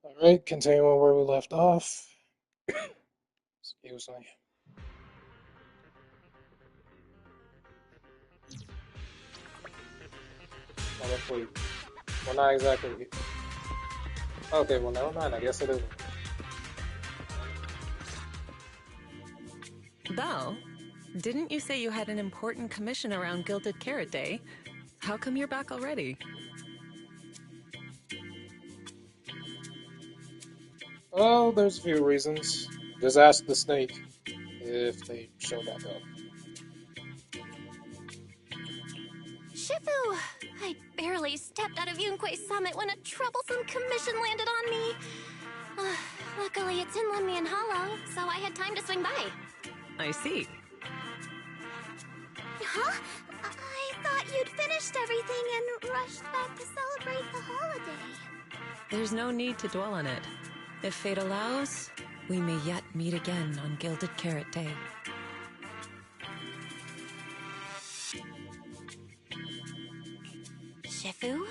Alright, continuing where we left off. Excuse me. Well, if we. Well, not exactly. Okay, well, never mind. I guess it is. Belle, didn't you say you had an important commission around Gilded Carrot Day? How come you're back already? Well, there's a few reasons. Just ask the snake if they show back up. Shifu! I barely stepped out of Yunque's summit when a troublesome commission landed on me. Luckily, it's in Lemnian Hollow, so I had time to swing by. I see. Huh? I thought you'd finished everything and rushed back to celebrate the holiday. There's no need to dwell on it. If fate allows, we may yet meet again on Gilded Carrot Day. Shifu?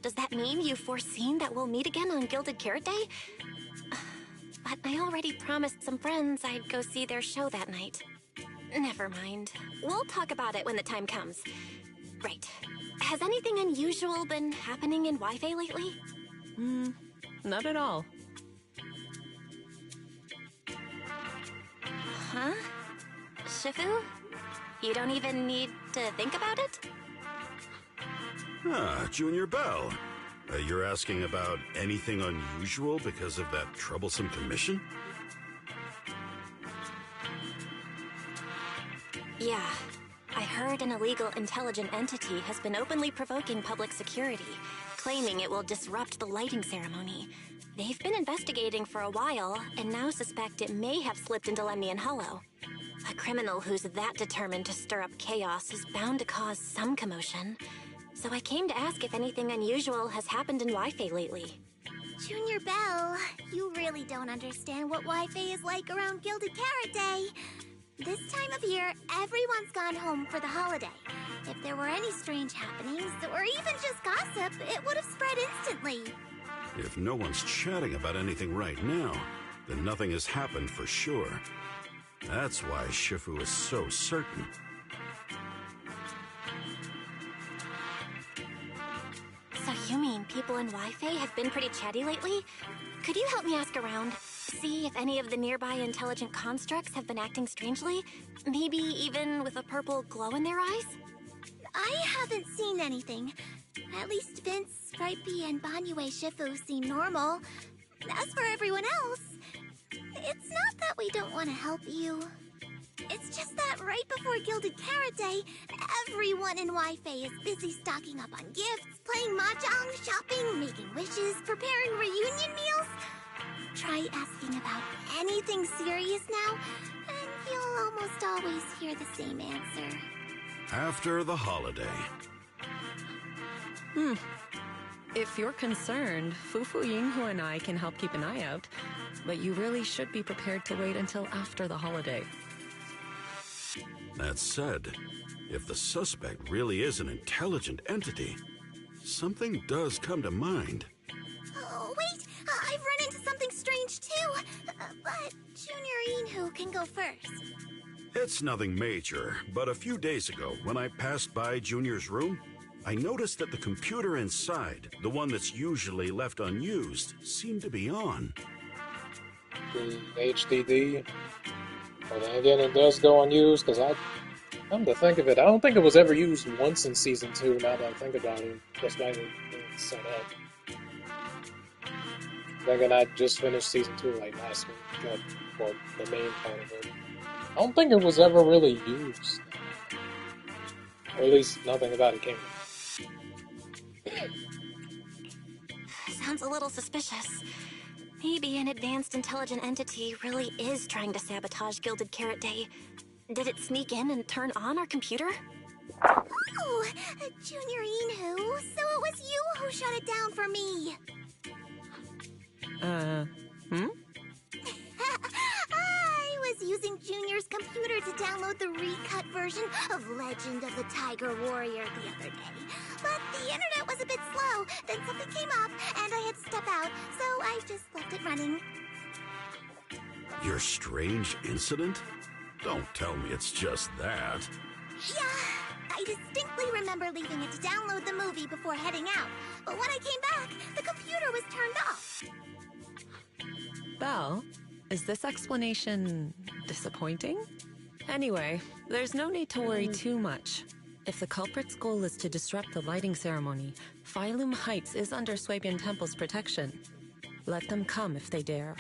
Does that mean you've foreseen that we'll meet again on Gilded Carrot Day? But I already promised some friends I'd go see their show that night. Never mind. We'll talk about it when the time comes. Right. Has anything unusual been happening in Wi-Fi lately? Not at all. Huh? Shifu? You don't even need to think about it? Ah, Junior Bell. You're asking about anything unusual because of that troublesome commission? Yeah. I heard an illegal intelligent entity has been openly provoking public security, claiming it will disrupt the lighting ceremony. They've been investigating for a while, and now suspect it may have slipped into Lemnian Hollow. A criminal who's that determined to stir up chaos is bound to cause some commotion. So I came to ask if anything unusual has happened in Wi-Fi lately. Junior Bell, you really don't understand what Wi-Fi is like around Gilded Carrot Day. This time of year, everyone's gone home for the holiday. If there were any strange happenings, or even just gossip, it would have spread instantly. If no one's chatting about anything right now, then nothing has happened for sure. That's why Shifu is so certain. So you mean people in Wi-Fi have been pretty chatty lately? Could you help me ask around? See if any of the nearby intelligent constructs have been acting strangely? Maybe even with a purple glow in their eyes? I haven't seen anything. At least Vince, Stripey, and Banyue Shifu seem normal. As for everyone else, it's not that we don't want to help you. It's just that right before Gilded Carrot Day, everyone in Wi-Fi is busy stocking up on gifts, playing mahjong, shopping, making wishes, preparing reunion meals. Try asking about anything serious now, and you'll almost always hear the same answer. After the holiday. If you're concerned, Fufu Yinghu and I can help keep an eye out, but you really should be prepared to wait until after the holiday. That said, if the suspect really is an intelligent entity, something does come to mind. Oh, wait! I've run into something strange too! But Junior Inhu can go first. It's nothing major, but a few days ago, when I passed by Junior's room, I noticed that the computer inside, the one that's usually left unused, seemed to be on. The HDD. But then again, it does go unused because come to think of it, I don't think it was ever used once in season 2. Now that I think about it, just by being set up. Thinking I just finished season 2 like last week, well, the main part of it. I don't think it was ever really used, or at least nothing about it came. Sounds a little suspicious. Maybe an advanced intelligent entity really is trying to sabotage Gilded Carrot Day. Did it sneak in and turn on our computer? Oh, Junior Inhu, so it was you who shut it down for me. I was using Junior's computer to download the recut version of Legend of the Tiger Warrior the other day. But the internet was a bit slow, then something came up, and I had to step out, so I just left it running. Your strange incident? Don't tell me it's just that. Yeah, I distinctly remember leaving it to download the movie before heading out. But when I came back, the computer was turned off. Belle, is this explanation disappointing? Anyway, there's no need to worry too much. If the culprit's goal is to disrupt the lighting ceremony, Phylum Heights is under Swabian Temple's protection. Let them come if they dare.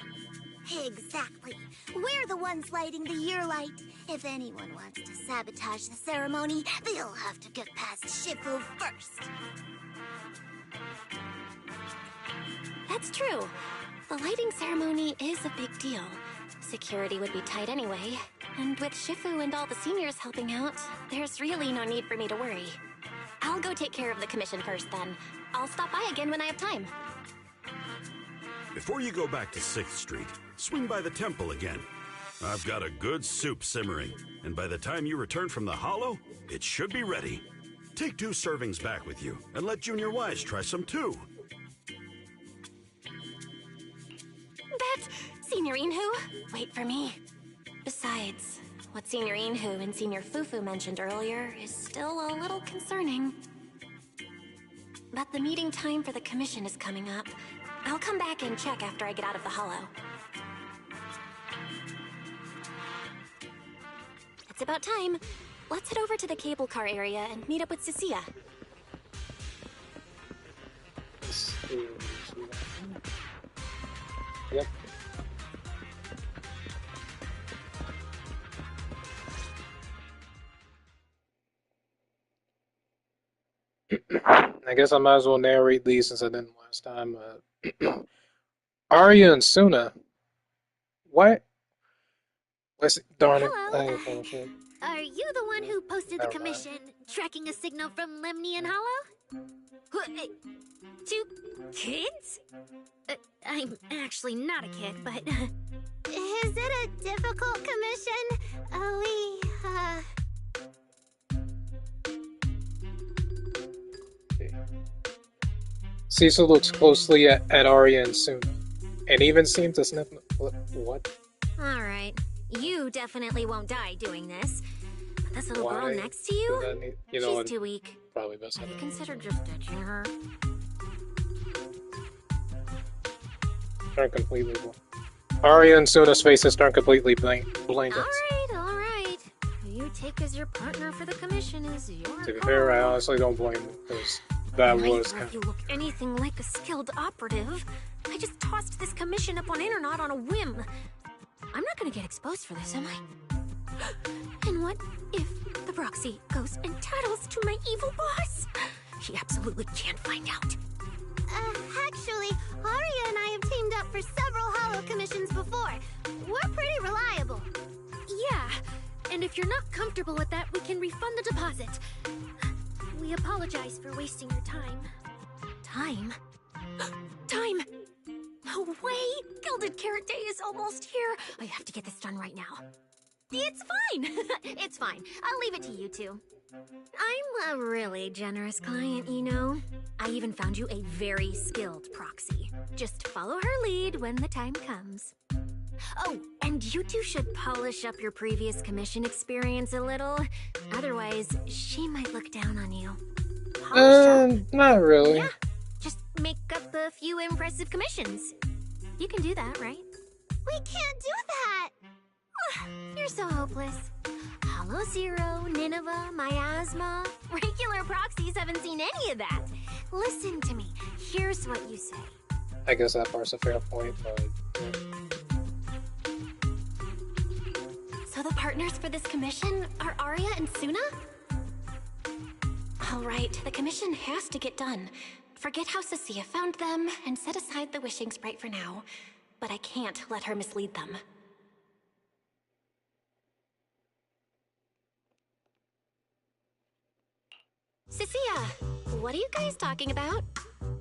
Exactly. We're the ones lighting the year light. If anyone wants to sabotage the ceremony, they'll have to get past Shifu first. That's true. The lighting ceremony is a big deal. Security would be tight anyway. And with Shifu and all the seniors helping out, there's really no need for me to worry. I'll go take care of the commission first then. I'll stop by again when I have time. Before you go back to 6th Street, swing by the temple again. I've got a good soup simmering, and by the time you return from the hollow, it should be ready. Take 2 servings back with you, and let Junior Wise try some too. But, Senior Inhu, wait for me. Besides, what Senior Inhu and Senior Fufu mentioned earlier is still a little concerning. But the meeting time for the commission is coming up. I'll come back and check after I get out of the hollow. It's about time. Let's head over to the cable car area and meet up with Cecilia. Yep. I guess I might as well narrate these since I didn't last time. Arya and Suna. What? Darn it. Hello. I ain't finished it. Are you the one who posted the Never mind. commission, tracking a signal from Lemnian Hollow? 2 kids? I'm actually not a kid, but... Is it a difficult commission? Cecil looks closely at Arya and Suna, and even seems to sniff. What? Alright, you definitely won't die doing this. But this little girl Why next to do you? that need- you know, She's too weak. probably best. Have you considered just ditching her? Turn completely blank. Arya and Suna's faces turn completely blank. Alright. Who you take as your partner for the commission is your To be call. fair, I honestly don't blame him because that Neither was of you look anything like a skilled operative. I just tossed this commission up on Internet on a whim. I'm not gonna get exposed for this, am I? And what if the proxy goes and tattles to my evil boss? She absolutely can't find out. Actually, Arya and I have teamed up for several hollow commissions before. We're pretty reliable. Yeah, and if you're not comfortable with that, we can refund the deposit. We apologize for wasting your time. Time? Time! No way! Gilded Carrot Day is almost here! I have to get this done right now. It's fine! It's fine. I'll leave it to you two. I'm a really generous client, you know. I even found you a very skilled proxy. Just follow her lead when the time comes. Oh, and you two should polish up your previous commission experience a little. Otherwise, she might look down on you. Polish up? Not really. Yeah, just make up a few impressive commissions. You can do that, right? We can't do that! You're so hopeless. Hollow Zero, Nineveh, Miasma. Regular proxies haven't seen any of that. Listen to me. Here's what you say. I guess that part's a fair point, but So the partners for this commission are Arya and Suna? Alright, the commission has to get done. Forget how Cecilia found them, and set aside the wishing sprite for now. But I can't let her mislead them. Cecilia, what are you guys talking about?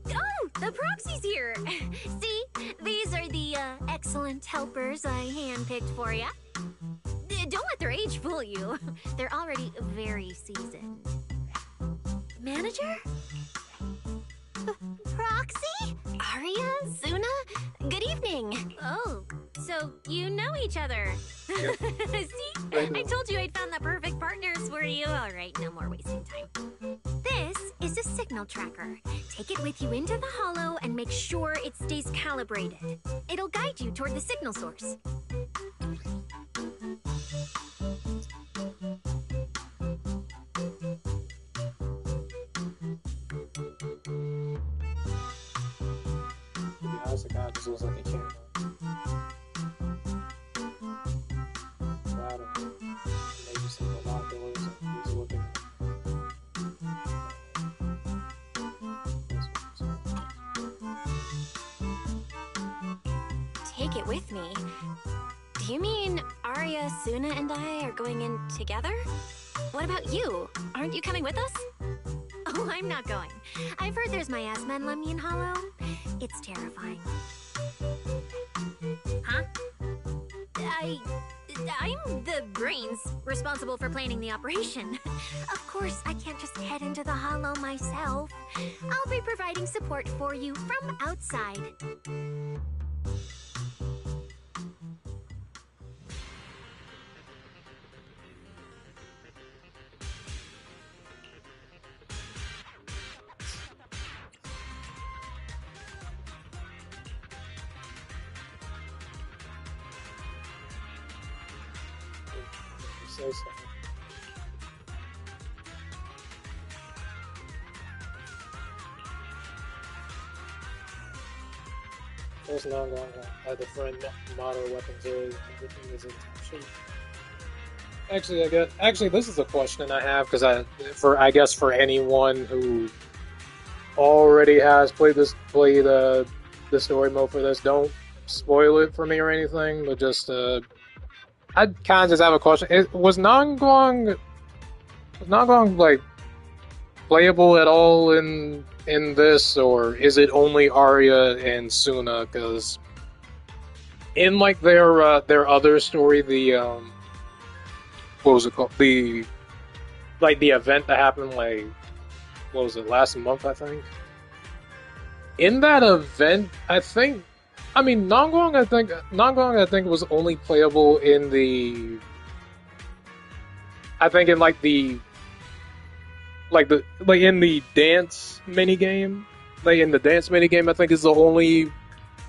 Oh, the proxy's here. See, these are the excellent helpers I handpicked for you. Don't let their age fool you. They're already very seasoned. Manager? Proxy? Arya? Suna? So, you know each other. Yep. See? I told you I'd found the perfect partners for you. Alright, no more wasting time. This is a signal tracker. Take it with you into the hollow and make sure it stays calibrated. It'll guide you toward the signal source. Yeah, I was like, God, this looks like a camera. So I don't know. Maybe some binoculars and he's looking at. Take it with me? Do you mean Arya, Suna, and I are going in together? What about you? Aren't you coming with us? Oh, I'm not going. I've heard there's miasma in Lemnian Hollow. It's terrifying. Huh? I'm the brains responsible for planning the operation. Of course, I can't just head into the Hollow myself. I'll be providing support for you from outside. Say something. First non had the friend model weapons earlier. Everything is in shape. Actually, this is a question I have because I guess for anyone who already has played the story mode for this, don't spoil it for me or anything. But just I kind of just have a question. Was Nangguang like playable at all in this, or is it only Arya and Suna? Because in like their other story, the what was it called? The event that happened like what was it, last month, I think. In that event, Nangguang I think was only playable in the in the dance minigame. Like in the dance minigame I think is the only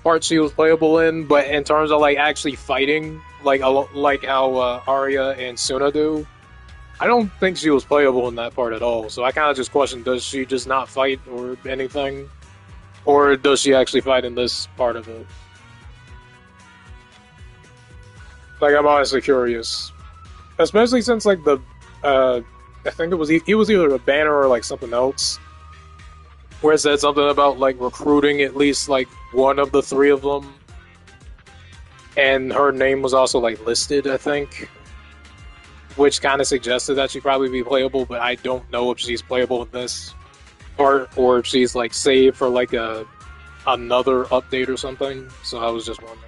part she was playable in, but in terms of like actually fighting, like how Arya and Suna do, I don't think she was playable in that part at all. So I kind of just question, does she just not fight or anything? Or does she actually fight in this part of it? Like, I'm honestly curious. Especially since, like, I think it was either a banner or, like, something else, where it said something about, like, recruiting at least, like, one of the three of them. And her name was also, like, listed, I think. Which kind of suggested that she'd probably be playable, but I don't know if she's playable in this part, or if she's, like, saved for, like, another update or something. So I was just wondering.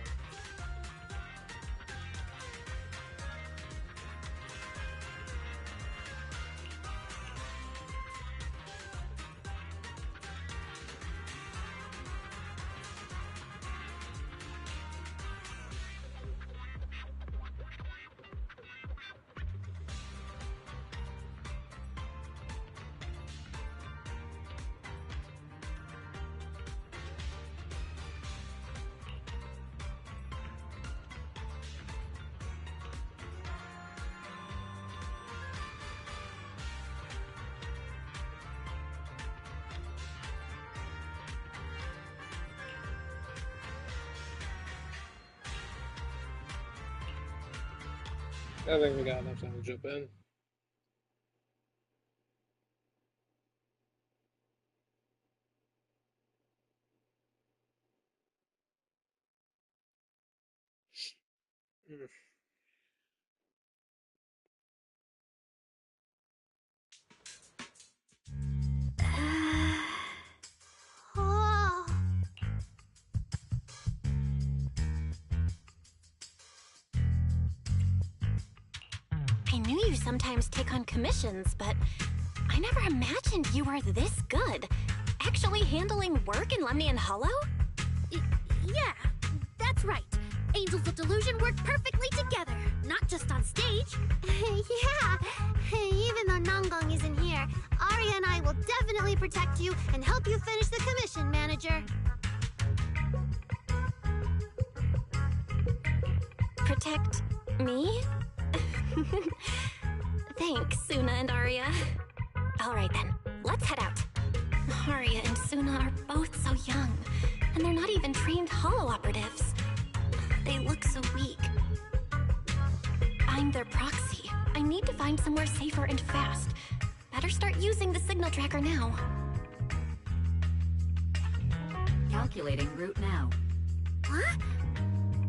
I think we got enough time to jump in. Oh. I knew you sometimes take on commissions, but I never imagined you were this good. Actually handling work in Lemnian Hollow? Yeah, that's right. Angels of Delusions illusion work perfectly together, not just on stage. Yeah, even though Nanggong isn't here, Arya and I will definitely protect you and help you finish the commission, manager. Protect me? Thanks, Suna and Arya. Alright then, let's head out. Arya and Suna are both so young, and they're not even trained holo operatives. They look so weak. I'm their proxy. I need to find somewhere safer and fast. Better start using the signal tracker now. Calculating route now. What?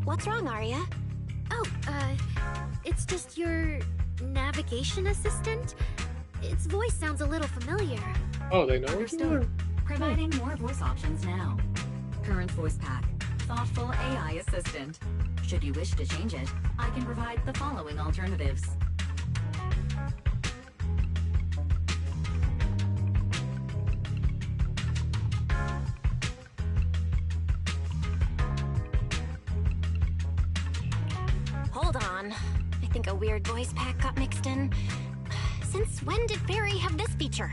What's wrong, Arya? Oh, it's just your navigation assistant? Its voice sounds a little familiar. Oh, they know each Understood. other? Providing more voice options now. Current voice pack. Thoughtful AI assistant. Should you wish to change it, I can provide the following alternatives. Hold on. I think a weird voice pack got mixed in. Since when did Fairy have this feature?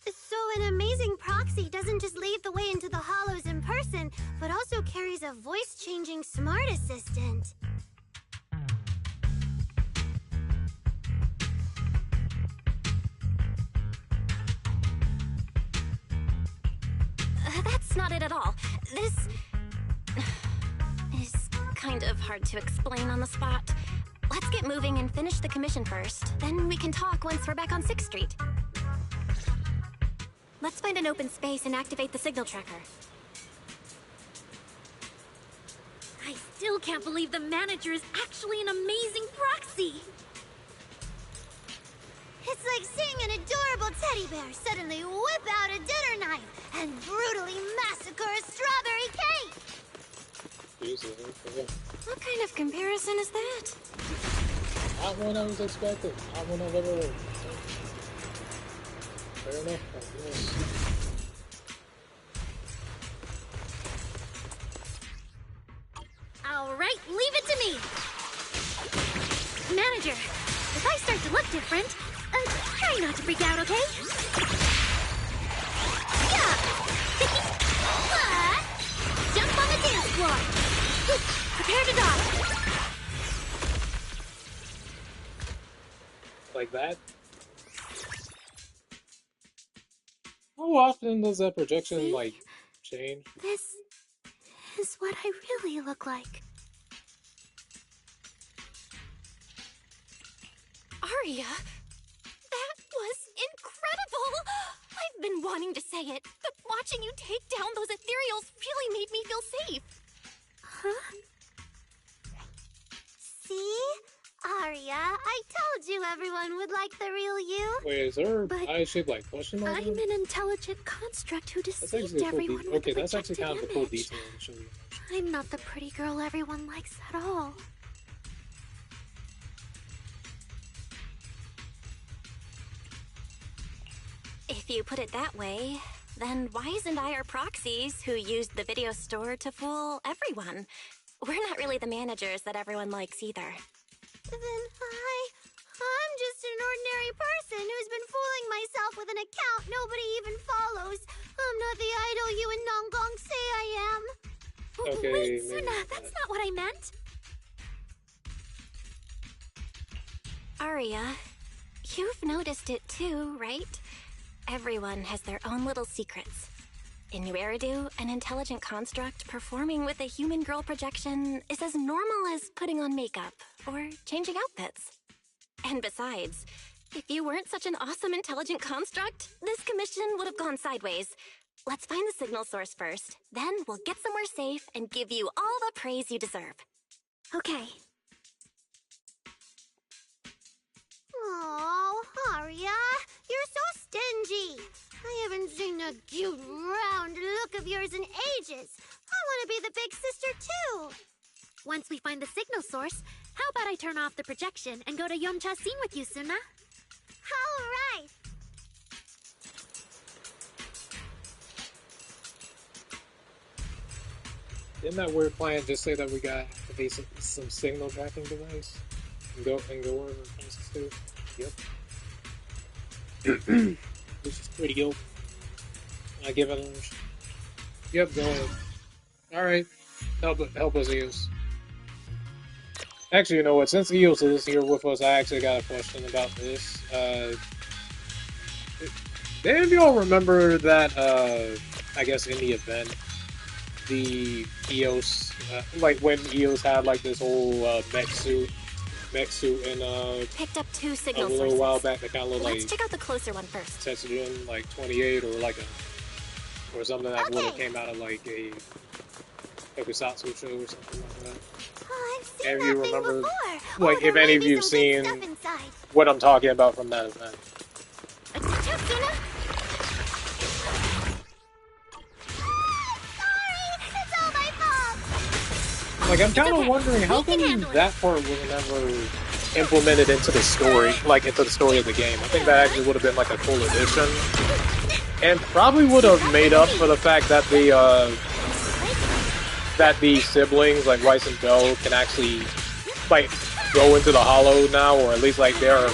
So an amazing proxy doesn't just lead the way into the hollows in person, but also carries a voice-changing smart assistant. That's not it at all. This is kind of hard to explain on the spot. Let's get moving and finish the commission first. Then we can talk once we're back on 6th Street. Let's find an open space and activate the signal tracker. I still can't believe the manager is actually an amazing proxy! It's like seeing an adorable teddy bear suddenly whip out a dinner knife and brutally massacre a strawberry cake! Jesus, okay. What kind of comparison is that? Not one I was expecting. Not one I've ever heard. Fair enough, I guess. Alright, leave it to me! Manager, if I start to look different, try not to freak out, okay? Yeah! Jump on the dance floor! Prepare to dodge! Like that? How often does that projection, See? like, change? This is what I really look like. Arya, that was incredible! I've been wanting to say it, but watching you take down those ethereals really made me feel safe. Huh? See? Arya, I told you everyone would like the real you. Wait, is her But eye shaped like question mark? I'm an intelligent construct who That's deceived actually a cool everyone with Okay, a that's actually projected kind of a cool image. detail to show you. I'm not the pretty girl everyone likes at all. If you put it that way, then Wise and I are proxies who used the video store to fool everyone. We're not really the managers that everyone likes either. Then I'm just an ordinary person who's been fooling myself with an account nobody even follows. I'm not the idol you and Nanggong say I am. Okay, Wait, maybe Suna, not. that's not what I meant. Arya, you've noticed it too, right? Everyone has their own little secrets. In Nueridu, an intelligent construct performing with a human girl projection is as normal as putting on makeup or changing outfits. And besides, if you weren't such an awesome intelligent construct, this commission would have gone sideways. Let's find the signal source first, then we'll get somewhere safe and give you all the praise you deserve. Okay. Oh, Arya, you're so stingy. I haven't seen a cute, round look of yours in ages. I want to be the big sister, too. Once we find the signal source, how about I turn off the projection and go to Yomcha's scene with you, Suna? All right. Didn't that weird plan just say that we got some signal tracking device? And go where we're supposed to. Yep. Which is pretty open. I give it a Yep, go ahead. Alright. Help us, Eos. Actually, you know what? Since Eos is here with us, I actually got a question about this. Did any of y'all remember that, I guess in the event, the Eos, like when Eos had like this whole mech suit, and Picked up 2 a signal little sources. while back that kind of looked Let's like check out the closer one first. Tetsugen, like 28, or like or something that would have came out of like a Tokusatsu show or something like that. Oh, I've seen And if that you thing remember, before. like, Oh, if there any might of be you've some good seen stuff inside. what I'm talking about from that event. Attention, Suna. Sorry, it's all my fault. Like, I'm kind of wondering how We can come handle it. that part was never implemented into the story, like into the story of the game. I think that actually would have been like a cool addition, and probably would have made up for the fact that the siblings like Rice and Bell can actually like go into the Hollow now, or at least like they're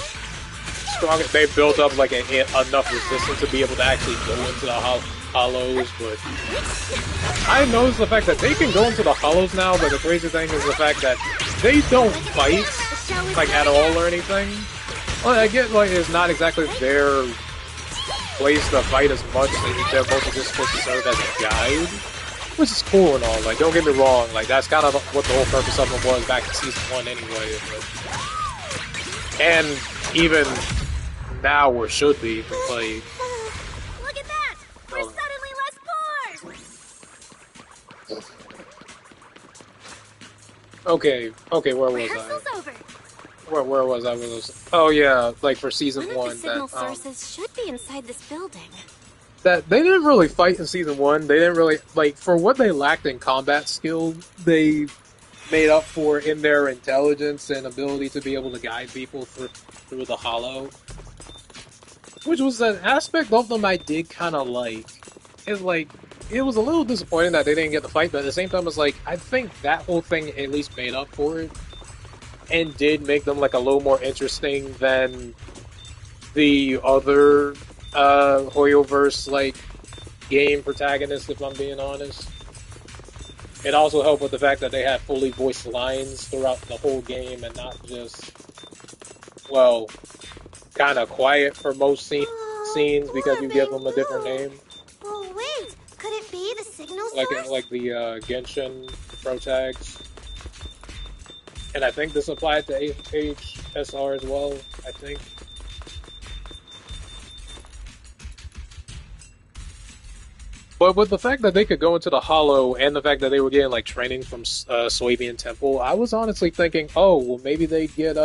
strong. They've built up like enough resistance to be able to actually go into the Hollows. But I noticed the fact that they can go into the Hollows now. But the crazy thing is the fact that they don't fight like at all or anything. Well, I get like it's not exactly their place to fight as much. They're mostly just supposed to serve as a guide, which is cool and all. Like, don't get me wrong. Like, that's kind of what the whole purpose of them was back in season 1 anyway. But, and even now, or should be, like. Look at that! We're suddenly less bored! Okay, where was Rehearsal's I? over. Where was I? Oh yeah, like for season One 1, of the signal that sources should be inside this building. that they didn't really fight in season 1. They didn't really like for what they lacked in combat skill. They made up for in their intelligence and ability to be able to guide people through the Hollow, which was an aspect of them I did kind of like. It's like it was a little disappointing that they didn't get the fight, but at the same time, it's like I think that whole thing at least made up for it and did make them like a little more interesting than the other Hoyoverse like game protagonists, if I'm being honest. It also helped with the fact that they had fully voiced lines throughout the whole game and not just, well, kind of quiet for most scenes because you give them a different name. Oh, wait. Could it be the signal Like source? like the Genshin protags. And I think this applied to HSR as well, I think. But with the fact that they could go into the Hollow and the fact that they were getting like training from Swabian Temple, I was honestly thinking, oh, well, maybe they'd get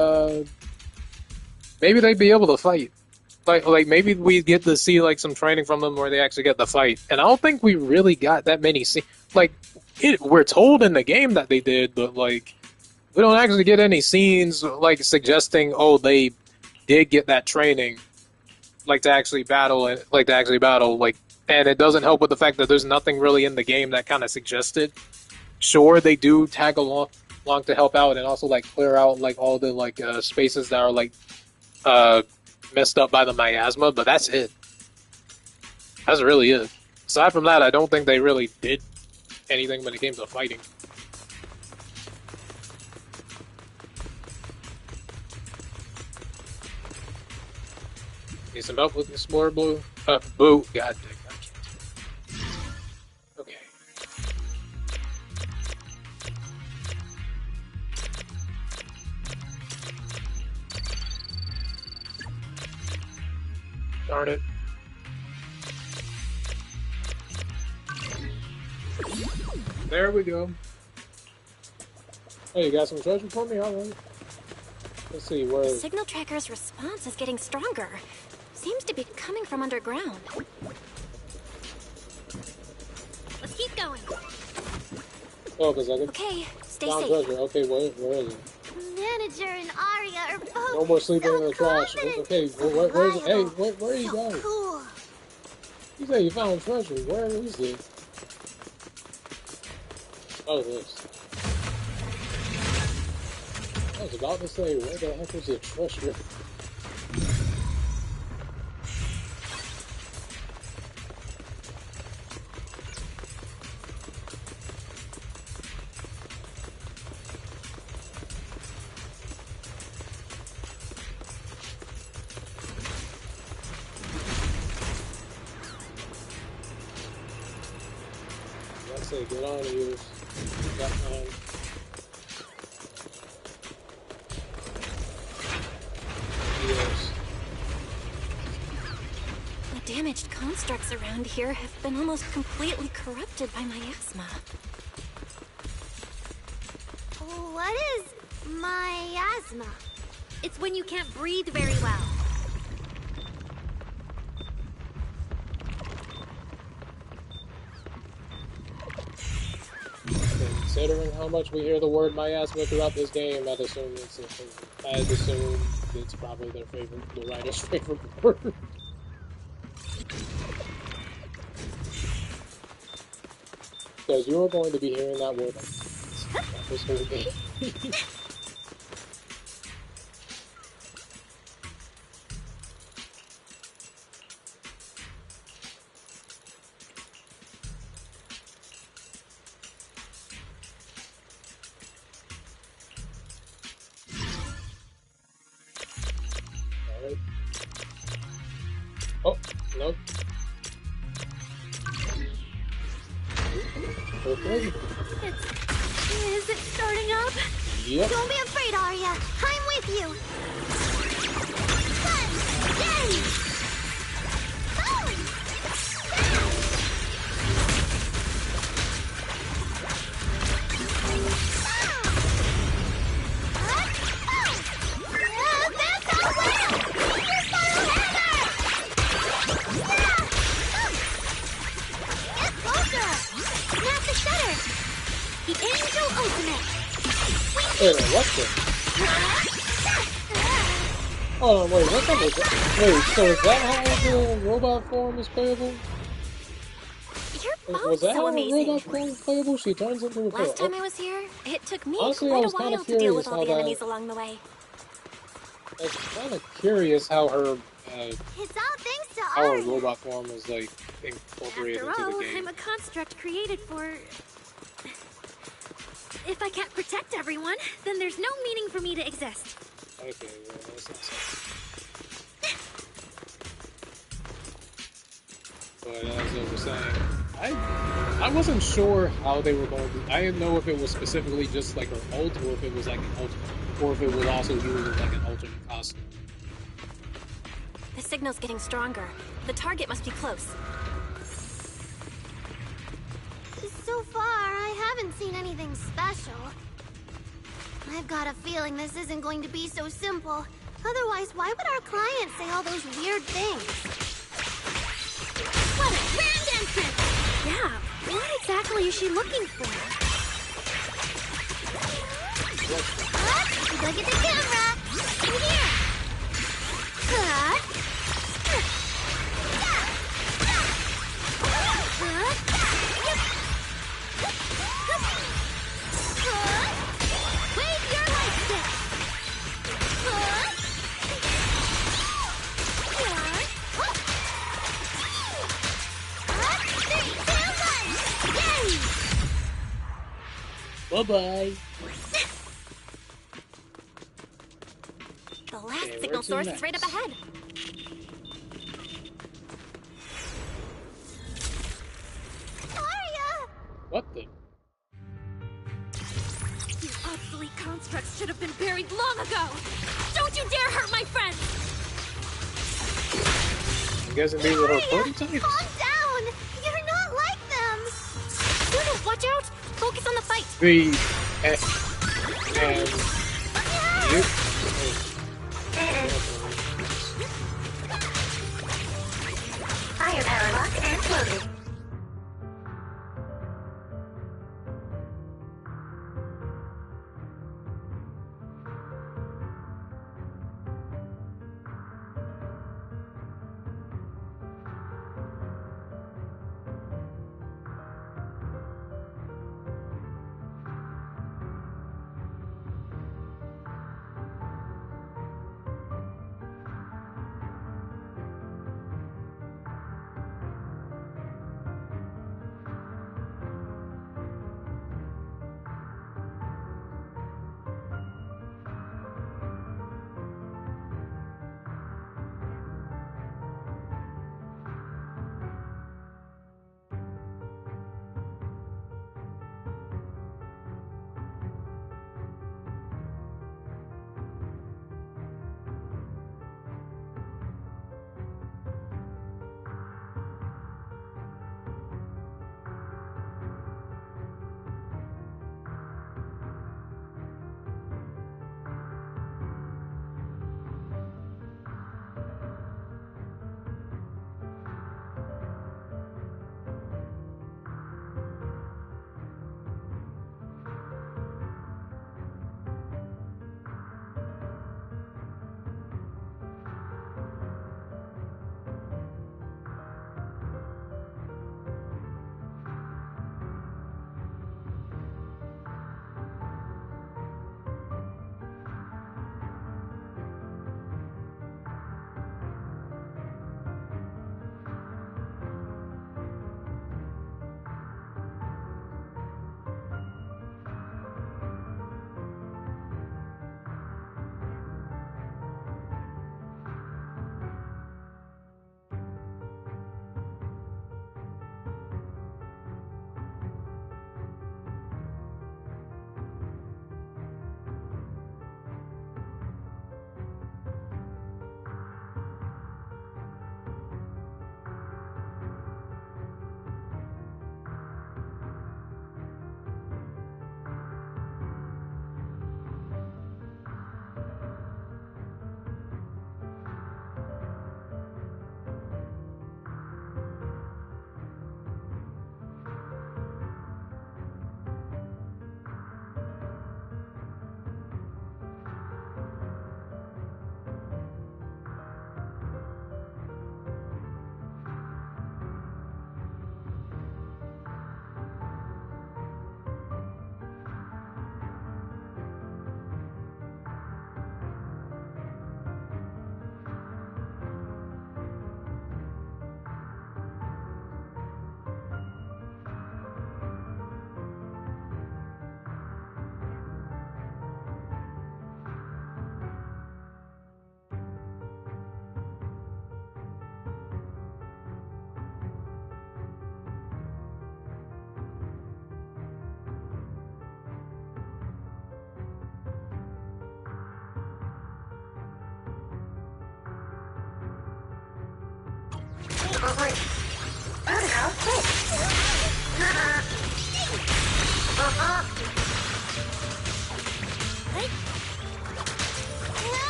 maybe they'd be able to fight. Like maybe we get to see like some training from them where they actually get the fight. And I don't think we really got that many scenes. Like we're told in the game that they did, but like we don't actually get any scenes like suggesting, oh, they did get that training, like to actually battle it, like, and it doesn't help with the fact that there's nothing really in the game that kind of suggested. Sure, they do tag along to help out and also like clear out like all the like spaces that are like messed up by the miasma, but that's it. That's really it. Aside from that, I don't think they really did anything when it came to fighting. Need some help with Explorer Blue? Boo. God dang. Okay. Darn it. There we go. Hey, you got some treasure for me? Alright. Let's see, where... The signal tracker's response is getting stronger. Seems to be coming from underground. Let's keep going. Oh, because I Okay, stay found safe. treasure. Okay, where is it? Manager and Arya are both No more sleeping so in the trash. confident. Okay, where's it? Hey, where are you So going? cool. You say you found treasure. Where is it? Oh, this. I was about to say, where the heck is the treasure? Let's say, get on you. Got time. Yes. The damaged constructs around here have been almost completely corrupted by miasma. What is miasma? It's when you can't breathe very well. Considering how much we hear the word miasma throughout this game, I'd assume it's probably their favorite, the writer's favorite word. Because you're going to be hearing that word throughout this whole game. Alright. Oh, nope. Okay. Is it starting up? Yep. Don't be afraid, Arya. I'm with you. Fun! Yay! Boom! That's our whale! Your hammer! Get closer! Snap the shutter! The Angel Ultimate! Wait a minute, what the? Oh, wait, what the was that? Wait, so is that how the robot form is playable? Your Was mom's that so how amazing. robot form is playable? She turns into a Last tail. time I was here, it took me Honestly, I quite a was kind of while to deal with curious all how the that. enemies along the way. I was kind of curious how her It's all thanks to how her Arya. robot form was like incorporated After into all, the game. I'm a construct created for... If I can't protect everyone, then there's no meaning for me to exist. Okay, well, that's not something. But as I was saying, I wasn't sure how they were going to. I didn't know if it was specifically just like her ult, or if it was like an ultimate, or if it was also used as like an alternate costume. The signal's getting stronger. The target must be close. So far, I haven't seen anything special. I've got a feeling this isn't going to be so simple. Otherwise, why would our client say all those weird things? What a grand entrance! Yeah, what exactly is she looking for? Look at the camera! Here! Wave your light stick! Bye-bye. The last Okay, signal where's the source next? is right up ahead. Arya! What the? You obsolete constructs should have been buried long ago! Don't you dare hurt my friends! I'm guessing these are her Arya, prototypes? calm down! You're not like them! Bruno, watch out! Focus on the fight! The and you. Firepower locked and loaded.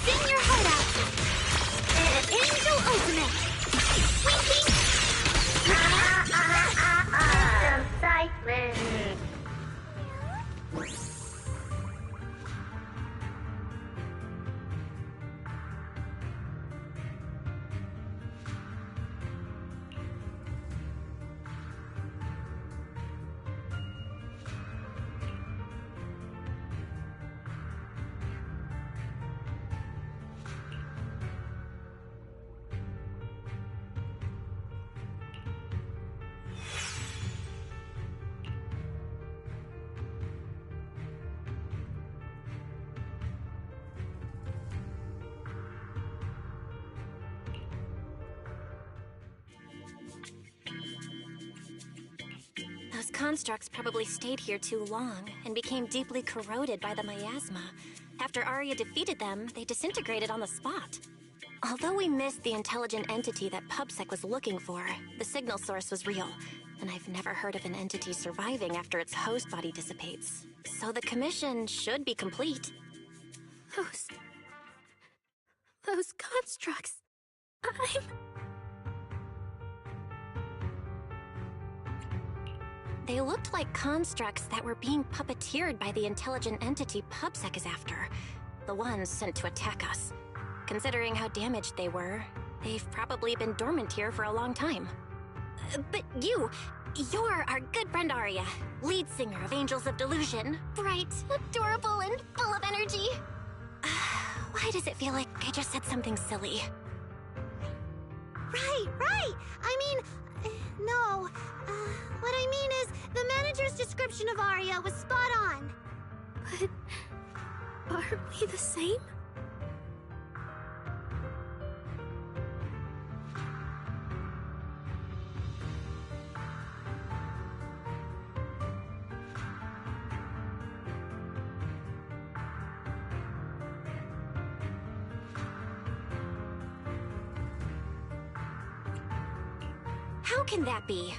Sing your heart out! Angel Ultimate! Excitement. Those constructs probably stayed here too long and became deeply corroded by the miasma. After Arya defeated them, they disintegrated on the spot. Although we missed the intelligent entity that PubSec was looking for, the signal source was real, and I've never heard of an entity surviving after its host body dissipates. So the commission should be complete. Those constructs. They looked like constructs that were being puppeteered by the intelligent entity PubSec is after. The ones sent to attack us. Considering how damaged they were, they've probably been dormant here for a long time. But you're our good friend Arya, lead singer of Angels of Delusion. Bright, adorable, and full of energy. Why does it feel like I just said something silly? Right. I mean, no. What I mean is, the manager's description of Arya was spot on. But are we the same? How can that be?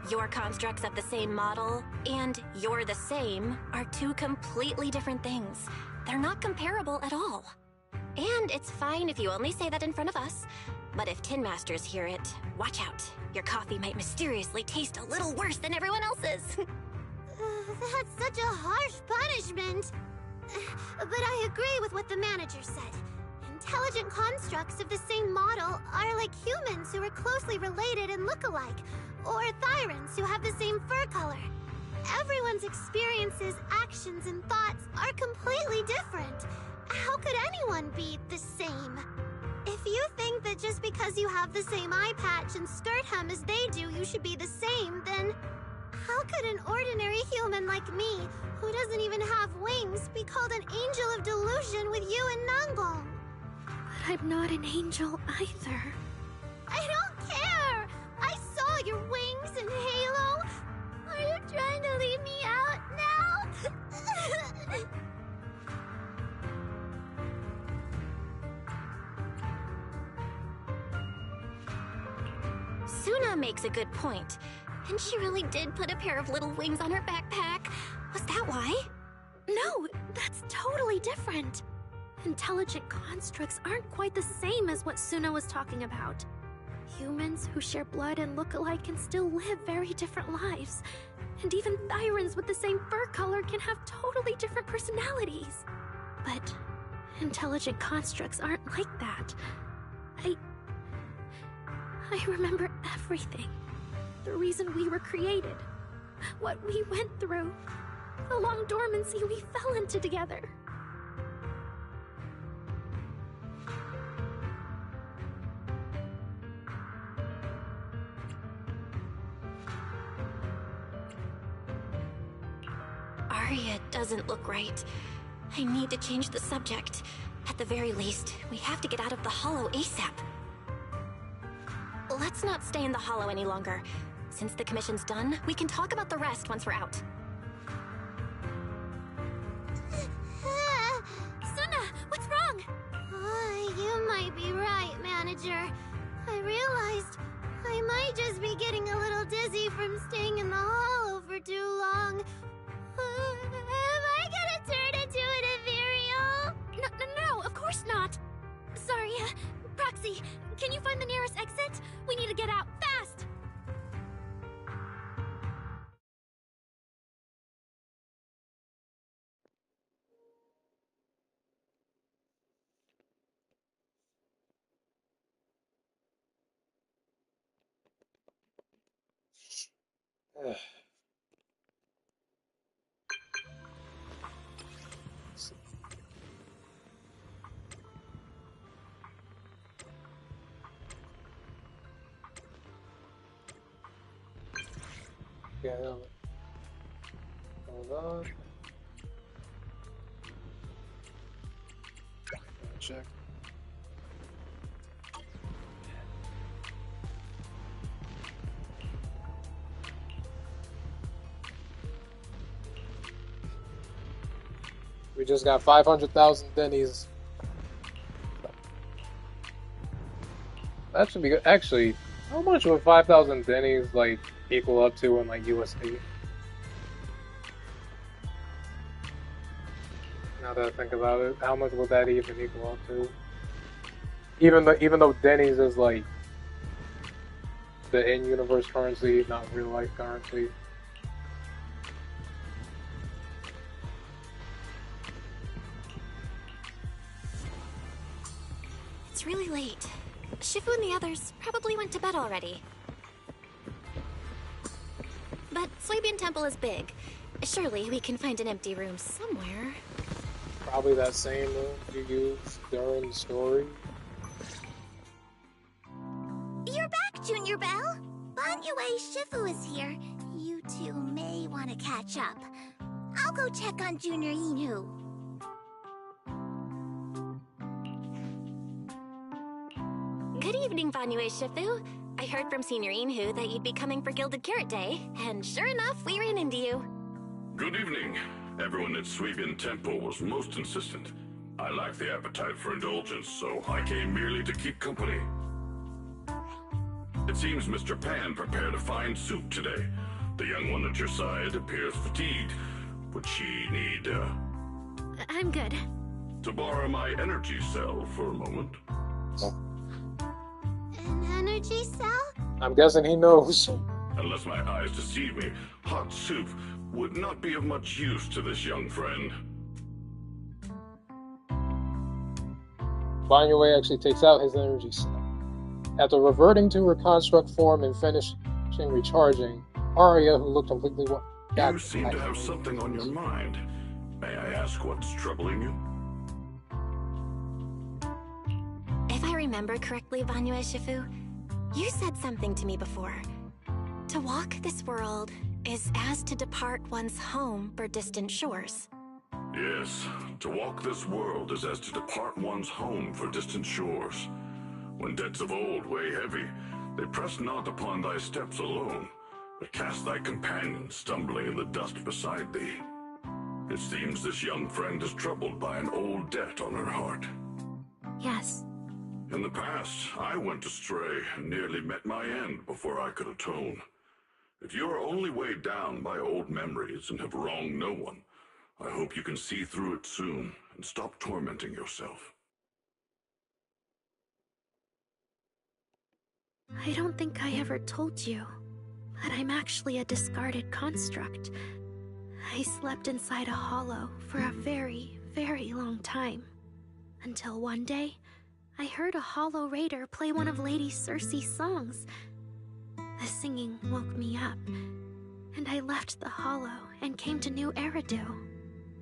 Your constructs of the same model and you're the same are two completely different things. They're not comparable at all. And it's fine if you only say that in front of us. But if Tin Masters hear it, watch out. Your coffee might mysteriously taste a little worse than everyone else's. That's such a harsh punishment. But I agree with what the manager said. Intelligent constructs of the same model are like humans who are closely related and look alike, or Thyrans who have the same fur color. Everyone's experiences, actions, and thoughts are completely different. How could anyone be the same? If you think that just because you have the same eye patch and skirt hem as they do, you should be the same, then how could an ordinary human like me, who doesn't even have wings, be called an angel of delusion with you and Nangong? But I'm not an angel either. I don't care! I saw your wings and halo! Are you trying to leave me out now? Suna makes a good point. And she really did put a pair of little wings on her backpack. Was that why? No, that's totally different. Intelligent constructs aren't quite the same as what Suna was talking about. Humans who share blood and look alike can still live very different lives. And even Thyrans with the same fur color can have totally different personalities. But intelligent constructs aren't like that. I remember everything. The reason we were created. What we went through. The long dormancy we fell into together. Arya doesn't look right. I need to change the subject. At the very least, we have to get out of the Hollow ASAP. Let's not stay in the Hollow any longer. Since the commission's done, we can talk about the rest once we're out. Suna, what's wrong? temperature. I realized I might just be getting a little dizzy from staying in the hollow for too long. Am I gonna turn into an ethereal? No, of course not. Sorry, Proxy, can you find the nearest exit? We need to get out fast. Yeah, hold on. Check. We just got 500,000 Denny's. That should be good. Actually, how much would 5,000 Denny's like equal up to in like USD? Now that I think about it, how much would that even equal up to? Even though Denny's is like the in-universe currency, not real-life currency. It's really late. Shifu and the others probably went to bed already. But Swabian Temple is big. Surely we can find an empty room somewhere. Probably that same room you used during the story. You're back, Junior Belle. Banyue Shifu is here. You two may want to catch up. I'll go check on Junior Inhu. Good evening, Banyue Shifu. I heard from Senior Inhu that you'd be coming for Gilded Carrot Day, and sure enough, we ran into you. Good evening. Everyone at Swabian Temple was most insistent. I lack the appetite for indulgence, so I came merely to keep company. It seems Mr. Pan prepared a fine soup today. The young one at your side appears fatigued. Would she need, I'm good. to borrow my energy cell for a moment? An energy cell? I'm guessing he knows. Unless my eyes deceive me, hot soup would not be of much use to this young friend. Banyue actually takes out his energy cell. After reverting to her construct form and finishing recharging, Arya, who looked completely You seem to have something on your mind. May I ask what's troubling you? If I remember correctly, Banyue Shifu, you said something to me before. To walk this world is as to depart one's home for distant shores. Yes, to walk this world is as to depart one's home for distant shores. When debts of old weigh heavy, they press not upon thy steps alone, but cast thy companion stumbling in the dust beside thee. It seems this young friend is troubled by an old debt on her heart. Yes. In the past, I went astray and nearly met my end before I could atone. If you are only weighed down by old memories and have wronged no one, I hope you can see through it soon and stop tormenting yourself. I don't think I ever told you, but I'm actually a discarded construct. I slept inside a hollow for a very, very long time. Until one day, I heard a hollow raider play one of Lady Circe's songs. The singing woke me up, and I left the hollow and came to New Eridu.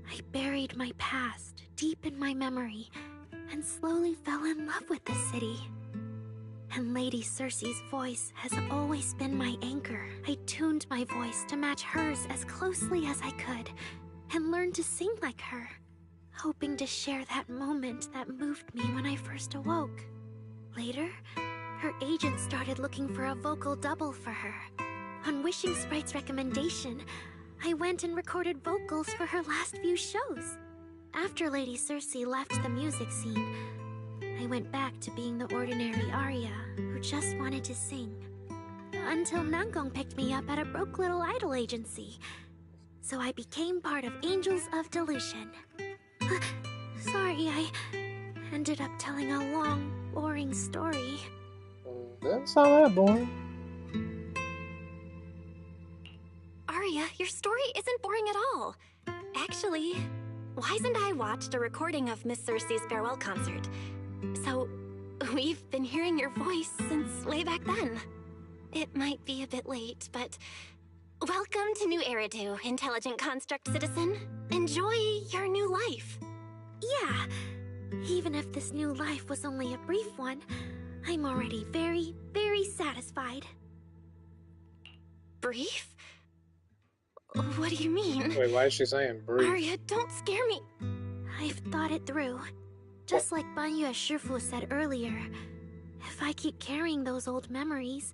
I buried my past deep in my memory and slowly fell in love with the city. And Lady Circe's voice has always been my anchor. I tuned my voice to match hers as closely as I could and learned to sing like her, hoping to share that moment that moved me when I first awoke. Later, her agent started looking for a vocal double for her. On Wishing Sprite's recommendation, I went and recorded vocals for her last few shows. After Lady Circe left the music scene, I went back to being the ordinary Arya who just wanted to sing. Until Nangong picked me up at a broke little idol agency. So I became part of Angels of Delusion. Sorry, I ended up telling a long, boring story. Doesn't sound that boring. Arya, your story isn't boring at all. Actually, Wise and I watched a recording of Miss Cersei's farewell concert. So, we've been hearing your voice since way back then. It might be a bit late, but welcome to New Eridu, Intelligent Construct Citizen. Enjoy your new life. Yeah, even if this new life was only a brief one, I'm already very, very satisfied. Brief? What do you mean? Wait, why is she saying brief? Arya, don't scare me. I've thought it through. Just like Banyu Shifu said earlier, if I keep carrying those old memories,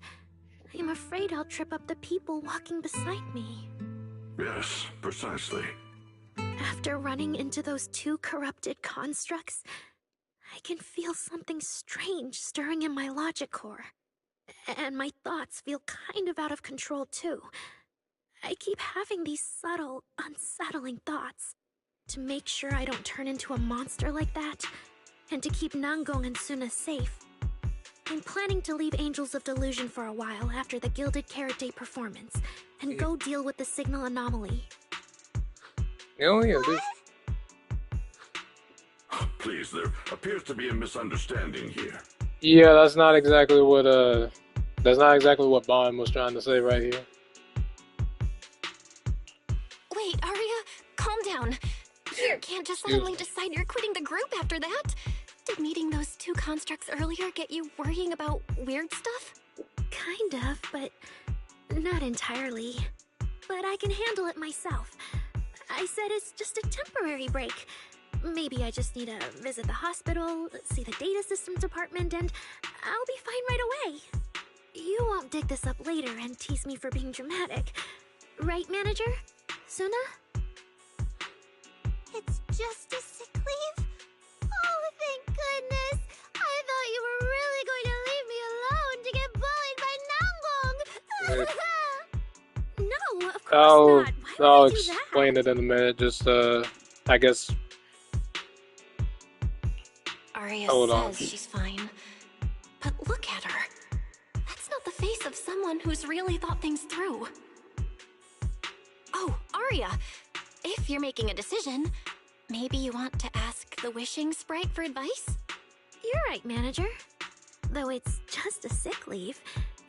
I'm afraid I'll trip up the people walking beside me. Yes, precisely. After running into those two corrupted constructs, I can feel something strange stirring in my logic core. And my thoughts feel kind of out of control too. I keep having these subtle, unsettling thoughts. To make sure I don't turn into a monster like that, and to keep Nangong and Suna safe, I'm planning to leave Angels of Delusion for a while after the Gilded Carrot Day performance, and go deal with the signal anomaly. Oh yeah, dude. Please, there appears to be a misunderstanding here. Yeah, that's not exactly what Bond was trying to say right here. Wait, Arya, calm down. You can't just suddenly decide you're quitting the group after that. Did meeting those two constructs earlier get you worrying about weird stuff? Kind of, but not entirely. But I can handle it myself. I said it's just a temporary break. Maybe I just need to visit the hospital, see the data systems department, and I'll be fine right away. You won't dig this up later and tease me for being dramatic. Right, manager? Suna? It's just a sick leave? Oh, thank goodness! I thought you were really going to leave me alone to get bullied by Nangong! No, of course not. Why would I'll I do that? explain it in a minute. Just, I guess. Arya Hold on. says she's fine. But look at her. That's not the face of someone who's really thought things through. Oh, Arya, if you're making a decision, maybe you want to ask the wishing sprite for advice? You're right, manager. Though it's just a sick leave,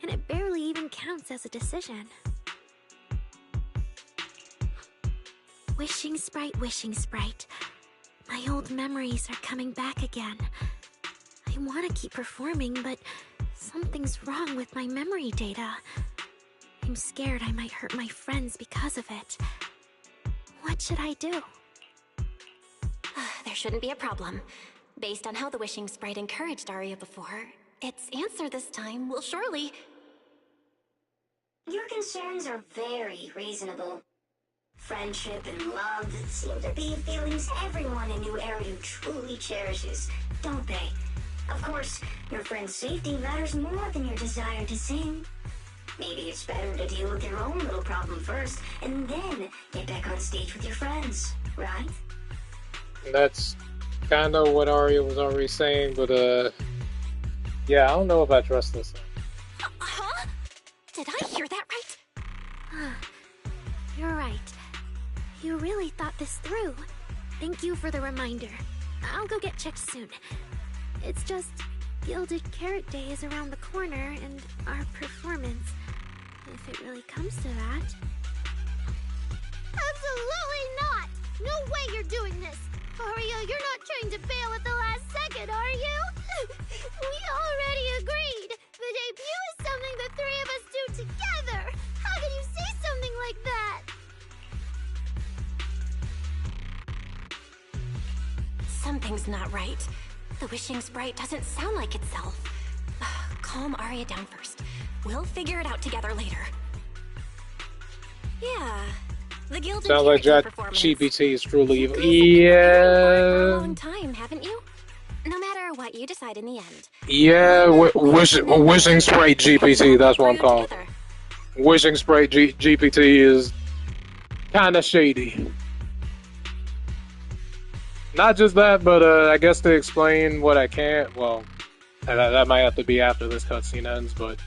and it barely even counts as a decision. Wishing sprite, wishing sprite. My old memories are coming back again. I want to keep performing, but something's wrong with my memory data. I'm scared I might hurt my friends because of it. What should I do? There shouldn't be a problem. Based on how the wishing sprite encouraged Arya before, its answer this time will surely... Your concerns are very reasonable. Friendship and love seem to be feelings everyone in New Eridu truly cherishes, don't they? Of course, your friend's safety matters more than your desire to sing. Maybe it's better to deal with your own little problem first, and then get back on stage with your friends, right? That's kind of what Arya was already saying, but yeah, I don't know if I trust this. Huh? Did I hear that right? You're right. You really thought this through. Thank you for the reminder. I'll go get checked soon. It's just Gilded Carrot Day is around the corner, and our performance, if it really comes to that. Absolutely not! No way you're doing this! Arya, you're not trying to bail at the last second, are you? We already agreed! The debut is something the three of us do together! How can you say something like that? Something's not right. The wishing sprite doesn't sound like itself. Calm Arya down first. We'll figure it out together later. Yeah, the Gilded Sounds like Carrot Day Jack performance. GPT is truly evil. You guys have been preparing for a Yeah. long time, haven't you? No matter what you decide in the end. Yeah, wishing sprite GPT. That's what I'm calling. Wishing sprite GPT is kind of shady. Not just that, but I guess to explain what I can't. Well, that might have to be after this cutscene ends. But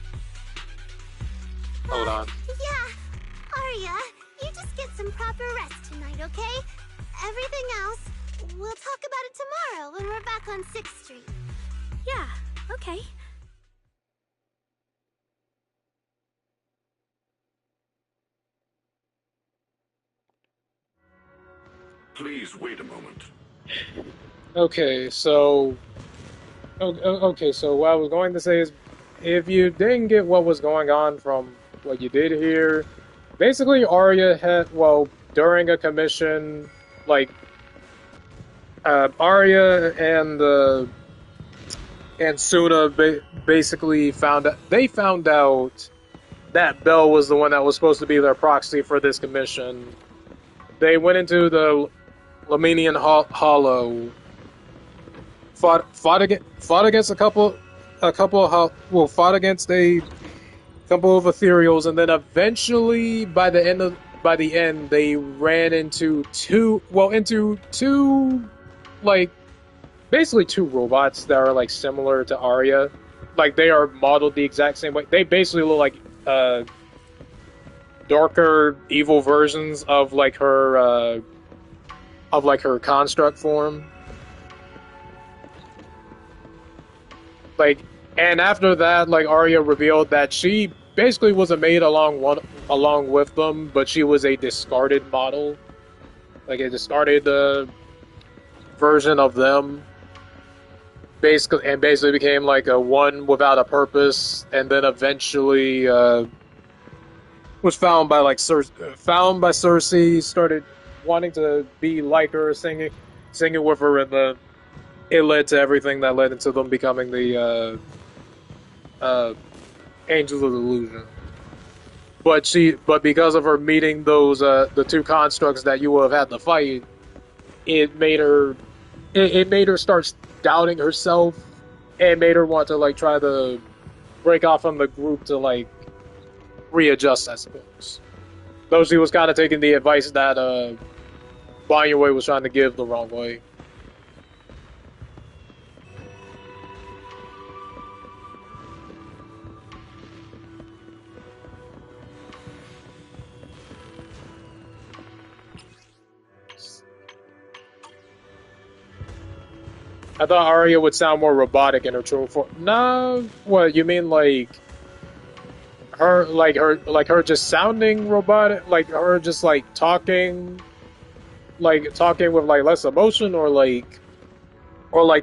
hold on. Yeah, Arya, you just get some proper rest tonight, okay? Everything else, we'll talk about it tomorrow when we're back on 6th Street. Yeah, okay. Please wait a moment. Okay, so okay, so what I was going to say is, if you didn't get what was going on from what you did here, basically Arya had, well, during a commission, like Arya and Suna basically found out that Belle was the one that was supposed to be their proxy for this commission. They went into the Lamenian Hollow, fought against a couple against a couple of ethereals, and then eventually by the end they ran into two like basically two robots that are like similar to Arya. Like they are modeled the exact same way. They basically look like darker evil versions of her construct form. Like, and after that, like Arya revealed that she basically wasn't made along with them, but she was a discarded model, like a discarded version of them. Basically became like a one without a purpose, and then eventually was found by Cersei, started wanting to be like her, singing with her, and it led to everything that led into them becoming the Angels of Delusion. But because of her meeting those the two constructs that you would have had to fight, it made her start doubting herself, and made her want to like try to break off from the group to like readjust, I suppose. Though she was kind of taking the advice that Banyue was trying to give the wrong way. I thought Arya would sound more robotic in her true form. No, what you mean, like her just sounding robotic, like her just like talking with like less emotion, or like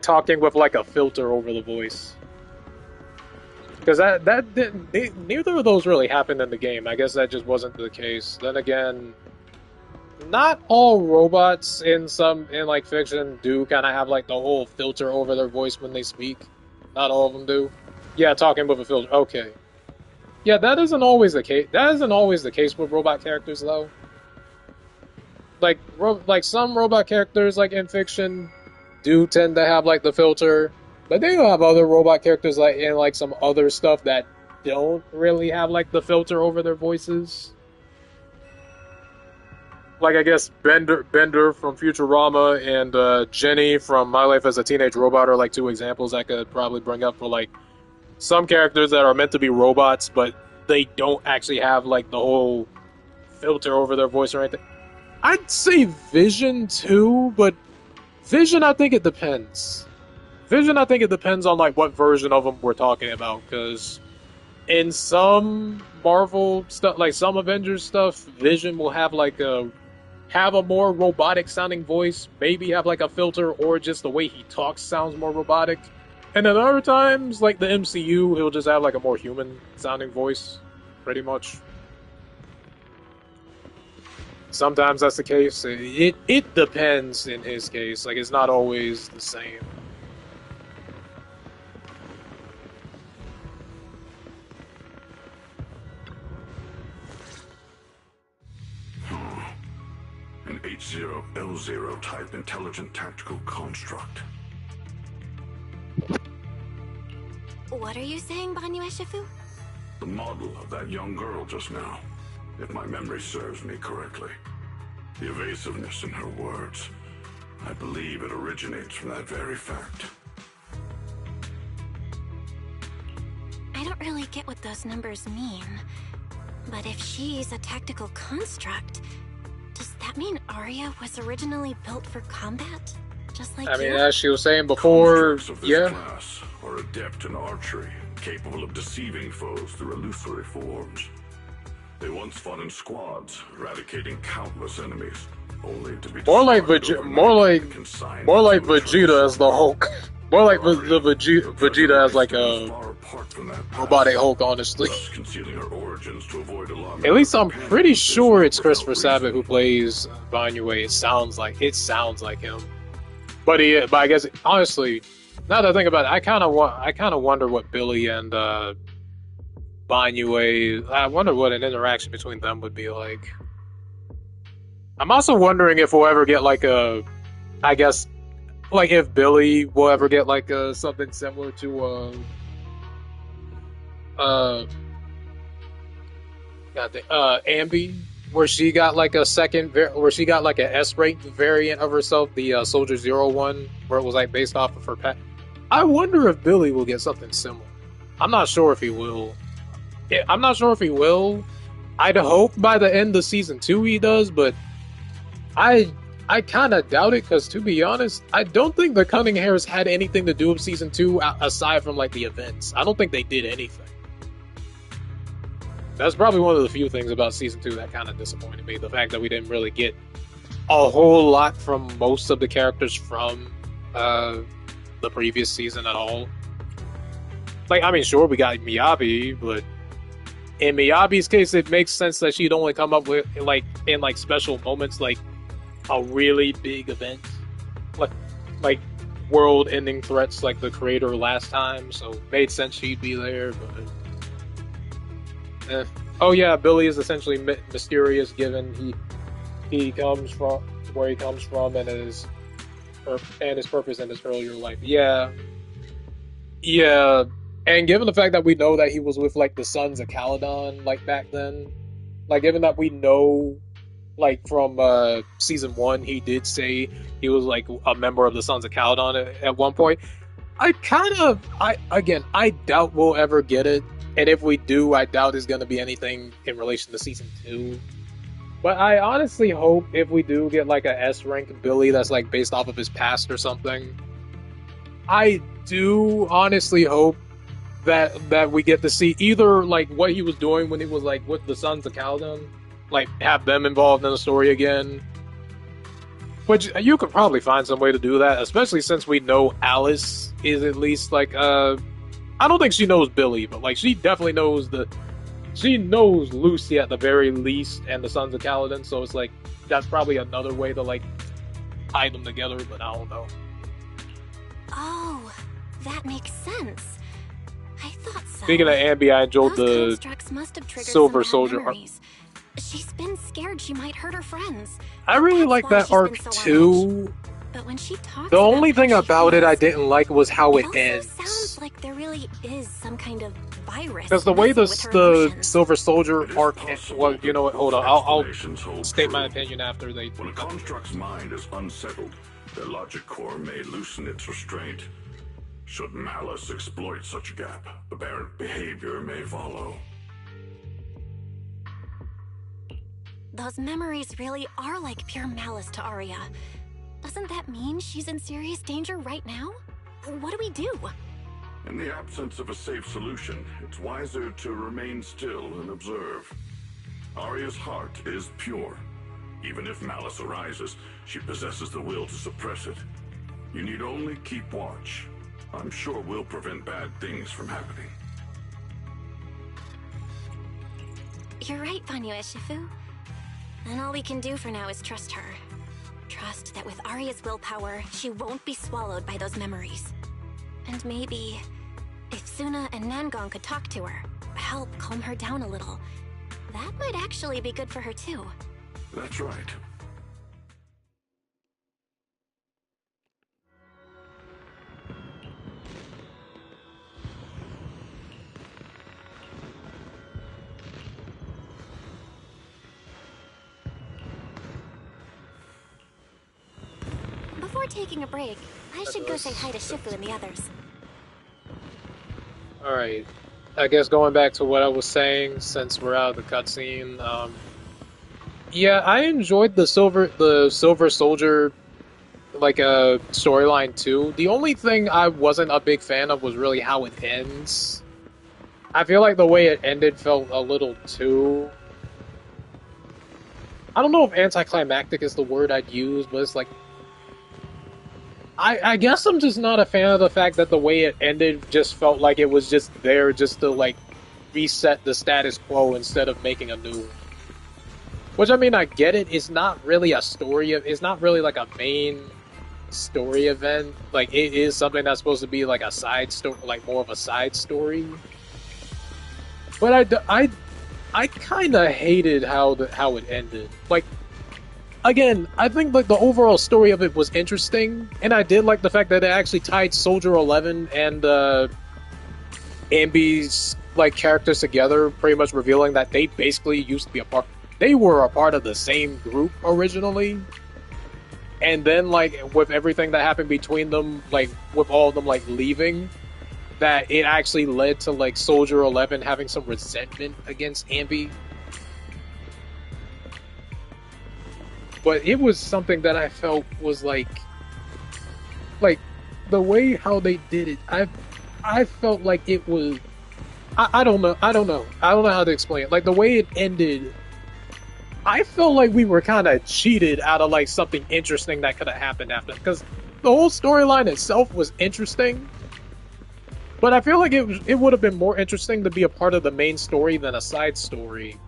talking with like a filter over the voice. Because neither of those really happened in the game. I guess that just wasn't the case. Then again, not all robots in like fiction do kind of have like the whole filter over their voice when they speak. Not all of them do. Yeah, talking with a filter. Okay. Yeah, that isn't always the case. That isn't always the case with robot characters, though. Like some robot characters, like in fiction, do tend to have like the filter, but they do have other robot characters like in like some other stuff that don't really have like the filter over their voices. Like I guess Bender from Futurama and Jenny from My Life as a Teenage Robot are like two examples I could probably bring up for like some characters that are meant to be robots, but they don't actually have like the whole filter over their voice or anything. I'd say Vision too, but Vision, I think it depends. Vision, I think it depends on like what version of them we're talking about, because in some Marvel stuff, like some Avengers stuff, Vision will have like a more robotic sounding voice, maybe have like a filter, or just the way he talks sounds more robotic. And then other times, like the MCU, he'll just have like a more human sounding voice, pretty much. Sometimes that's the case. It depends in his case. Like, it's not always the same. An H0L0 type intelligent tactical construct. What are you saying, Banyu Shifu? The model of that young girl just now, if my memory serves me correctly. The evasiveness in her words. I believe it originates from that very fact. I don't really get what those numbers mean. But if she's a tactical construct, does that mean Arya was originally built for combat? Just like I mean, you? as she was saying before, Constructs of this class are adept in archery, capable of deceiving foes through illusory forms. They once fought in squads, eradicating countless enemies, only to be more like discarded more like overnight and consigned more like to a Vegeta trace. as the Hulk. More like the Vegeta as like a Far apart from that past, robotic Hulk, honestly. thus concealing her origins to avoid alarming At least her I'm companions pretty with sure it's without Christopher Sabat reason. who plays Banyu. It sounds like him. But I guess honestly, now that I think about it, I kind of wonder what Billy and Banyu. I wonder what an interaction between them would be like. I'm also wondering if we'll ever get like I guess, like if Billy will ever get like something similar to Ambi, where she got like a where she got like an S-rank variant of herself, the Soldier 01, where it was like based off of her pet. I wonder if Billy will get something similar. I'm not sure if he will. I'd hope by the end of season 2 he does, but I kind of doubt it, because to be honest, I don't think the Cunning Hairs had anything to do with season 2 aside from like the events. I don't think they did anything. That's probably one of the few things about season 2 that kind of disappointed me. The fact that we didn't really get a whole lot from most of the characters from the previous season at all. Like, I mean, sure, we got Miyabi, but in Miyabi's case, it makes sense that she'd only come up with, like, in, like, special moments, like, a really big event. Like world-ending threats like the Creator last time, so it made sense she'd be there, but... Oh yeah, Billy is essentially mysterious, given he comes from where he comes from and his purpose in his earlier life. Yeah, and given the fact that we know that he was with like the Sons of Caledon, like back then, like given that we know, like from season 1, he did say he was like a member of the Sons of Caledon at one point. I doubt we'll ever get it. And if we do, I doubt it's going to be anything in relation to season 2. But I honestly hope if we do get like a S-rank Billy that's like based off of his past or something, I do honestly hope that we get to see either like what he was doing when he was like with the Sons of Caledon, like have them involved in the story again. Which you could probably find some way to do that, especially since we know Alice is at least like I don't think she knows Billy, but like she definitely knows Lucy at the very least, and the Sons of Caledon. So it's like that's probably another way to like tie them together, but I don't know. Oh, that makes sense. I thought so. Speaking of Ambi, I enjoyed Those the constructs must have triggered Silver some bad Soldier arc. memories. She's been scared she might hurt her friends. I really That's like why that she's been arc so too. But when she talks The only about thing how she about it I feels, didn't like was how it also ends. sounds like there really is some kind of virus. Because the way messing with her the emotions. Silver Soldier It is arc, possible well, you know what? Hold on, that I'll explanations hold state my true. opinion after they. When a construct's mind is unsettled, their logic core may loosen its restraint. Should malice exploit such a gap, aberrant behavior may follow. Those memories really are like pure malice to Arya. Doesn't that mean she's in serious danger right now? What do we do? In the absence of a safe solution, it's wiser to remain still and observe. Arya's heart is pure. Even if malice arises, she possesses the will to suppress it. You need only keep watch. I'm sure we'll prevent bad things from happening. You're right, Banyu Shifu. And all we can do for now is trust her. Trust that with Arya's willpower, she won't be swallowed by those memories. And maybe, if Suna and Nangong could talk to her, help calm her down a little, that might actually be good for her too. That's right. we're taking a break, I should go say hi to Shifu and the others. Alright. I guess going back to what I was saying, since we're out of the cutscene, yeah, I enjoyed the Silver Soldier like a storyline too. The only thing I wasn't a big fan of was really how it ends. I feel like the way it ended felt a little too... I don't know if anticlimactic is the word I'd use, but it's like... I guess I'm just not a fan of the fact that the way it ended just felt like it was just there just to, like, reset the status quo instead of making a new... Which, I mean, I get it. It's not really a story. It's not really, like, a main story event. Like, it is something that's supposed to be, like, a side story, like, more of a side story. But I kind of hated how it ended. Like, again, I think like the overall story of it was interesting, and I did like the fact that it actually tied Soldier 11 and Ambi's like characters together, pretty much revealing that they basically used to be a part. They were a part of the same group originally, and then like with everything that happened between them, like with all of them like leaving, that it actually led to like Soldier 11 having some resentment against Ambi. But it was something that I felt was like the way how they did it. I felt like it was. I don't know how to explain it. Like the way it ended, I felt like we were kind of cheated out of like something interesting that could have happened after. Because the whole storyline itself was interesting, but I feel like it would have been more interesting to be a part of the main story than a side story.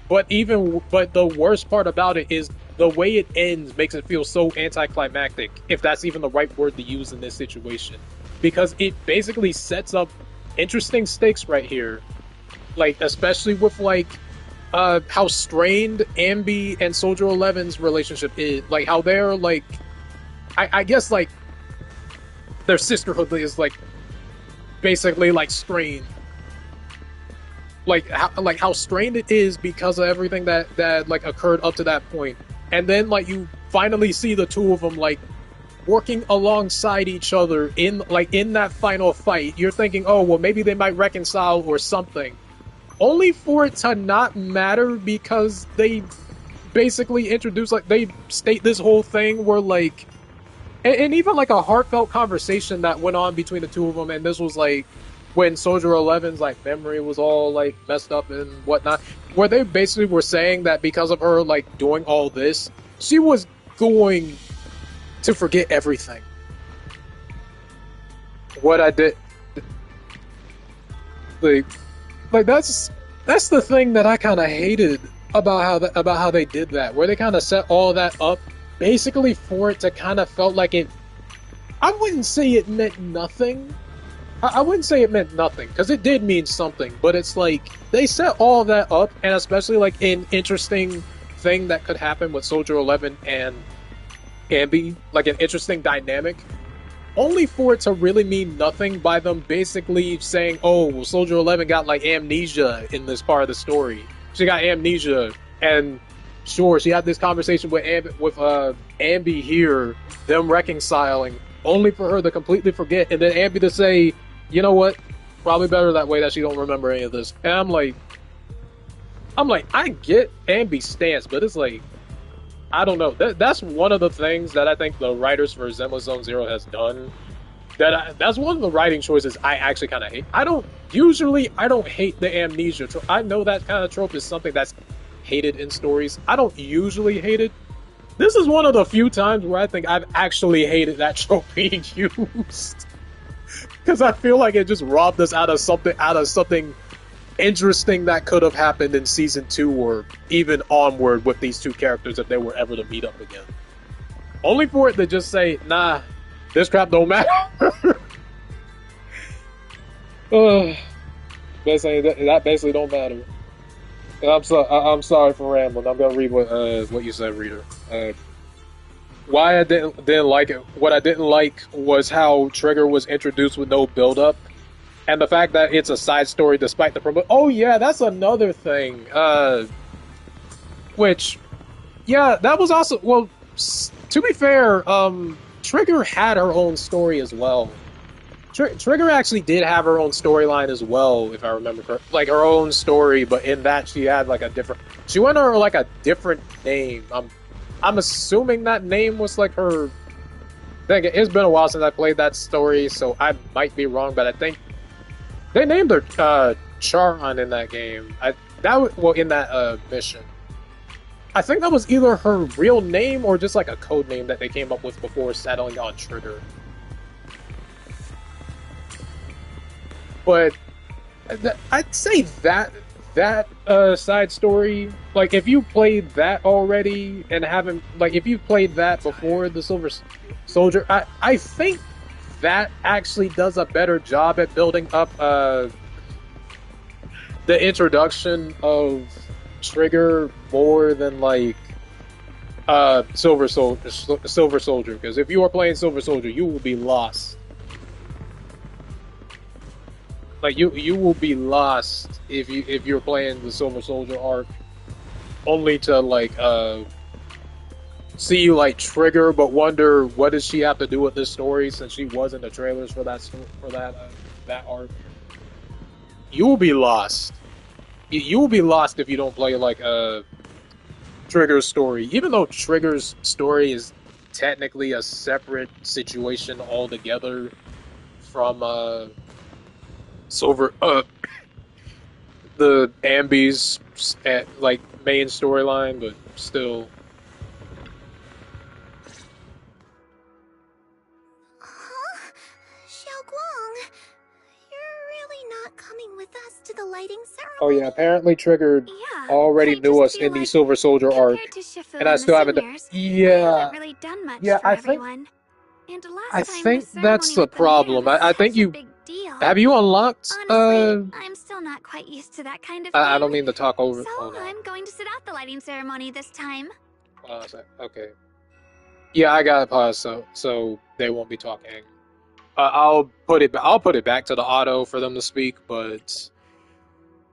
But the worst part about it is the way it ends makes it feel so anticlimactic, if that's even the right word to use in this situation. Because it basically sets up interesting stakes right here. Like, especially with, like, how strained Ambi and Soldier 11's relationship is. Like, how they're, like... I guess, like, their sisterhood is, like, basically, like, strained. Like how strained it is because of everything that like occurred up to that point, and then like you finally see the two of them like working alongside each other in that final fight. You're thinking, oh well, maybe they might reconcile or something, only for it to not matter because they basically introduce like they state this whole thing where like and even like a heartfelt conversation that went on between the two of them, and this was like when Soldier 11's like memory was all like messed up and whatnot, where they basically were saying that because of her like doing all this, she was going to forget everything. What I did, like that's the thing that I kind of hated about how they did that, where they kind of set all that up basically for it to kind of felt like it. I wouldn't say it meant nothing. I wouldn't say it meant nothing, because it did mean something, but it's like, they set all that up, and especially like an interesting thing that could happen with Soldier 11 and Ambi, like an interesting dynamic, only for it to really mean nothing by them basically saying, oh, well, Soldier 11 got like amnesia in this part of the story. She got amnesia, and sure, she had this conversation with Ambi here, them reconciling, only for her to completely forget, and then Ambi to say, you know what? Probably better that way that she don't remember any of this. And I'm like, I get Ambi's stance, but it's like, I don't know. That's one of the things that I think the writers for Zenless Zone Zero has done. That's one of the writing choices I actually kind of hate. I don't hate the amnesia trope. I know that kind of trope is something that's hated in stories. I don't usually hate it. This is one of the few times where I think I've actually hated that trope being used. Because I feel like it just robbed us out of something interesting that could have happened in Season 2 or even onward with these two characters if they were ever to meet up again. Only for it to just say, nah, this crap don't matter. That basically don't matter. And I'm sorry for rambling. I'm gonna read what you said, reader. Why I didn't like it. What I didn't like was how Trigger was introduced with no build-up, and the fact that it's a side story despite the promo. Oh yeah, that's another thing. Which, yeah, that was also to be fair, Trigger had her own story as well. Trigger actually did have her own storyline as well, if I remember correctly. Like her own story, but in that she had like a different. She went under like a different name. I'm assuming that name was like her. Thing. It's been a while since I played that story, so I might be wrong, but I think they named her Charon in that game. Well in that mission. I think that was either her real name or just like a code name that they came up with before settling on Trigger. But I'd say that side story, like if you played that already and haven't, like if you played that before the Silver Soldier, I think that actually does a better job at building up the introduction of Trigger more than like Silver Soldier, because if you are playing Silver Soldier, you will be lost. Like you will be lost if you're playing the Silver Soldier arc, only to like see like Trigger, but wonder what does she have to do with this story since she was in the trailers for that arc. You will be lost. You will be lost if you don't play like Trigger's story, even though Trigger's story is technically a separate situation altogether from Silver the Ambi's like main storyline, but still. Huh? Xiaoguang, you're really not coming with us to the lighting ceremony? Oh yeah, apparently Trigger Yeah, already I knew just us feel in the like Silver Soldier arc, compared to Shifu and I and still the haven't. seniors, I Yeah, haven't really done much yeah. for everyone. And I last time the think that's ceremony the with the mayor problem. was I think such a you big deal. have you unlocked. Honestly, I'm still not quite used to that kind of thing. I don't mean to talk over. So Hold on. I'm going to sit out the lighting ceremony this time. Okay. Yeah, I got it paused, so they won't be talking. I'll put it back to the auto for them to speak, but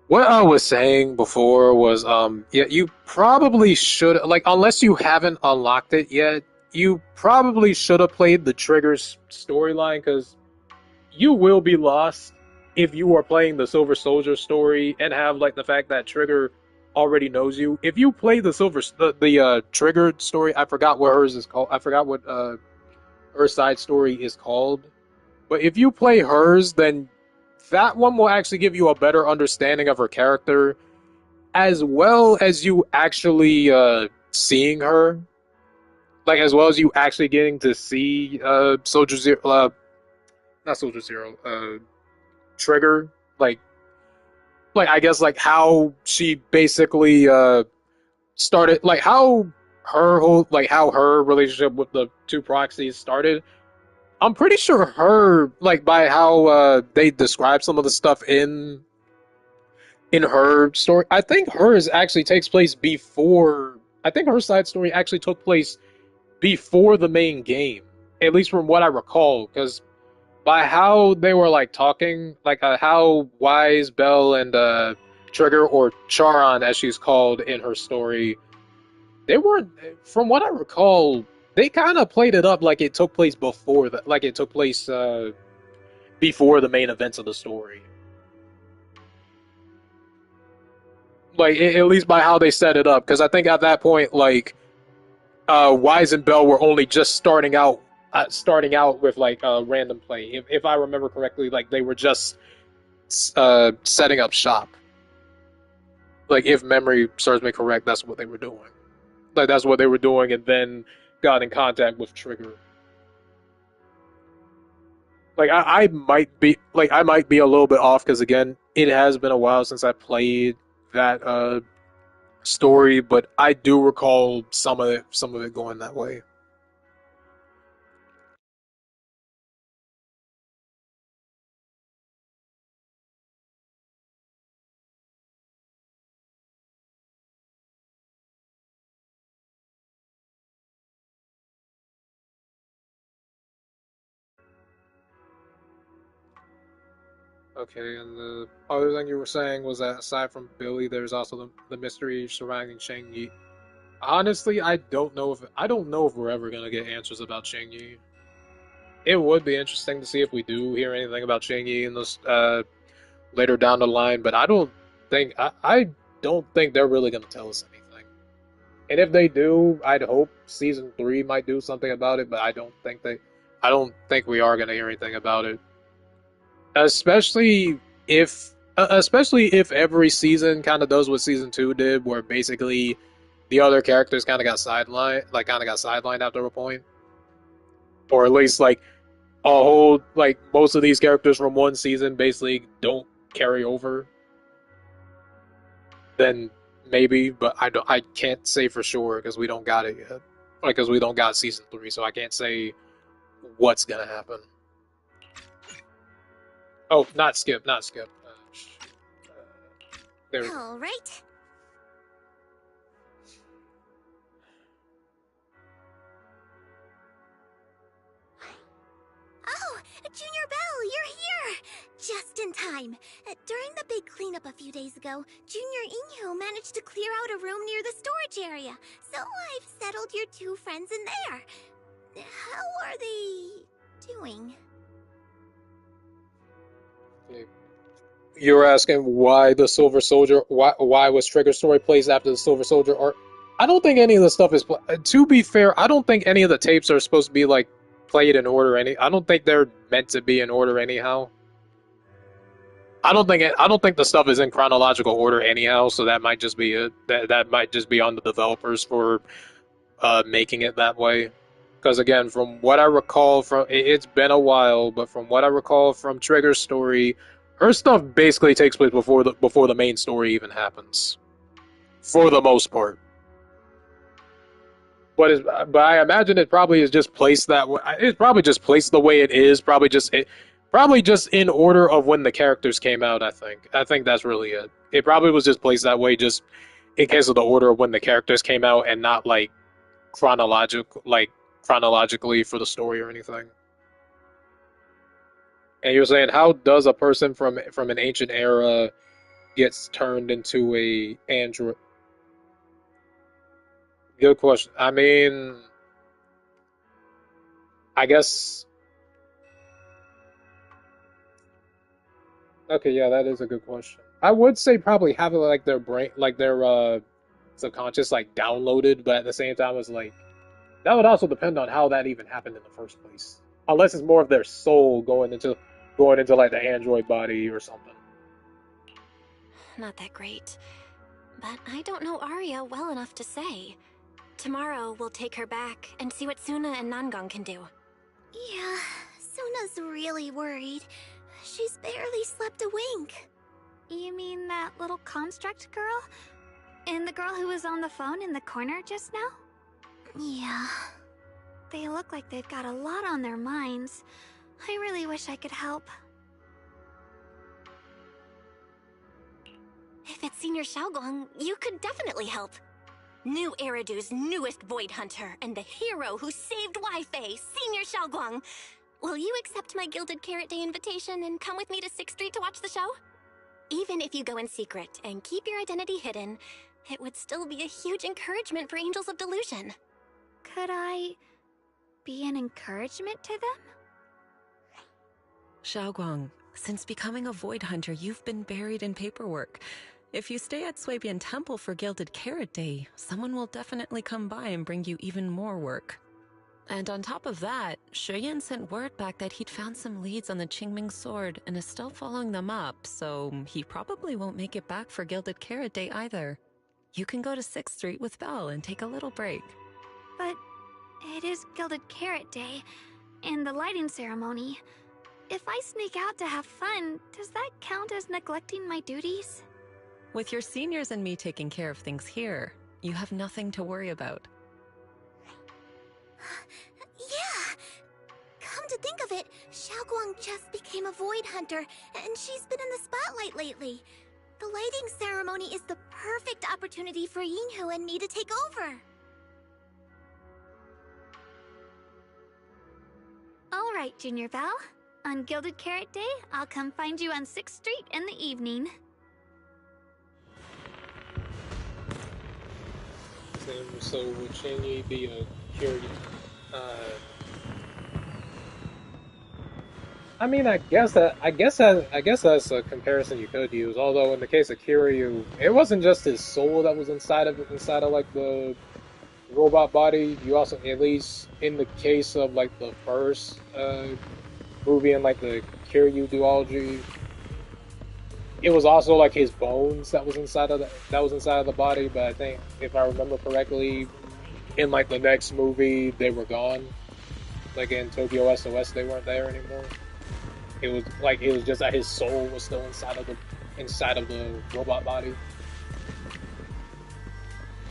what I was saying before was yeah, you probably should, like, unless you haven't unlocked it yet, you probably should have played the Trigger's storyline, because you will be lost if you are playing the Silver Soldier story and have like the fact that Trigger already knows you. If you play the Trigger story, I forgot what hers is called. I forgot what her side story is called. But if you play hers, then that one will actually give you a better understanding of her character, as well as you actually seeing her, like as well as you actually getting to see Soldier Zero, not Soldier Zero, Trigger, like I guess like how she basically started, like how her relationship with the two proxies started. I'm pretty sure her, like by how they describe some of the stuff in her story. I think hers actually takes place before. I think her side story actually took place before the main game, at least from what I recall. Because by how they were like talking, like how Wise, Bell, and Trigger, or Charon as she's called in her story, they weren't. From what I recall, they kind of played it up like it took place before that, like it took place before the main events of the story. Like at least by how they set it up, because I think at that point, like Wise and Bell were only just starting out with like random play. If I remember correctly, like they were just setting up shop. Like if memory serves me correct, that's what they were doing. Like that's what they were doing, and then got in contact with Trigger. Like I might be a little bit off because again, it has been a while since I played that story, but I do recall some of it going that way. Okay, and the other thing you were saying was that aside from Billy, there's also the mystery surrounding Shang Yi. Honestly, I don't know if we're ever gonna get answers about Yi. It would be interesting to see if we do hear anything about Yi in this later down the line, but I don't think they're really gonna tell us anything. And if they do, I'd hope season 3 might do something about it, but I don't think we are gonna hear anything about it. Especially if every season kind of does what season 2 did, where basically the other characters kind of got sidelined after a point, or at least like a whole like most of these characters from one season basically don't carry over. Then maybe, but I can't say for sure because we don't got it yet. Like, because we don't got season 3, so I can't say what's gonna happen. Oh, not Skip, not Skip. There we go. All right. Oh, Junior Belle, you're here! Just in time. During the big cleanup a few days ago, Junior Inyo managed to clear out a room near the storage area, so I've settled your two friends in there. How are they doing? You were asking why the Silver Soldier, why was Trigger story placed after the Silver Soldier arc? I don't think any of the stuff is. To be fair, I don't think any of the tapes are supposed to be like played in order. I don't think they're meant to be in order anyhow. I don't think the stuff is in chronological order anyhow. So that might just be it. That might just be on the developers for making it that way. Because again, from what I recall it's been a while, but from what I recall from Trigger's story, her stuff basically takes place before the main story even happens, for the most part. But I imagine it probably is just placed that way. It's probably just placed the way it is. Probably just in order of when the characters came out. I think that's really it. It probably was just placed that way, just in case of the order of when the characters came out, and not like chronologically for the story or anything. And you're saying, how does a person from an ancient era gets turned into a android? Good question. I mean, I guess. Okay, yeah, that is a good question. I would say probably have like their brain, like their subconscious, like downloaded, but at the same time, it's like that would also depend on how that even happened in the first place. Unless it's more of their soul going into like the android body or something. Not that great. But I don't know Arya well enough to say. Tomorrow we'll take her back and see what Suna and Nangang can do. Yeah, Suna's really worried. She's barely slept a wink. You mean that little construct girl? And the girl who was on the phone in the corner just now? Yeah. They look like they've got a lot on their minds. I really wish I could help. If it's Senior Xiaoguang, you could definitely help. New Eridu's newest Void Hunter and the hero who saved Wi-Fi, Senior Xiaoguang. Will you accept my Gilded Carrot Day invitation and come with me to 6th Street to watch the show? Even if you go in secret and keep your identity hidden, it would still be a huge encouragement for Angels of Delusion. Could I be an encouragement to them? Xiaoguang, since becoming a Void Hunter, you've been buried in paperwork. If you stay at Swabian Temple for Gilded Carrot Day, someone will definitely come by and bring you even more work. And on top of that, Shuyan sent word back that he'd found some leads on the Qingming sword and is still following them up, so he probably won't make it back for Gilded Carrot Day either. You can go to 6th Street with Belle and take a little break. But it is Gilded Carrot Day, and the lighting ceremony. If I sneak out to have fun, does that count as neglecting my duties? With your seniors and me taking care of things here, you have nothing to worry about. Yeah! Come to think of it, Xiaoguang just became a Void Hunter, and she's been in the spotlight lately. The lighting ceremony is the perfect opportunity for Yinhu and me to take over. All right, Junior Belle. On Gilded Carrot Day, I'll come find you on 6th Street in the evening. So would Shinji be a Kiryu? Uh, I mean, I guess that's a comparison you could use. Although in the case of Kiryu, it wasn't just his soul that was inside of like the robot body. You also, at least in the case of like the first movie and like the Kiryu duology, it was also like his bones that was inside of the body. But I think if I remember correctly, in like the next movie, they were gone. Like in Tokyo SOS, they weren't there anymore. It was just that his soul was still inside of the robot body.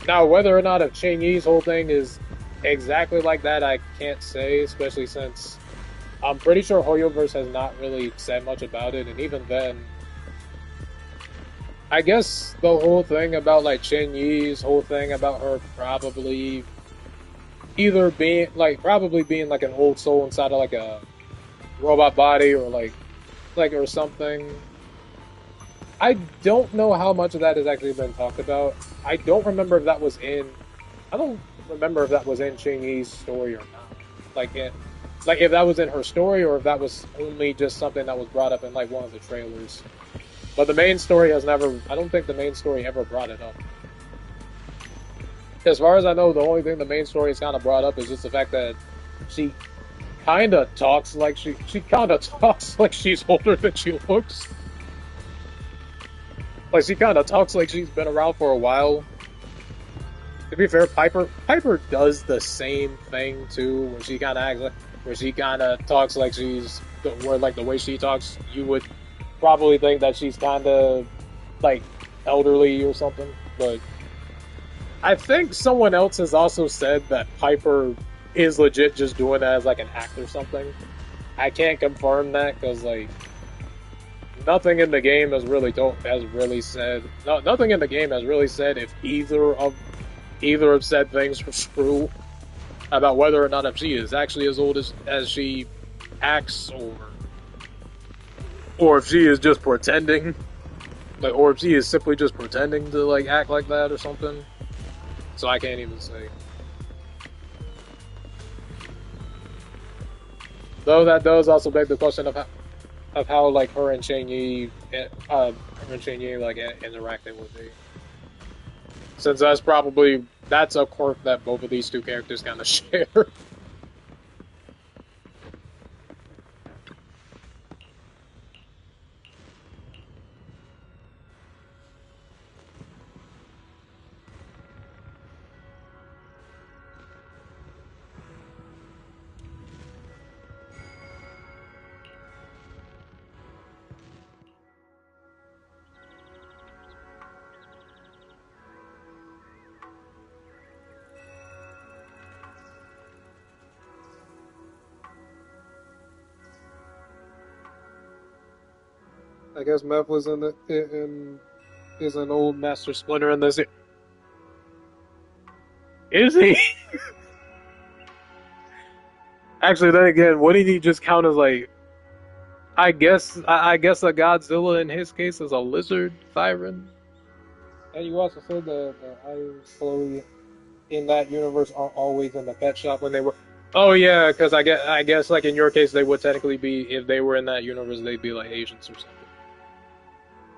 Now, whether or not if Ching Yi's whole thing is exactly like that, I can't say, especially since I'm pretty sure Hoyoverse has not really said much about it, and even then, I guess the whole thing about like Ching Yi's whole thing about her probably either being like an old soul inside of like a robot body or like or something. I don't know how much of that has actually been talked about. I don't remember if that was in Ching Yi's story or not. Like if that was in her story or if that was only just something that was brought up in like one of the trailers. But the main story has never. I don't think the main story ever brought it up. As far as I know, the only thing the main story has kind of brought up is just the fact that she kind of talks like she kind of talks like she's older than she looks. Like she kind of talks like she's been around for a while. To be fair, Piper does the same thing too, where she kind of talks like the way she talks, you would probably think that she's kind of like elderly or something. But I think someone else has also said that Piper is legit just doing that as like an act or something. I can't confirm that because like nothing in the game has really said nothing in the game has really said if either of said things were true about whether or not if she is actually as old as she acts or if she is just pretending, like, or if she is simply just pretending to like act like that or something. So I can't even say. Though that does also beg the question of how like her and Ching Yi like interacting with me. Since that's a quirk that both of these two characters kind of share. I guess Meth was is an old Master Splinter in this. Is he? Actually, then again, wouldn't he just count as like? I guess a Godzilla in his case is a lizard Thyran. And you also said the Iron Chloe in that universe aren't always in the pet shop when they were. Oh yeah, because I guess like in your case they would technically be, if they were in that universe, they'd be like agents or something.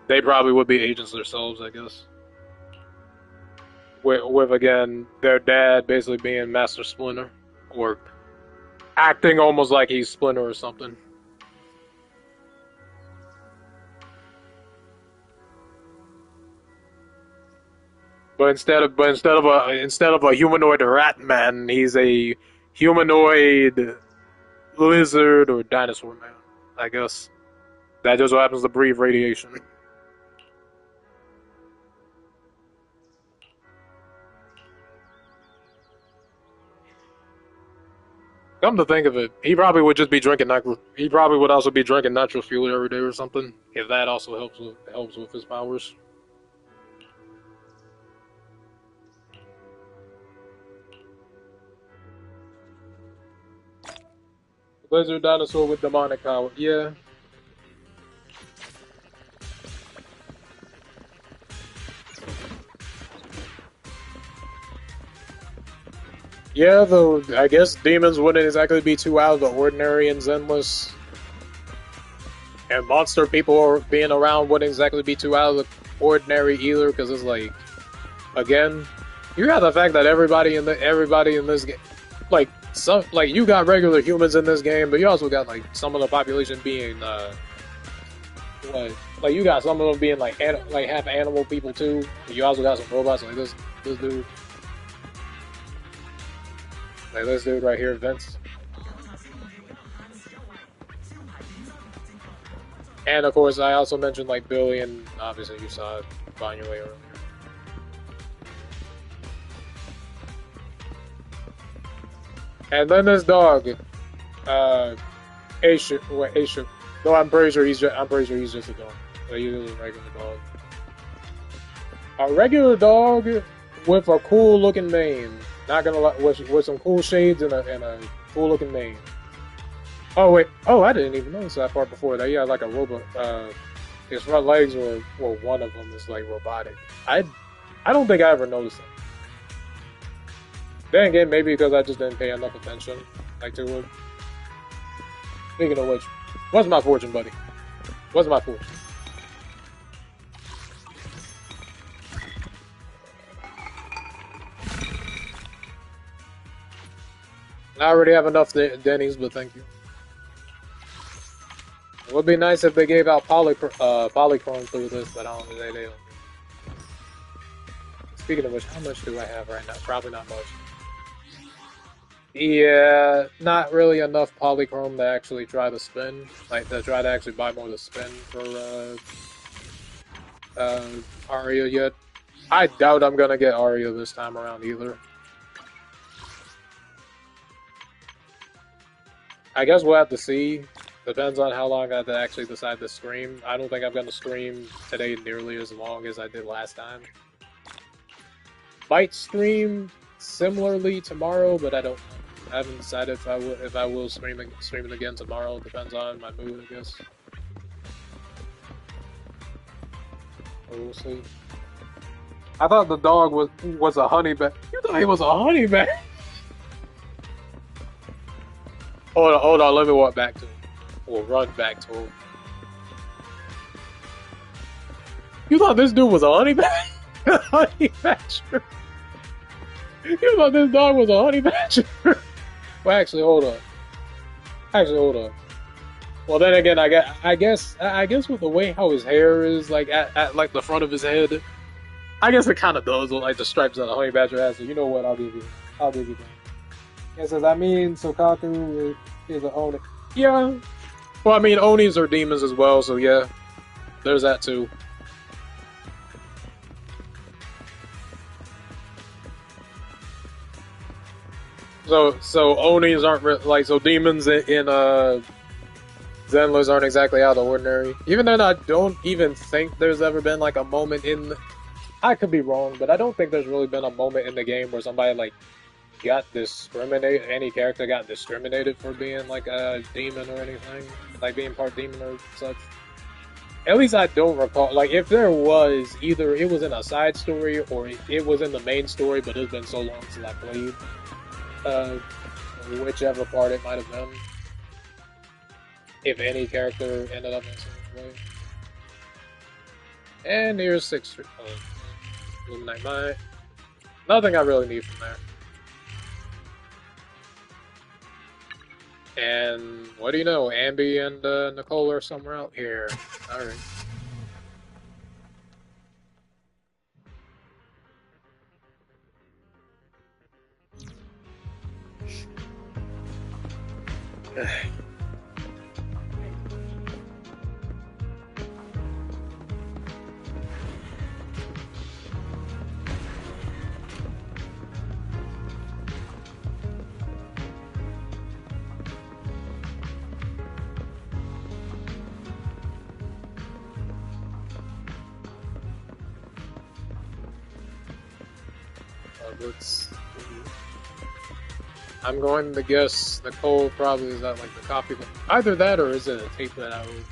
They probably would be agents themselves, I guess. With again their dad basically being Master Splinter or acting almost like he's Splinter or something. But instead of a humanoid rat man, he's a humanoid lizard or dinosaur man. I guess that just what happens to breathe radiation. Come to think of it, he probably would just be drinking nitro. He probably would also be drinking nitro fuel every day or something. If that also helps with his powers. Lizard dinosaur with demonic power. Yeah. Yeah, though, I guess demons wouldn't exactly be too out of the ordinary in Zenless. And monster people being around wouldn't exactly be too out of the ordinary either, because it's like, again, you got the fact that everybody in this game, like you got regular humans in this game, but you also got like some of the population being what, like you got some of them being like half animal people too. You also got some robots like this dude, like this dude right here, Vince. And of course, I also mentioned like Billy, and obviously you saw Banyo earlier. And then this dog, Aisha. No, I'm pretty sure he's just a dog. So he's a regular dog. A regular dog with a cool looking mane. Not gonna lie, with some cool shades and a cool looking mane. Oh wait, oh I didn't even notice that part before. That he had like a robot. His front legs were, well, one of them is like robotic. I don't think I ever noticed that. Then again, maybe because I just didn't pay enough attention, like to it. Speaking of which, what's my fortune, buddy? What's my fortune? I already have enough Denny's, but thank you. It would be nice if they gave out polychrome through this, but I don't think they don't. Speaking of which, how much do I have right now? Probably not much. Yeah, not really enough polychrome to actually try to spin. Like, to try to actually buy more to spin for, Aria yet. I doubt I'm gonna get Aria this time around either. I guess we'll have to see. Depends on how long I have to actually decide to stream. I don't think I'm gonna stream today nearly as long as I did last time. Might stream similarly tomorrow, but I don't know. I haven't decided if I will stream it again tomorrow. Depends on my mood, I guess. But we'll see. I thought the dog was a honey bat. You thought he was a honey bat? Hold on. Let me walk back to him. Or run back to him. You thought this dude was a honey bat? Honey badger. You thought this dog was a honey badger? Well, actually, hold on. Well, then again, I guess with the way how his hair is, like at like the front of his head, I guess it kind of does look like the stripes that a honey badger has. So you know what? I'll give you that. It says, I mean, Sokaku is an Oni. Yeah. Well, I mean, Onis are demons as well, so yeah, there's that too. So Onis aren't like, so demons in Zenless aren't exactly out of the ordinary. Even then, I don't even think there's ever been like a moment in. I could be wrong, but I don't think there's really been a moment in the game where somebody like got discriminated. Any character got discriminated for being like a demon or anything, like being part demon or such. At least I don't recall. Like, if there was, either it was in a side story or it was in the main story, but it's been so long since I played. Whichever part it might have been. If any character ended up in some way. And here's 6th Street. Illuminate Mine. Nothing I really need from there. And what do you know? Ambi and Nicole are somewhere out here. Alright. I'm going to guess Nicole probably is at like the copy. Either that or is it a tape that I would.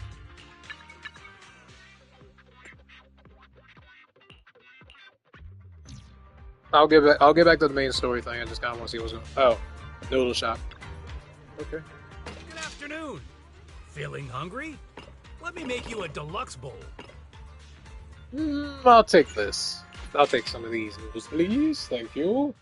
I'll get back to the main story thing. I just kind of want to see what's going. Oh, noodle shop. Okay. Good afternoon. Feeling hungry? Let me make you a deluxe bowl. I'll take this. I'll take some of these noodles, please. Thank you.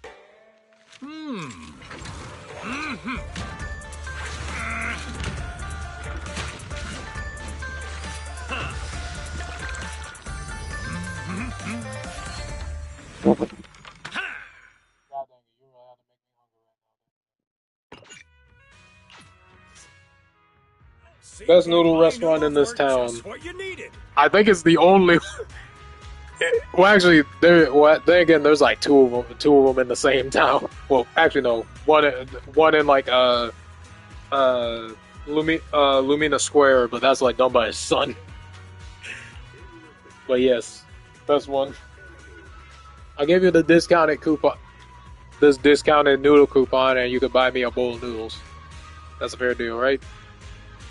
Best noodle restaurant in this town. What you needed. I think it's the only. Well, actually, then again, there's like two of them in the same town. Well, actually, no, one in like Lumina Square, but that's like done by his son. But yes, best one. I'll give you the discounted coupon, this discounted noodle coupon, and you can buy me a bowl of noodles. That's a fair deal, right?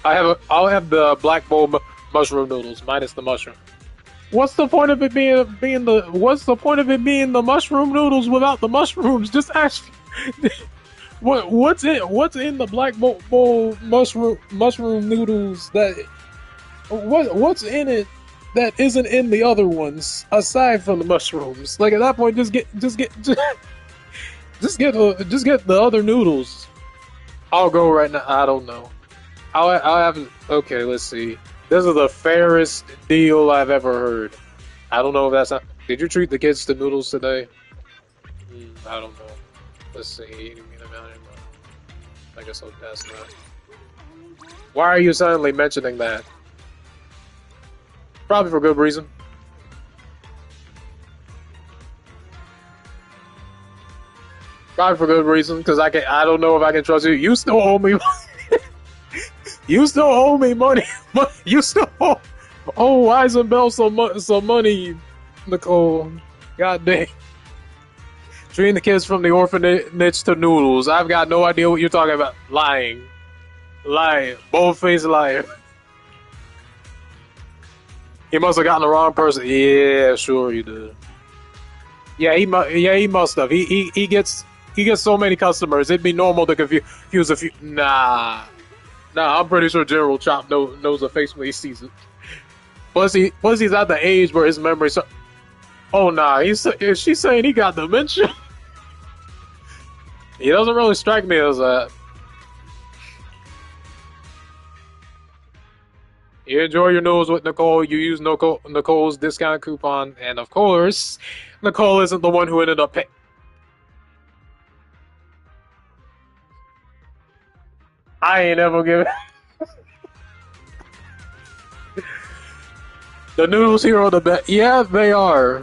I'll have the black bowl mushroom noodles minus the mushroom. What's the point of it being the mushroom noodles without the mushrooms? Just ask. What's in the black bowl mushroom noodles what's in it that isn't in the other ones aside from the mushrooms? Like at that point, just get the other noodles. I'll go right now. I don't know. I'll have. Okay, let's see. This is the fairest deal I've ever heard. I don't know if that's not. Did you treat the kids to noodles today? I don't know. Let's see. I guess I'll pass that. Why are you suddenly mentioning that? Probably for good reason. Probably for good reason, because I don't know if I can trust you. You still owe me. You still owe me money. You still owe Eisenbell some money, Nicole. God dang. Treating the kids from the orphanage to noodles. I've got no idea what you're talking about. Lying. Bold-faced liar. He must have gotten the wrong person. Yeah, sure he did. Yeah, he must have. He gets so many customers. It'd be normal to confuse a few. Nah, I'm pretty sure General Chop knows a face when he sees it. Plus he's at the age where his memory. Oh nah, is she saying he got dementia? He doesn't really strike me as that. You enjoy your noodles with Nicole. You use Nicole's discount coupon, and of course, Nicole isn't the one who ended up paying. I ain't ever given. The noodles here are the best. Yeah, they are.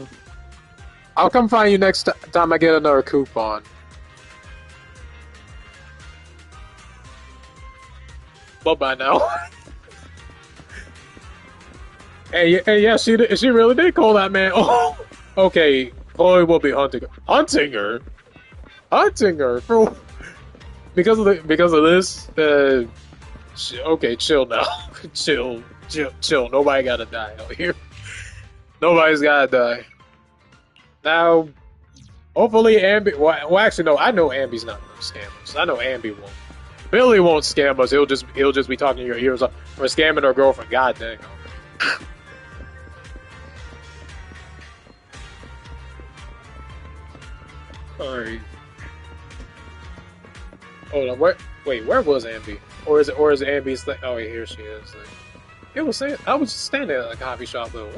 I'll come find you next time I get another coupon. Bye-bye now. Hey, yeah, she really did call that man. Oh, okay. Chloe will be hunting her. Hunting her for because of this. Okay, chill now. chill. Nobody gotta die out here. Nobody's gotta die. Now, hopefully Ambi. Well, actually, no. I know Ambi's not gonna scam us. I know Ambi won't. Billy won't scam us. He'll just be talking your ears off or scamming her girlfriend. God dang. Alright. Hold on. Where was Ambi? Or is Ambi's thing? Oh, here she is. It was saying I was just standing at a coffee shop though.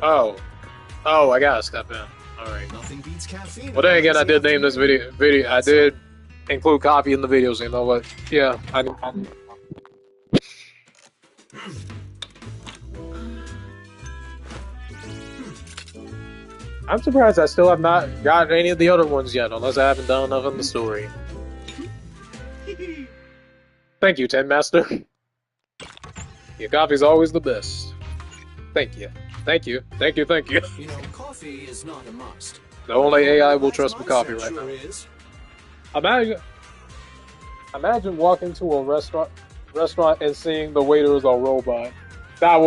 Oh, I gotta step in. All right. Nothing beats caffeine. Well, then again, I did name this video. I did include coffee in the videos. You know what? Yeah, I'm surprised I still have not gotten any of the other ones yet, unless I haven't done enough in the story. Thank you, Ten Master. Your coffee's always the best. Thank you. You know, coffee is not a must. The only AI will trust with coffee right now. Imagine walking to a restaurant and seeing the waiter is a robot. That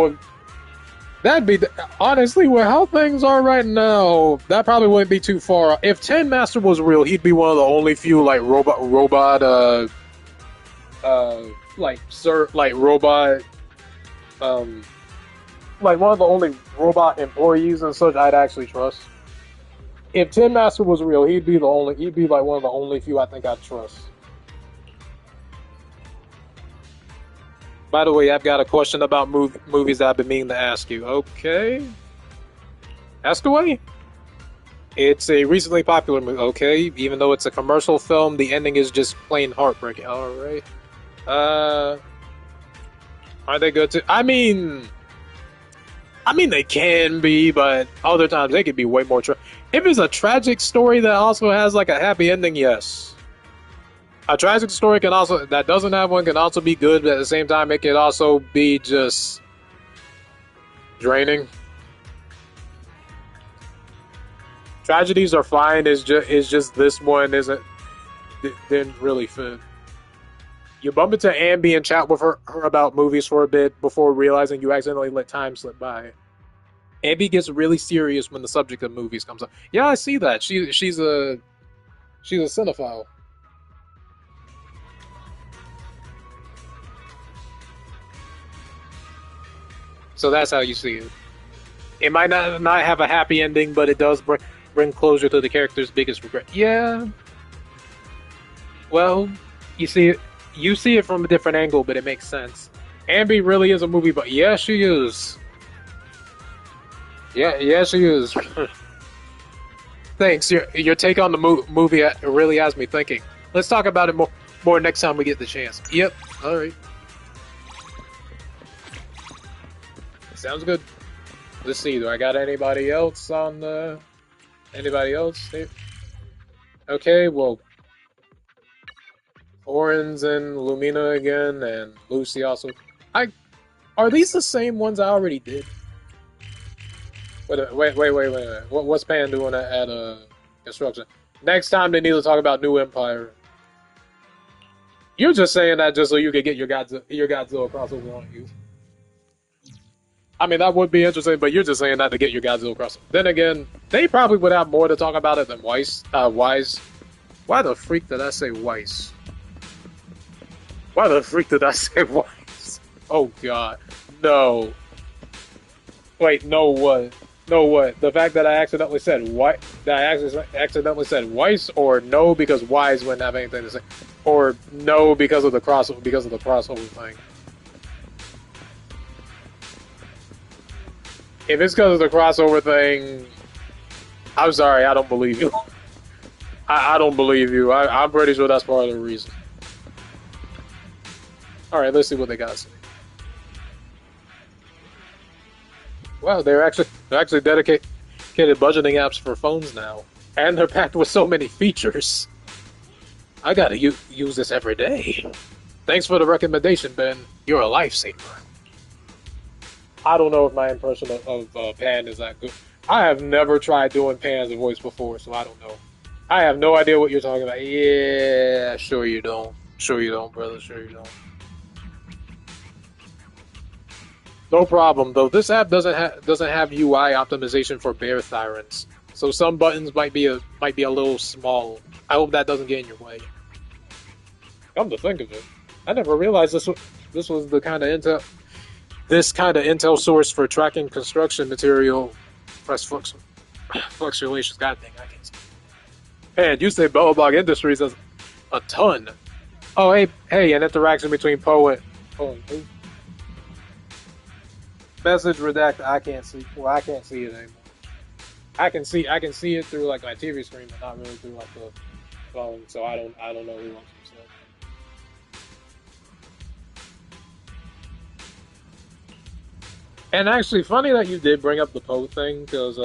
That'd be honestly with how things are right now. That probably wouldn't be too far. If Tin Master was real, he'd be one of the only few like like one of the only robot employees and such I'd actually trust. If Tin Master was real, he'd be like one of the only few I think I'd trust. By the way, I've got a question about movies that I've been meaning to ask you. Okay. Ask away. It's a recently popular movie. Okay, even though it's a commercial film, the ending is just plain heartbreaking. Alright. Are they good too? I mean, they can be, but other times they could be way more if it's a tragic story that also has like a happy ending, yes. A tragic story that doesn't have one can also be good, but at the same time it can also be just draining. Tragedies are fine, it's just this one didn't really fit. You bump into Ambi and chat with her about movies for a bit before realizing you accidentally let time slip by. Ambi gets really serious when the subject of movies comes up. Yeah, I see that. She's a cinephile. So that's how you see it. It might not have a happy ending, but it does bring closure to the character's biggest regret. Yeah. Well, you see it from a different angle, but it makes sense. Ambi really is a movie, but yeah, she is. Yeah, she is. Thanks. Your take on the movie really has me thinking. Let's talk about it more next time we get the chance. Yep. All right. Sounds good. Let's see. Do I got anybody else on the? Anybody else? Okay. Well, Oren's and Lumina again, and Lucy also. Are these the same ones I already did? Wait. What's Pan doing at construction? Next time they need to talk about New Empire. You're just saying that just so you can get your Godzilla crossover on you. I mean, that would be interesting, but you're just saying that to get your Godzilla crossover. Then again, they probably would have more to talk about it than Wise. Why the freak did I say Weiss? Why the freak did I say Weiss? Oh god. No. Wait, no what? No what? The fact that I accidentally said what? That I accidentally said Weiss, or no because Wise wouldn't have anything to say, or no because of the crossover thing. If it's because of the crossover thing, I'm sorry, I don't believe you. I don't believe you. I'm pretty sure that's part of the reason. Alright, let's see what they got to say. Wow, they're actually dedicated budgeting apps for phones now. And they're packed with so many features. I gotta use this every day. Thanks for the recommendation, Ben. You're a lifesaver. I don't know if my impression of Pan is that good. I have never tried doing Pan's voice before, so I don't know. I have no idea what you're talking about. Yeah, sure you don't. Sure you don't, brother. Sure you don't. No problem, though. This app doesn't have UI optimization for bear thyrans, so some buttons might be a little small. I hope that doesn't get in your way. Come to think of it, I never realized this was the kind of intel source for tracking construction material fluctuations. God dang, I can't see. Man, you say Bellabog Industries as a ton. Oh, hey, an interaction between Poe and who? Message redacted. I can't see. Well, I can't see it anymore. I can see it through like my TV screen, but not really through like the phone. So I don't know who wants to say. And actually, funny that you did bring up the Poe thing, because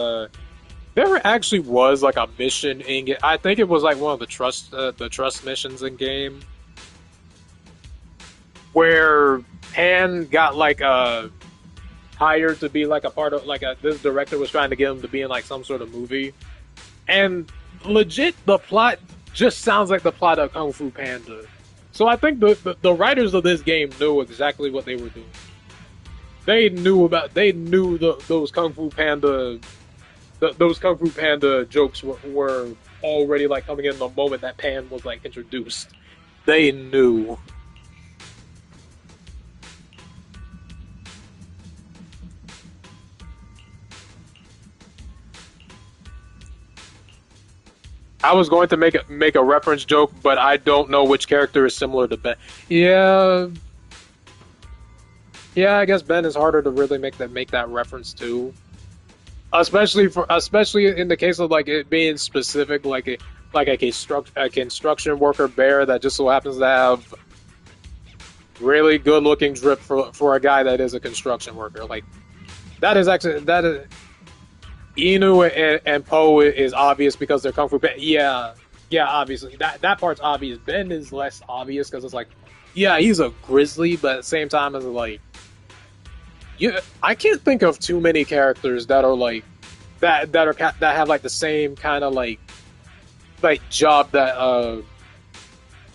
there actually was like a mission in game. I think it was like one of the trust missions in game, where Pan got like hired to be like a part of this director was trying to get him to be in like some sort of movie, and legit the plot just sounds like the plot of Kung Fu Panda. So I think the writers of this game knew exactly what they were doing. they knew those Kung Fu Panda those Kung Fu Panda jokes were already like coming in the moment that Pan was like introduced. They knew. I was going to make a reference joke, but I don't know which character is similar to Ben. Yeah, yeah. I guess Ben is harder to really make that reference to, especially in the case of like it being specific, like a construction worker bear that just so happens to have really good looking drip for a guy that is a construction worker. Like that is Inu and Po is obvious because they're Kung Fu Panda. Yeah, yeah, obviously. That part's obvious. Ben is less obvious because it's like, yeah, he's a grizzly, but at the same time, it's like, yeah, I can't think of too many characters that are like that have like the same kind of like job that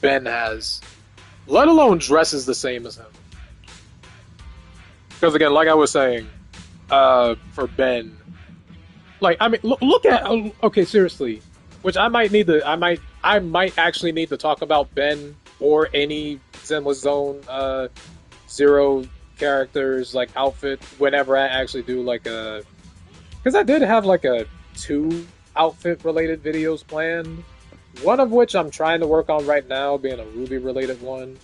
Ben has, let alone dresses the same as him. Because again, like I was saying, for Ben. Like, I mean, look at okay, seriously, which I might actually need to talk about Ben or any Zenless Zone Zero characters like outfit whenever I actually do like a, because I did have like a 2 outfit related videos planned. One of which I'm trying to work on right now, being a Ruby related one.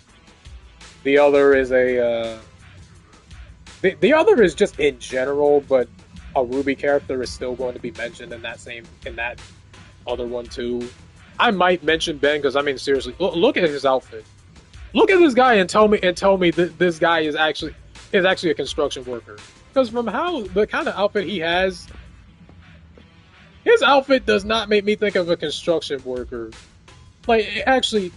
The other is the other is just in general, but a Ruby character is still going to be mentioned in that other one too. I might mention Ben because I mean seriously, look at his outfit. Look at this guy and tell me that this guy is actually a construction worker. Because from how the kind of outfit he has, his outfit does not make me think of a construction worker. Like actually,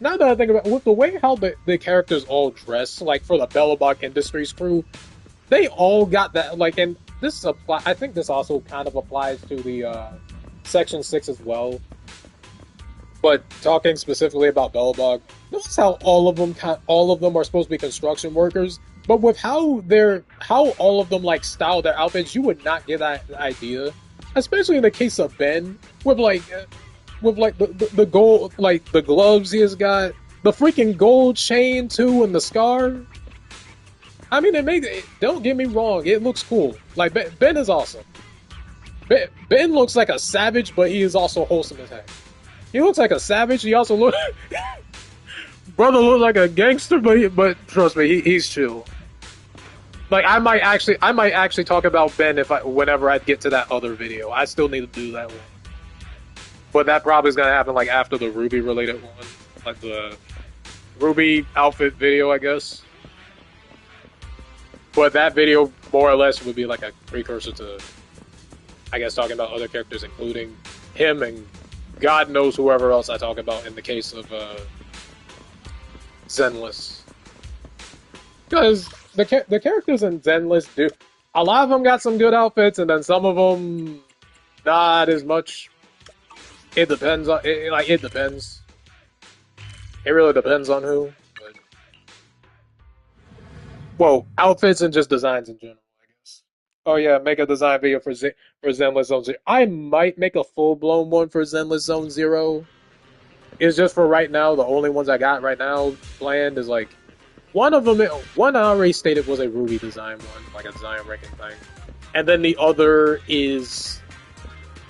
now that I think about it, with the way how the characters all dress, like for the Bellabog Industries crew, they all got that like and. I think this also kind of applies to the Section 6 as well. But talking specifically about Bellabog, notice how all of them are supposed to be construction workers. But with how all of them like style their outfits, you would not get that idea. Especially in the case of Ben, with the gold, like the gloves he has got, the freaking gold chain too, and the scar. I mean, don't get me wrong, it looks cool. Like, Ben is awesome. Ben looks like a savage, but he is also wholesome as heck. He looks like a savage, he also looks... Brother looks like a gangster, but trust me, he's chill. Like, I might actually talk about Ben whenever I get to that other video. I still need to do that one. But that probably is going to happen, like, after the Ruby-related one. Like, the Ruby outfit video, I guess. But that video, more or less, would be like a precursor to, I guess, talking about other characters, including him and God knows whoever else I talk about in the case of Zenless. Because the characters in Zenless a lot of them got some good outfits, and then some of them not as much. It depends on it depends. It really depends on who. Well, outfits and just designs in general, I guess. Oh yeah, make a design video for Zenless Zone Zero. I might make a full-blown one for Zenless Zone Zero. It's just for right now, the only ones I got right now planned is like, one I already stated was a Ruby design one, like a design ranking thing. And then the other isn't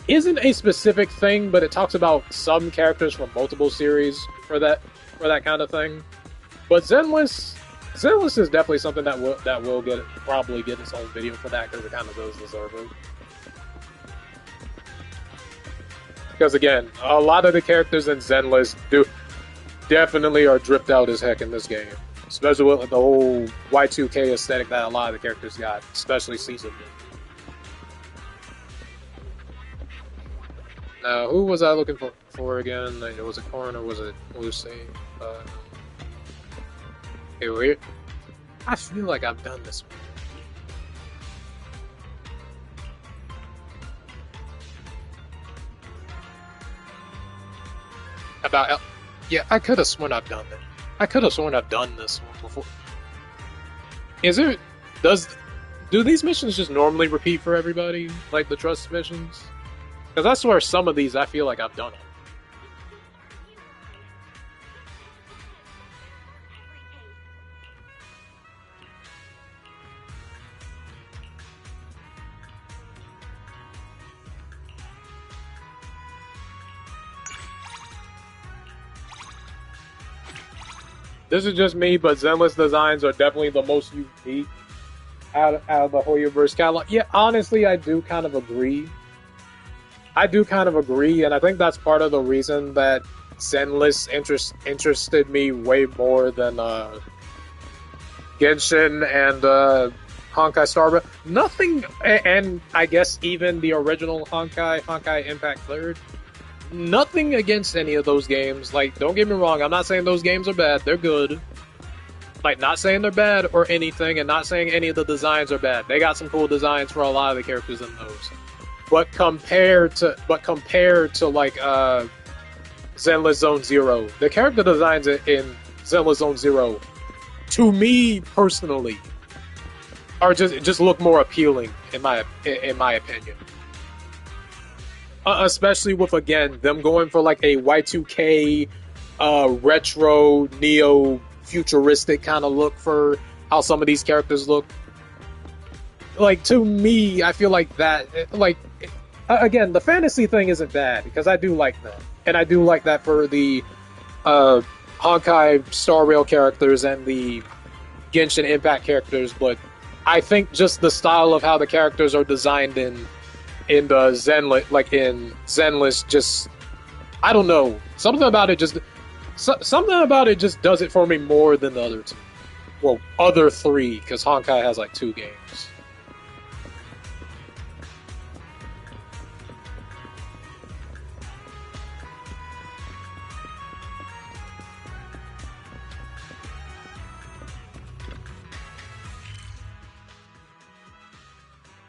a specific thing, but it talks about some characters from multiple series for that kind of thing. But Zenless is definitely something that will probably get its own video for that because it kind of does deserve it. Because again, a lot of the characters in Zenless definitely are dripped out as heck in this game, especially with the whole Y2K aesthetic that a lot of the characters got, especially Season. Now, who was I looking for again? Was it Corn or was it Lucy? Hey, I feel like I've done this one. Yeah, I could have sworn I've done it. I could have sworn I've done this one before. Is it? Do these missions just normally repeat for everybody, like the trust missions? Because I swear some of these I feel like I've done them. This is just me, but Zenless designs are definitely the most unique out of the whole universe catalog. Yeah, honestly, I do kind of agree. And I think that's part of the reason that Zenless interested me way more than Genshin and Honkai Star Rail. Nothing, and I guess even the original Honkai Impact Third. Nothing against any of those games. Like, don't get me wrong, I'm not saying those games are bad. They're good. Like, not saying they're bad or anything, and not saying any of the designs are bad. They got some cool designs for a lot of the characters in those. But compared to like Zenless Zone Zero, the character designs in Zenless Zone Zero, to me personally, are just look more appealing in my opinion. Especially with, again, them going for like a Y2K retro neo futuristic kind of look for how some of these characters look. Like, to me, I feel like that, like, again, the fantasy thing isn't bad, because I do like that. And I do like that for the Honkai Star Rail characters and the Genshin Impact characters, but I think just the style of how the characters are designed in the Zenless, just, I don't know, something about it just does it for me more than the other two. Well, other three, because Honkai has like 2 games.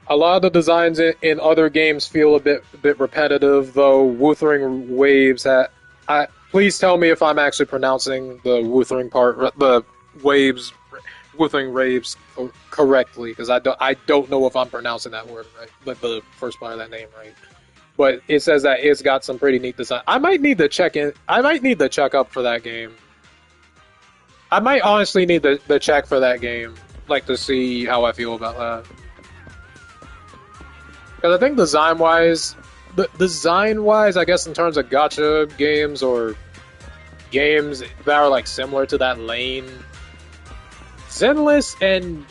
A lot of the designs in other games feel a bit repetitive, though. Wuthering Waves please tell me if I'm actually pronouncing the Wuthering part, the waves, Wuthering Waves correctly, because I don't know if I'm pronouncing that word right, but the first part of that name right. But it says that it's got some pretty neat design. I might need to check up for that game. I might honestly need the check for that game, like, to see how I feel about that. Because I think design-wise, I guess in terms of gacha games or games that are like similar to that lane, Zenless and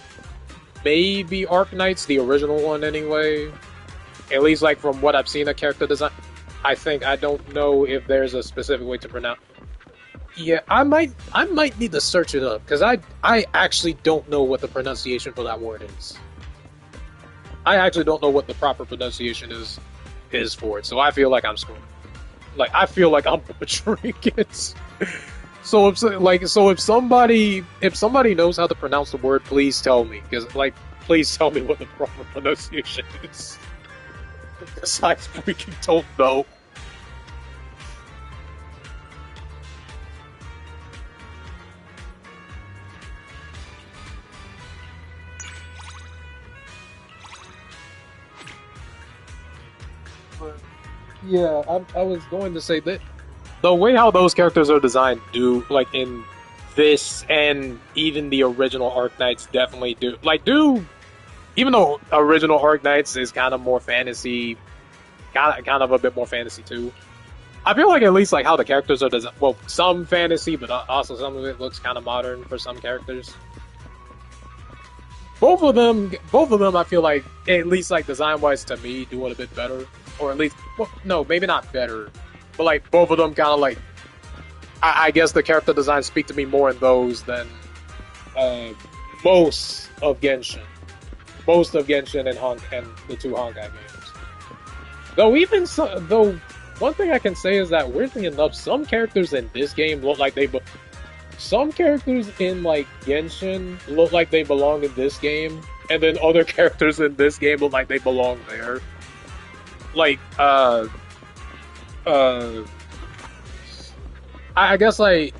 maybe Arknights, the original one anyway, at least like from what I've seen of character design, I don't know if there's a specific way to pronounce. Yeah, I might need to search it up, because I actually don't know what the pronunciation for that word is. I actually don't know what the proper pronunciation is for it, so I feel like I'm screwing. Like, I feel like I'm butchering it. So if somebody knows how to pronounce the word, please tell me, please tell me what the proper pronunciation is. Because I freaking don't know. Yeah, I was going to say that the way how those characters are designed like in this and even the original Arknights definitely even though original Arknights is kind of more fantasy, kind of a bit more fantasy too. I feel like at least like how the characters are designed, well, some fantasy, but also some of it looks kind of modern for some characters. Both of them, I feel like, at least like design-wise to me, do it a bit better. Or at least, well, no, maybe not better. But like, both of them kind of like, I guess the character designs speak to me more in those than most of Genshin. Most of Genshin and the 2 Honkai games. Though one thing I can say is that, weirdly enough, some characters in this game look like some characters in, like, Genshin look like they belong in this game, and then other characters in this game look like they belong there. Like, I guess, like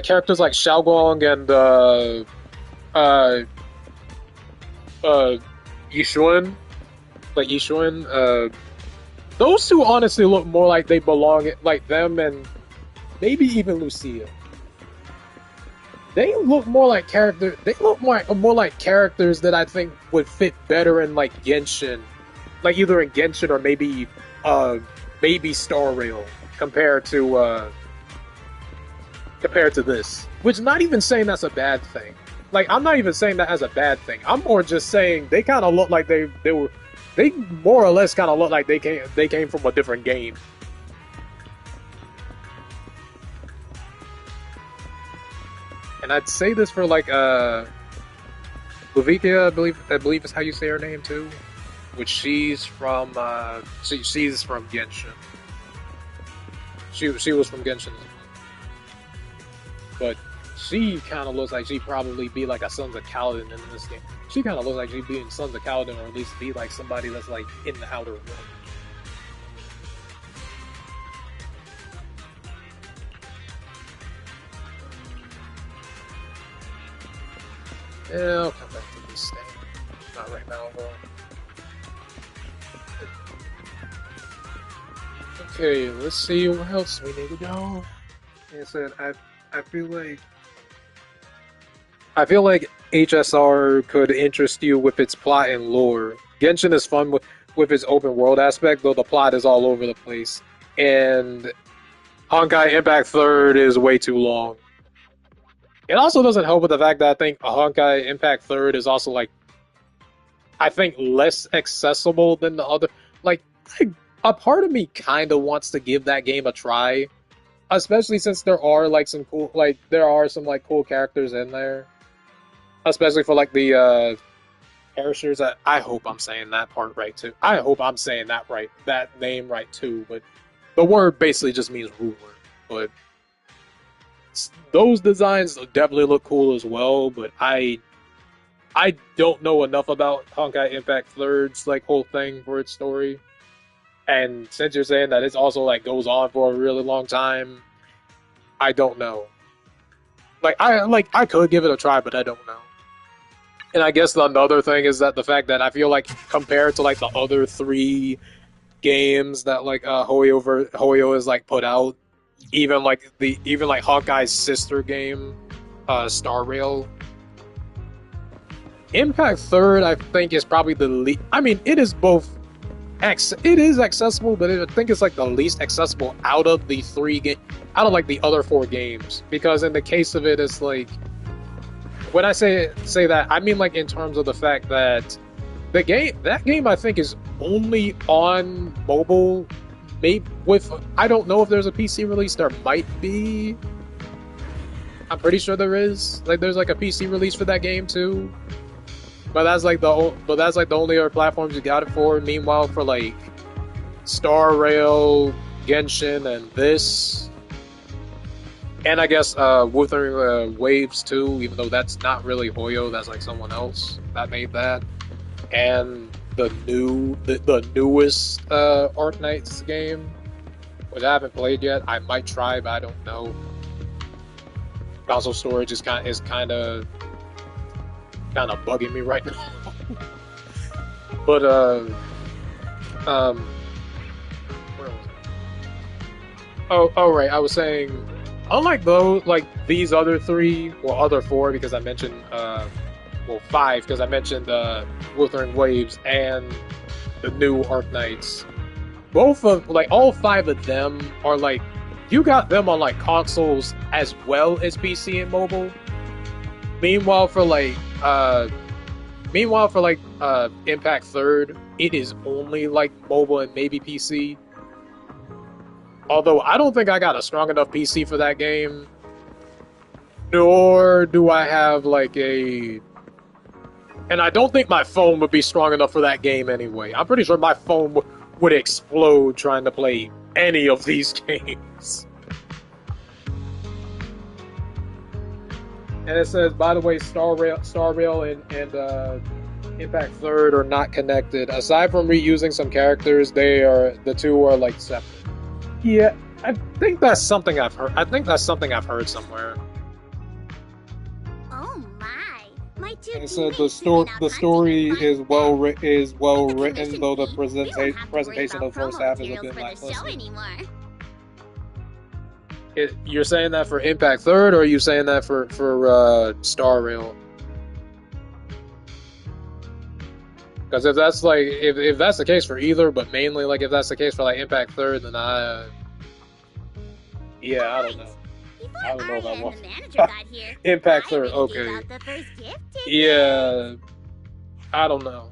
characters like Xiaoguang and, Yishun, like Yishun, those two honestly look more like they belong, like them and maybe even Lucia. They look more like characters. They look more like characters that I think would fit better in like Genshin, like either in Genshin or maybe Star Rail compared to this. Which not even saying that's a bad thing. Like I'm not even saying that as a bad thing. I'm more just saying they kind of look like they more or less kind of look like they came from a different game. And I'd say this for like Luvikia, I believe is how you say her name too, which she's from she's from Genshin. She was from Genshin, but she kind of looks like she'd probably be like a Sons of Kaladin in this game. She kind of looks like she'd be in Sons of Kaladin, or at least be like somebody that's like in the Outer Rim. Yeah, I'll come back to this thing. Not right now, though. Okay, let's see where else we need to go. Like I said, I feel like HSR could interest you with its plot and lore. Genshin is fun with its open world aspect, though the plot is all over the place. And Honkai Impact 3rd is way too long. It also doesn't help with the fact that I think Honkai Impact 3rd is also, like, I think less accessible than the other. Like, a part of me kind of wants to give that game a try, especially since there are, like, some cool characters in there. Especially for, like, the, Perishers. I hope I'm saying that part right, too. I hope I'm saying that name right, too, but the word basically just means ruler, but those designs definitely look cool as well, but I don't know enough about Honkai Impact 3rd's like whole thing for its story. And since you're saying that it's also like goes on for a really long time, I don't know. I could give it a try, but I don't know. And I guess another thing is that the fact that I feel like compared to like the other 3 games that like Hoyo has like put out, even like Hawkeye's sister game, Star Rail. Impact 3rd, I think, is probably the least. I mean, it is both. It is accessible, but I think it's like the least accessible out of the like the other 4 games. Because in the case of it, it's like when I say that, I mean like in terms of the fact that that game I think is only on mobile. Maybe I don't know if there's a PC release. There might be. I'm pretty sure there is. Like, there's like a PC release for that game too. But that's like the only other platforms you got it for. Meanwhile, for like Star Rail, Genshin, and this, and I guess Wuthering Waves too. Even though that's not really Hoyo, that's like someone else that made that, and the newest Arknights game, which I haven't played yet. I might try, but I don't know. Console storage is kind of bugging me right now. But where was it? Oh right, I was saying, unlike those, like these other 3, well, other 4, because I mentioned 5, because I mentioned Wuthering Waves and the new Arknights. Both of, like, all 5 of them are, like, you got them on, like, consoles as well as PC and mobile. Meanwhile, for, like, Impact 3rd, it is only, like, mobile and maybe PC. Although, I don't think I got a strong enough PC for that game. Nor do I have, like, a... And I don't think my phone would be strong enough for that game anyway. I'm pretty sure my phone would explode trying to play any of these games. And it says, by the way, Star Rail and Impact 3rd are not connected. Aside from reusing some characters, the 2 are like separate. Yeah, I think that's something I've heard. I think that's something I've heard somewhere. Oh my! My two They said teammates who went out the hunting story are fun is with them. is well With the written, commission though the fee, we won't have to worry presentation about of the first promo half is a materials bit for the show lackluster. anymore. You're saying that for Impact Third, or are you saying that for Star Rail? Because if that's like if that's the case for either, but mainly like if that's the case for like Impact Third, then yeah, I don't know. Before I don't know Arya about and one. the manager got here, Impact I Third, already gave okay. out the first gift ticket. Yeah, I don't know.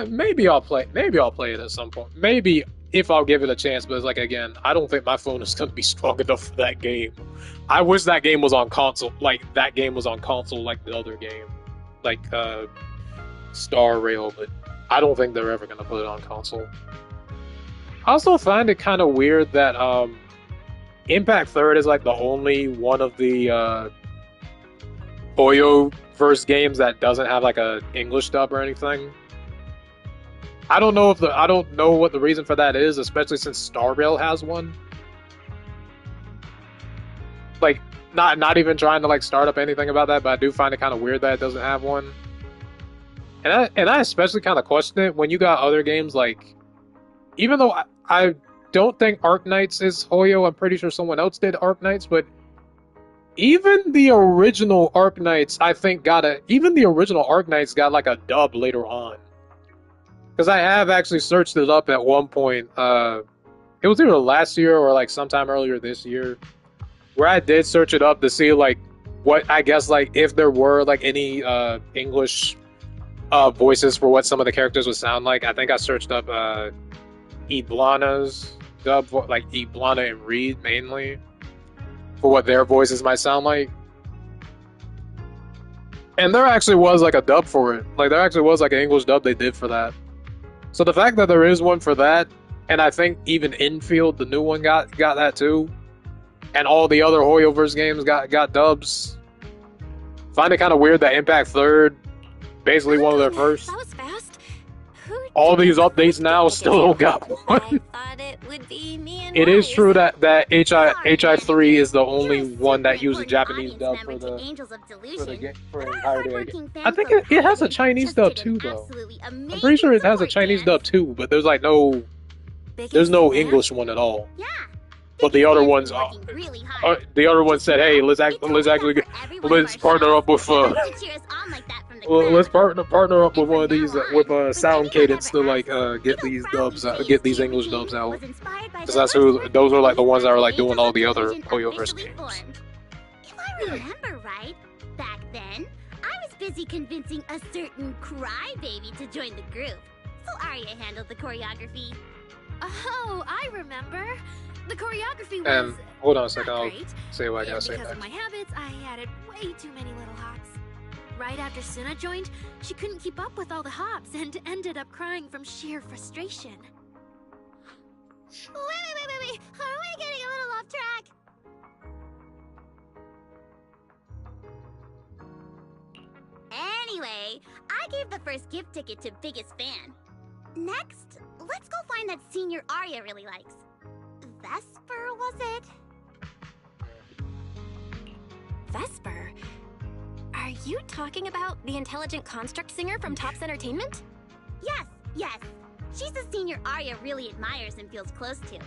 Maybe I'll play it at some point. Maybe if I'll give it a chance, but it's like again, I don't think my phone is gonna be strong enough for that game. I wish that game was on console, like that game was on console like the other game, like Star Rail, but I don't think they're ever gonna put it on console. I also find it kind of weird that Impact Third is like the only one of the Oyo verse games that doesn't have like a English dub or anything. I don't know what the reason for that is, especially since Star Rail has one. Like, not even trying to like start up anything about that, but I do find it kind of weird that it doesn't have one. And I especially kind of question it when you got other games like, even though I don't think Arknights is Hoyo, I'm pretty sure someone else did Arknights, but even the original Arknights, I think got like a dub later on. Because I have actually searched it up at one point. It was either last year or like sometime earlier this year, where I did search it up to see like what I guess like if there were like any English voices for what some of the characters would sound like. I think I searched up Iblana's dub, like Iblana and Reed mainly, for what their voices might sound like. And there actually was like a dub for it. Like there actually was like an English dub they did for that. So the fact that there is one for that, and I think even Infield, the new one, got that too, and all the other Hoyoverse games got dubs. Find it kind of weird that Impact Third, basically one of their first. That was fast. All these updates now still don't got one. I thought it would be me and It is Wise. true that HI3 is the only one that uses Japanese dub for the entirety. I think it has a Chinese dub too, though. I'm pretty sure it has a Chinese dub too, but there's like there's no English one at all. Yeah. But the other ones said, "Hey, let's partner up with let's partner up with one of these with Sound Cadence to like get these dubs get these English dubs out, because those are like the ones that are like doing all the other Hoyoverse games." If I remember right, back then I was busy convincing a certain crybaby to join the group, so Arya handled the choreography. Oh, I remember. The choreography was And hold on a second, I'll great, say what I gotta and say because of next. my habits, I added way too many little hops. Right after Suna joined, she couldn't keep up with all the hops and ended up crying from sheer frustration. Wait. Are we getting a little off track? Anyway, I gave the first gift ticket to biggest fan. Next, let's go find that senior Arya really likes. Vesper, was it? Vesper? Are you talking about the intelligent construct singer from Tops Entertainment? Yes. She's the senior Arya really admires and feels close to.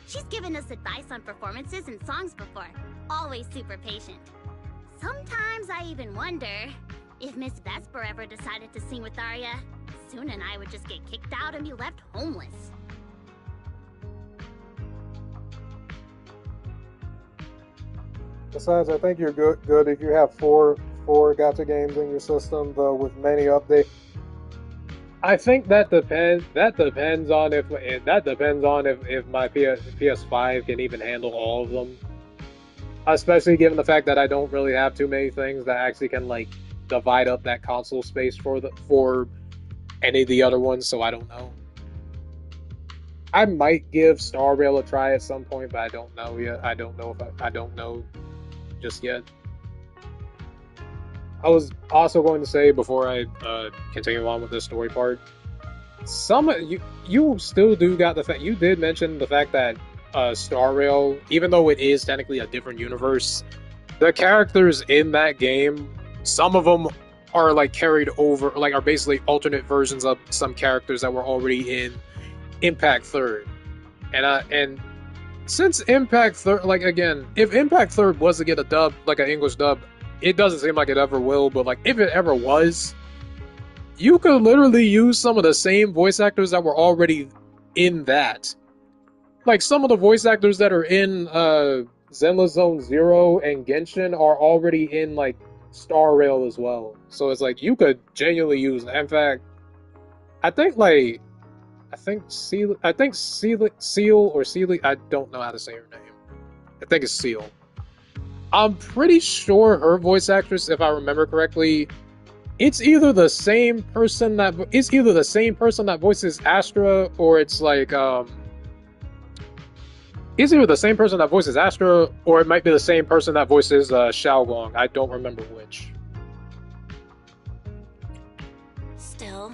She's given us advice on performances and songs before. Always super patient. Sometimes I even wonder if Miss Vesper ever decided to sing with Arya, Suna and I would just get kicked out and be left homeless. Besides, I think you're good if you have four gacha games in your system, though with many updates. I think that depends on if my PS5 can even handle all of them. Especially given the fact that I don't really have too many things that actually can like divide up that console space for any of the other ones, so I don't know. I might give Star Rail a try at some point, but I don't know yet. I don't know just yet. I was also going to say before I continue on with this story part, you still do got the fact you did mention the fact that Star Rail, even though it is technically a different universe, the characters in that game, some of them are like carried over, like are basically alternate versions of some characters that were already in Impact Third. And since Impact Third, like again, if Impact Third was to get a dub, like an English dub, it doesn't seem like it ever will, but like if it ever was, you could literally use some of the same voice actors that were already in that. Like some of the voice actors that are in Zenless Zone Zero and Genshin are already in like Star Rail as well. So it's like you could genuinely use. In fact, I think like Seal or Sealy. I don't know how to say her name. I think it's Seal. I'm pretty sure her voice actress, if I remember correctly, it's either the same person that voices Astra, or it's like it's either the same person that voices Astra, or it might be the same person that voices Xiaolong. I don't remember which. Still,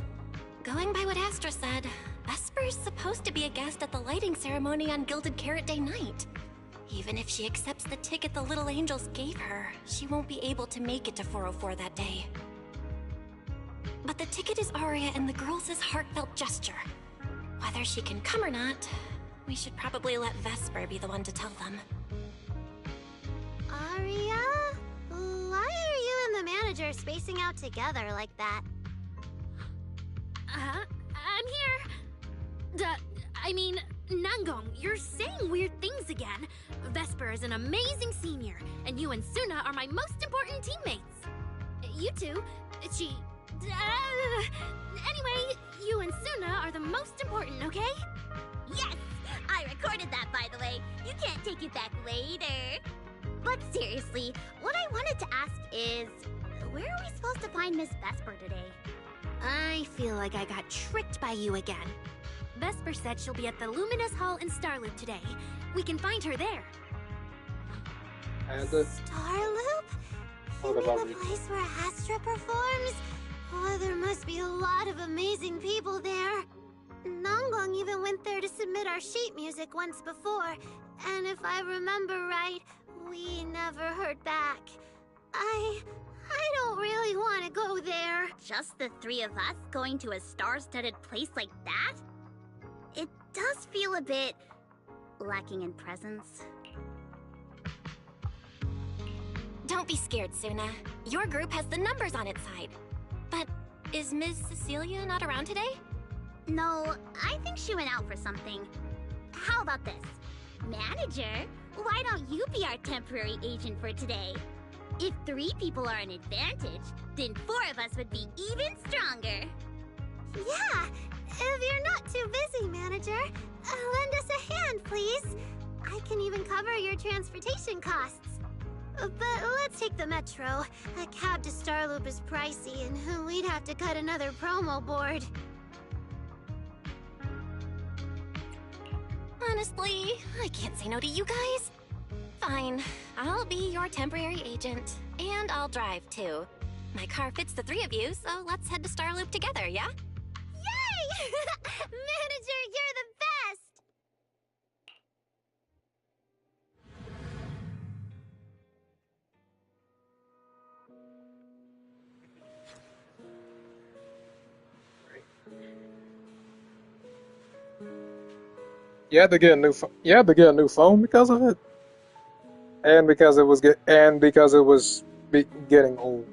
going by what Astra said, Vesper's supposed to be a guest at the lighting ceremony on Gilded Carrot Day night. Even if she accepts the ticket the Little Angels gave her, she won't be able to make it to 404 that day. But the ticket is Aria and the girls' heartfelt gesture. Whether she can come or not, we should probably let Vesper be the one to tell them. Aria? Why are you and the manager spacing out together like that? I'm here. I mean, Nangong, you're saying weird things again. Vesper is an amazing senior, and you and Suna are my most important teammates. You two, anyway, you and Suna are the most important, okay? Yes! I recorded that, by the way. You can't take it back later. But seriously, what I wanted to ask is, where are we supposed to find Miss Vesper today? I feel like I got tricked by you again. Vesper said she'll be at the Luminous Hall in Starloop today. We can find her there. Starloop? You mean the place where Astra performs? Oh, there must be a lot of amazing people there. Nangong even went there to submit our sheet music once before, and if I remember right, we never heard back. I don't really want to go there. Just the three of us going to a star-studded place like that? It does feel a bit lacking in presence. Don't be scared, Suna. Your group has the numbers on its side. But is Ms. Cecilia not around today? No, I think she went out for something. How about this? Manager, why don't you be our temporary agent for today? If 3 people are an advantage, then 4 of us would be even stronger. Yeah, if you're not too busy, manager, lend us a hand, please. I can even cover your transportation costs. But let's take the metro. A cab to Starloop is pricey, and we'd have to cut another promo board. Honestly, I can't say no to you guys. Fine, I'll be your temporary agent, and I'll drive too. My car fits the 3 of you, so let's head to Starloop together, yeah? Yay! Manager, you're the best! You had to get a new phone because of it, and because it was getting old.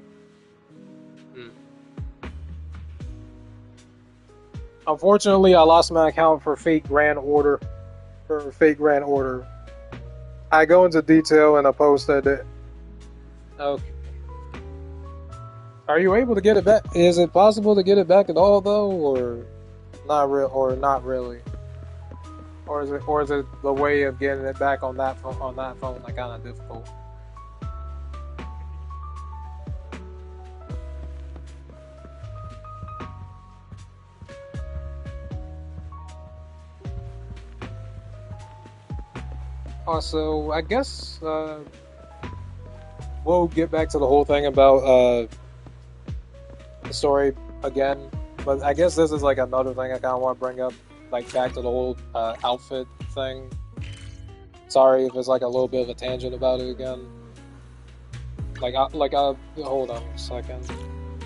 Unfortunately, I lost my account for Fate Grand Order. I go into detail in a post that. Okay. Are you able to get it back? Is it possible to get it back at all, though, or not really? Or is it the way of getting it back on that phone like kind of difficult? Also, I guess we'll get back to the whole thing about the story again, but I guess this is like another thing I kind of want to bring up. Like back to the whole outfit thing. Sorry if it's like a little bit of a tangent about it again. Hold on a second.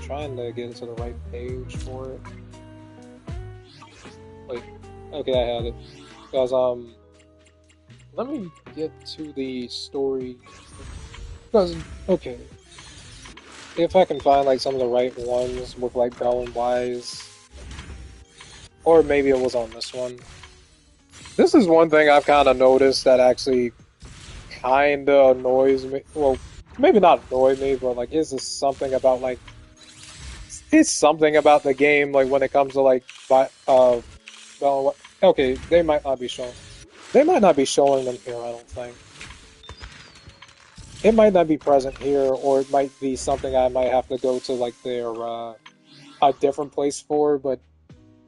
trying to get to the right page for it. Wait, okay, I had it. Because let me get to the story. Because okay, if I can find like some of the right ones with like Bell and Wise, or maybe it was on this one. This is one thing I've kind of noticed that actually kind of annoys me. Well, maybe not annoy me, but like, is this something about like, it's something about the game like when it comes to like, well, okay, they might not be showing. They might not be showing them here. I don't think it might not be present here, or it might be something I might have to go to like their a different place for. But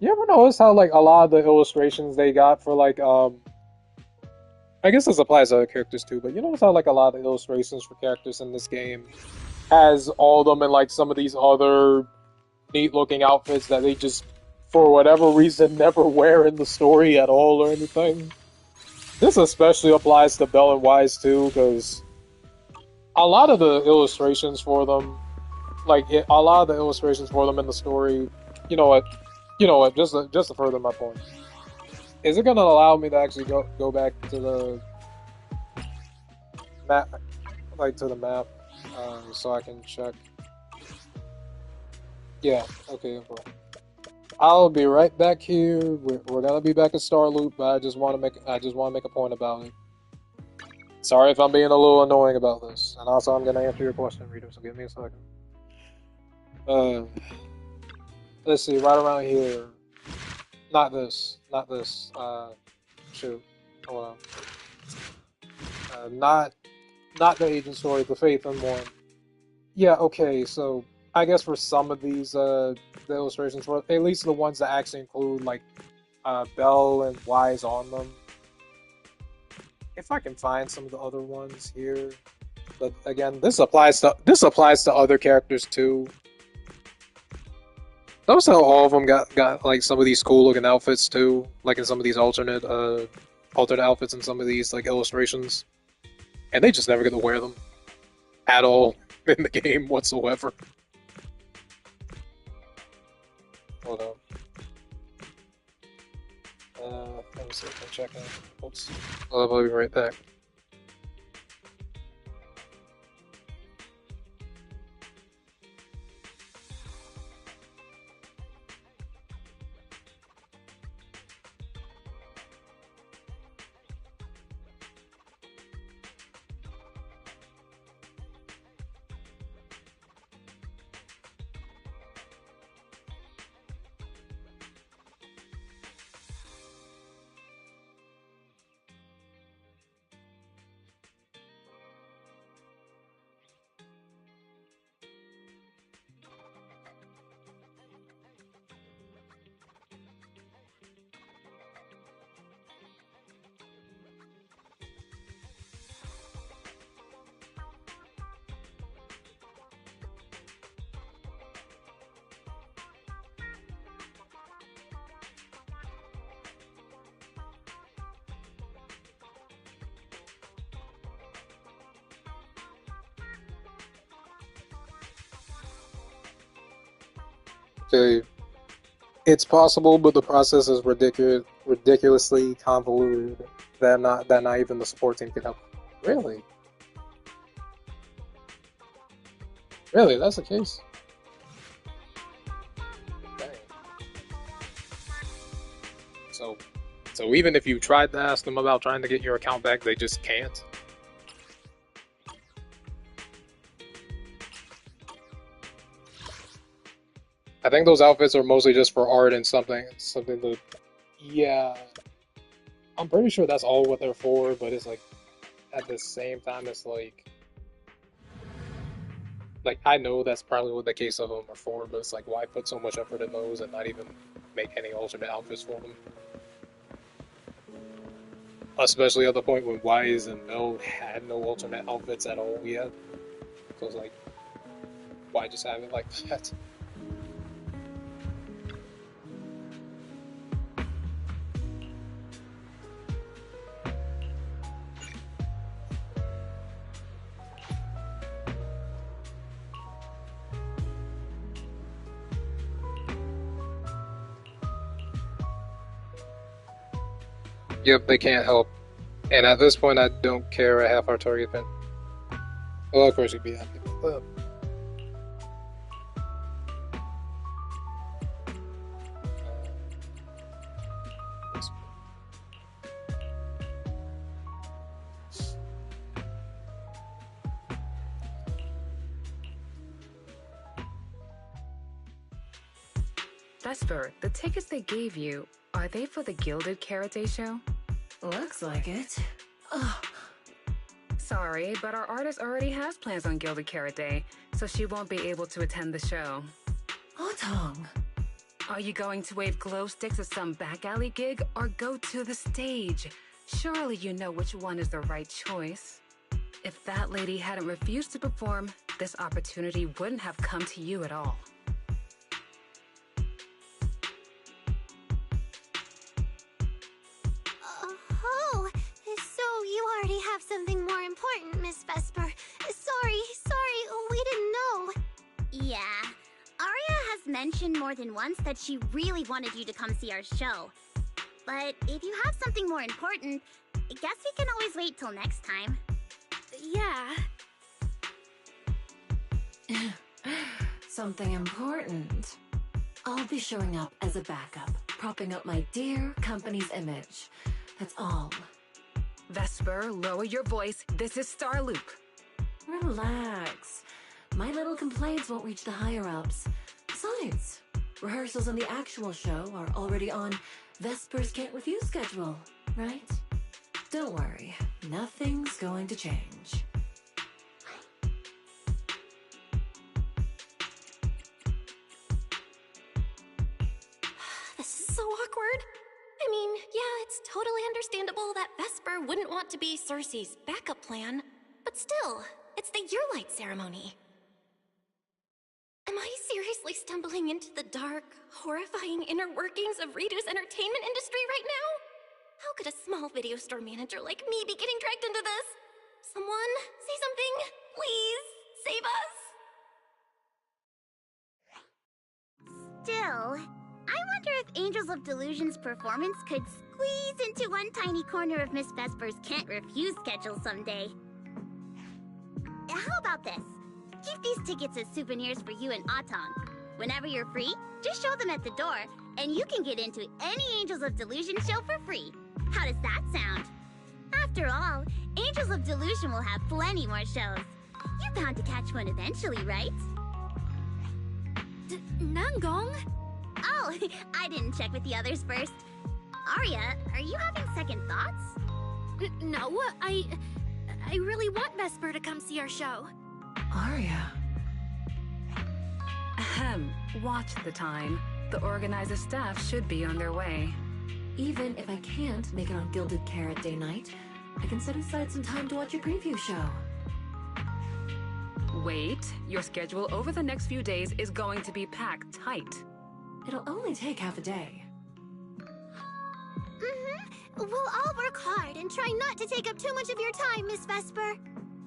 you ever notice how like a lot of the illustrations they got for like I guess this applies to other characters too, but you notice how like a lot of the illustrations for characters in this game has all of them in like some of these other neat looking outfits that they just for whatever reason never wear in the story at all or anything. This especially applies to Bell and Wise too, because a lot of the illustrations for them, a lot of the illustrations for them in the story, you know what, just to further my point, is it going to allow me to actually go back to the map, like to the map, so I can check? Yeah, okay, bro. I'll be right back here. We're gonna be back at Star Loop, but I just want to make a point about it. Sorry if I'm being a little annoying about this, and also I'm gonna answer your question, Rita. So give me a second. Let's see, right around here. Not this. Shoot. Hold on. Not the agent story, the Faith and one. Yeah, okay, so I guess for some of these, the illustrations, for at least the ones that actually include, like, Bell and Wise on them. If I can find some of the other ones here. But again, this applies to other characters too. Notice how all of them got like some of these cool looking outfits too, like in some of these alternate outfits in some of these like illustrations, and they just never get to wear them at all in the game whatsoever. Hold on. Let me see if I can check in. Oops. I'll be right back. Okay, it's possible, but the process is ridiculously convoluted that not even the support team can help. Really? Really, that's the case? Dang. So even if you tried to ask them about trying to get your account back, they just can't? I think those outfits are mostly just for art and something to... Yeah. I'm pretty sure that's all what they're for, but it's like, at the same time, it's like... Like, I know that's probably what the case of them are for, but it's like, why put so much effort in those and not even make any alternate outfits for them? Especially at the point when Wise and Bell had no alternate outfits at all yet. So it's like, why just have it like that? Yep, they can't help. And at this point, I don't care a half our target pin. Well, of course, you'd be happy about that. Vesper, the tickets they gave you, are they for the Gilded Karate show? Looks like it. Ugh. Sorry, but our artist already has plans on Gilded Karate, so she won't be able to attend the show. Otong. Are you going to wave glow sticks at some back alley gig or go to the stage? Surely you know which one is the right choice. If that lady hadn't refused to perform, this opportunity wouldn't have come to you at all. Oh, so you already have something more important, Miss Vesper. Sorry, we didn't know. Yeah, Arya has mentioned more than once that she really wanted you to come see our show. But if you have something more important, I guess we can always wait till next time. Yeah. Something important. I'll be showing up as a backup, propping up my dear company's image. That's all. Vesper, lower your voice. This is Starloop. Relax. My little complaints won't reach the higher-ups. Besides, rehearsals on the actual show are already on Vesper's Can't Refuse schedule, right? Don't worry, nothing's going to change. This is so awkward. I mean, yeah, it's totally understandable that Vesper wouldn't want to be Cersei's backup plan, but still, it's the Yearlight ceremony. Am I seriously stumbling into the dark, horrifying inner workings of Ridu's entertainment industry right now? How could a small video store manager like me be getting dragged into this? Someone, say something, please, save us. Still, I wonder if Angels of Delusions' performance could squeeze into one tiny corner of Miss Vesper's Can't Refuse schedule someday. How about this? Keep these tickets as souvenirs for you and Otong. Whenever you're free, just show them at the door, and you can get into any Angels of Delusion show for free. How does that sound? After all, Angels of Delusion will have plenty more shows. You're bound to catch one eventually, right? Nangong? Oh, I didn't check with the others first. Arya, are you having second thoughts? No, I really want Vesper to come see our show. Arya. Ahem. Watch the time. The organizer staff should be on their way. Even if I can't make it on Gilded Carrot Day night, I can set aside some time to watch your preview show. Wait, your schedule over the next few days is going to be packed tight. It'll only take half a day. We'll all work hard and try not to take up too much of your time, Miss Vesper.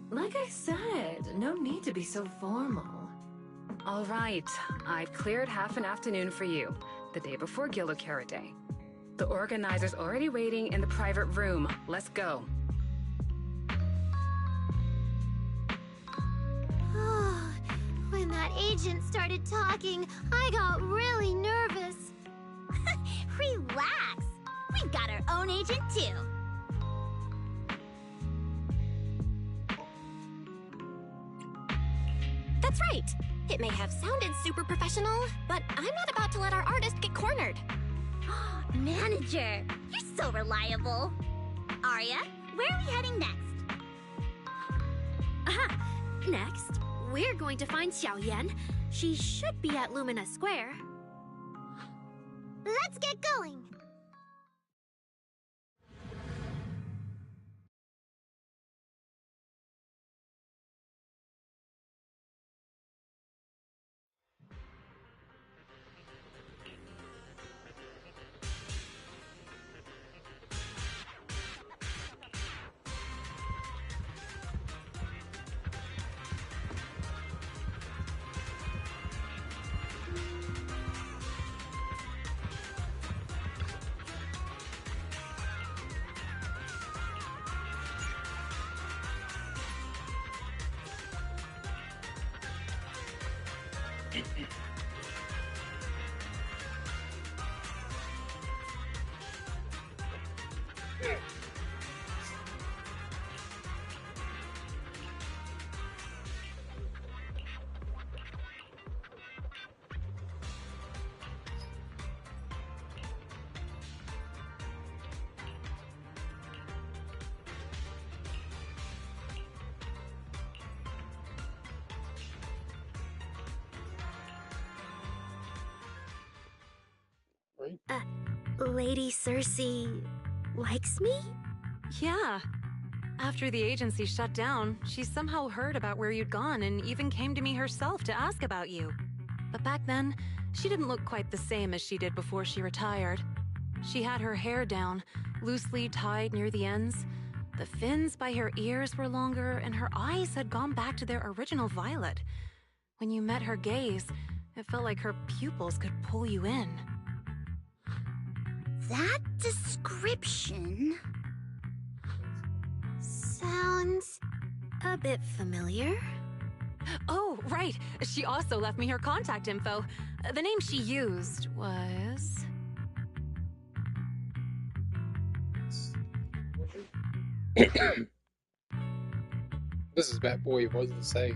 Like I said, no need to be so formal. All right, I've cleared half an afternoon for you, the day before Gilded Carrot Day. The organizer's already waiting in the private room. Let's go. When that agent started talking, I got really nervous. Relax. We've got our own agent, too. That's right. It may have sounded super professional, but I'm not about to let our artist get cornered. Manager, you're so reliable. Arya, where are we heading next? Aha! Next, we're going to find Xiao Yan. She should be at Lumina Square. Let's get going. Lady Cersei likes me? Yeah. After the agency shut down, she somehow heard about where you'd gone and even came to me herself to ask about you. But back then, she didn't look quite the same as she did before she retired. She had her hair down, loosely tied near the ends. The fins by her ears were longer, and her eyes had gone back to their original violet. When you met her gaze, it felt like her pupils could pull you in. That description sounds a bit familiar. Oh, right. She also left me her contact info. The name she used was... This is Bat Boy. What does it say?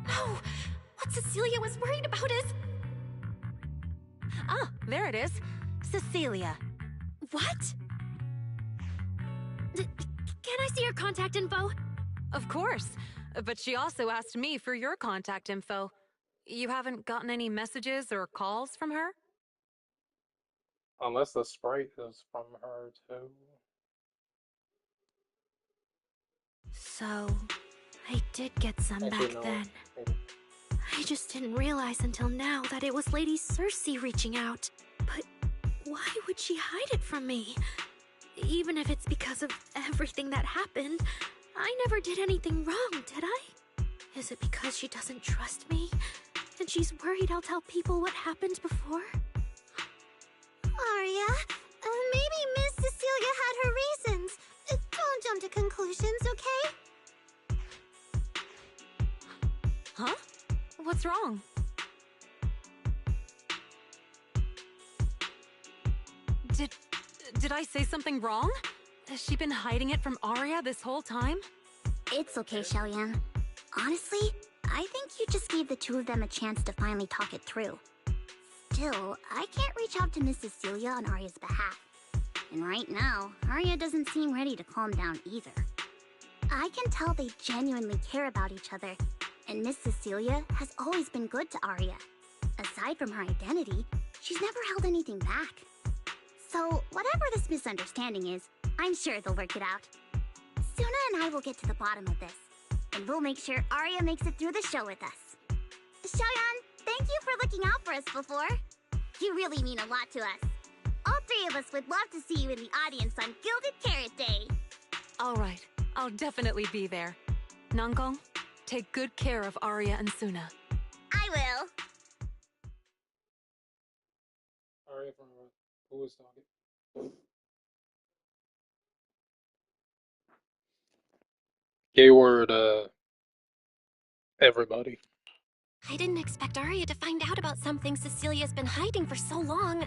No! What Cecilia was worried about is... Ah, there it is. Cecilia. What? Can I see your contact info? Of course. But she also asked me for your contact info. You haven't gotten any messages or calls from her? Unless the sprite is from her too. So, I did get some Actually, back no. then. I just didn't realize until now that it was Lady Cersei reaching out. But why would she hide it from me? Even if it's because of everything that happened, I never did anything wrong, did I? Is it because she doesn't trust me? And she's worried I'll tell people what happened before? Arya, maybe Miss Cecilia had her reasons. Don't jump to conclusions, okay? Huh? What's wrong? Did I say something wrong? Has she been hiding it from Arya this whole time? It's okay, Xiaoyan. Honestly, I think you just gave the two of them a chance to finally talk it through. Still, I can't reach out to Miss Cecilia on Arya's behalf. And right now, Arya doesn't seem ready to calm down either. I can tell they genuinely care about each other, and Miss Cecilia has always been good to Arya. Aside from her identity, she's never held anything back. So, whatever this misunderstanding is, I'm sure they'll work it out. Suna and I will get to the bottom of this, and we'll make sure Arya makes it through the show with us. Xiaoyan, thank you for looking out for us before. You really mean a lot to us. All three of us would love to see you in the audience on Gilded Carrot Day. All right, I'll definitely be there. Nangong, take good care of Arya and Suna. I will. Arya from who was talking? Keyword, everybody. I didn't expect Arya to find out about something Cecilia's been hiding for so long.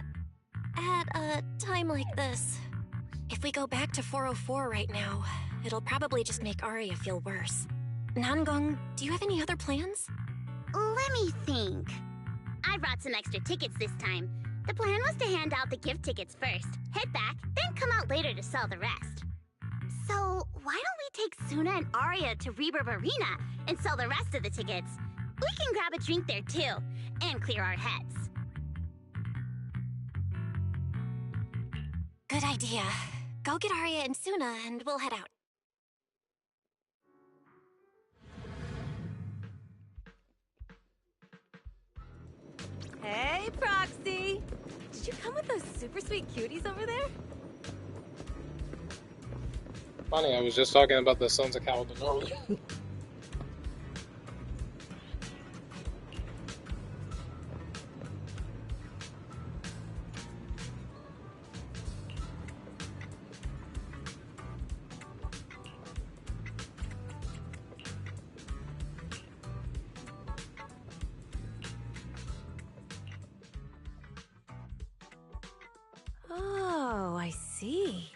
At a time like this. If we go back to 404 right now, it'll probably just make Arya feel worse. Nangong, do you have any other plans? Let me think. I brought some extra tickets this time. The plan was to hand out the gift tickets first, head back, then come out later to sell the rest. So, why don't we take Suna and Arya to Rebirth Arena and sell the rest of the tickets? We can grab a drink there too, and clear our heads. Good idea. Go get Arya and Suna and we'll head out. Hey, Proxy! Did you come with those super sweet cuties over there? Funny, I was just talking about the Sons of Kaladin earlier. see.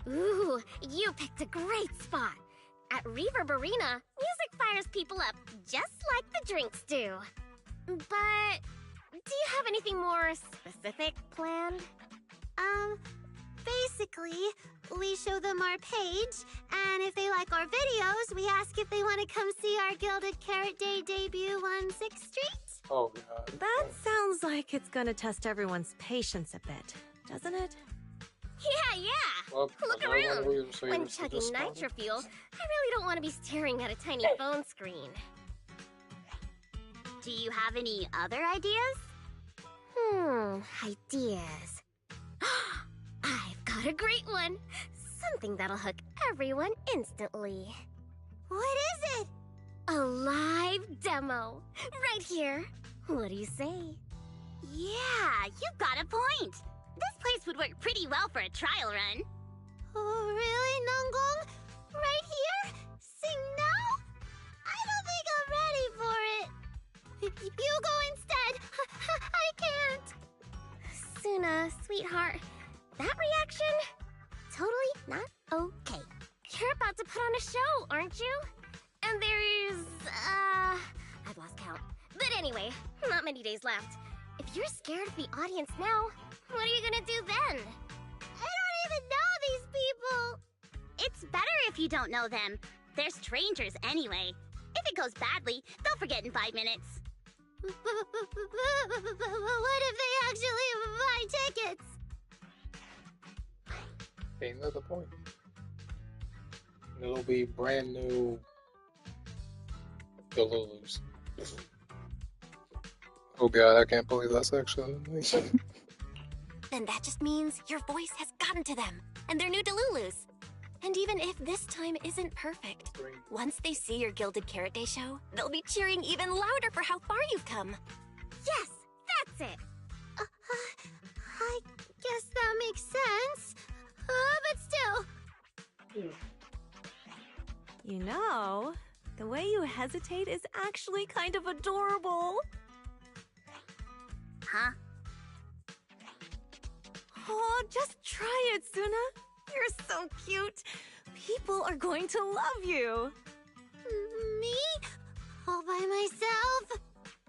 Ooh, you picked a great spot. At Reverb Arena, music fires people up, just like the drinks do. But do you have anything more specific planned? Basically, we show them our page, and if they like our videos, we ask if they want to come see our Gilded Carrot Day debut on 6th Street. Oh, God. That sounds like it's gonna test everyone's patience a bit, doesn't it? Yeah. Well, Look around. When chugging nitro fuel, I really don't want to be staring at a tiny phone screen. Do you have any other ideas? Ideas. I've got a great one. Something that'll hook everyone instantly. What is it? A live demo. Right here. What do you say? Yeah, you've got a point. This place would work pretty well for a trial run. Oh, really, Nangong? Right here? Sing now? I don't think I'm ready for it. You go instead. I can't. Suna, sweetheart, that reaction? Totally not okay. You're about to put on a show, aren't you? And there's, I've lost count. But anyway, not many days left. If you're scared of the audience now, what are you gonna do then? I don't even know these people. It's better if you don't know them. They're strangers anyway. If it goes badly, they'll forget in 5 minutes. What if they actually buy tickets? Ain't that the point? It'll be brand new Delulus. Oh God, I can't believe that's actually amazing. Then that just means your voice has gotten to them, and they're new Delulus. And even if this time isn't perfect, once they see your Gilded Carrot Day show, they'll be cheering even louder for how far you've come. Yes, that's it. I guess that makes sense. But still. You know, the way you hesitate is actually kind of adorable. Huh? Oh, just try it, Suna. You're so cute. People are going to love you. Me? All by myself?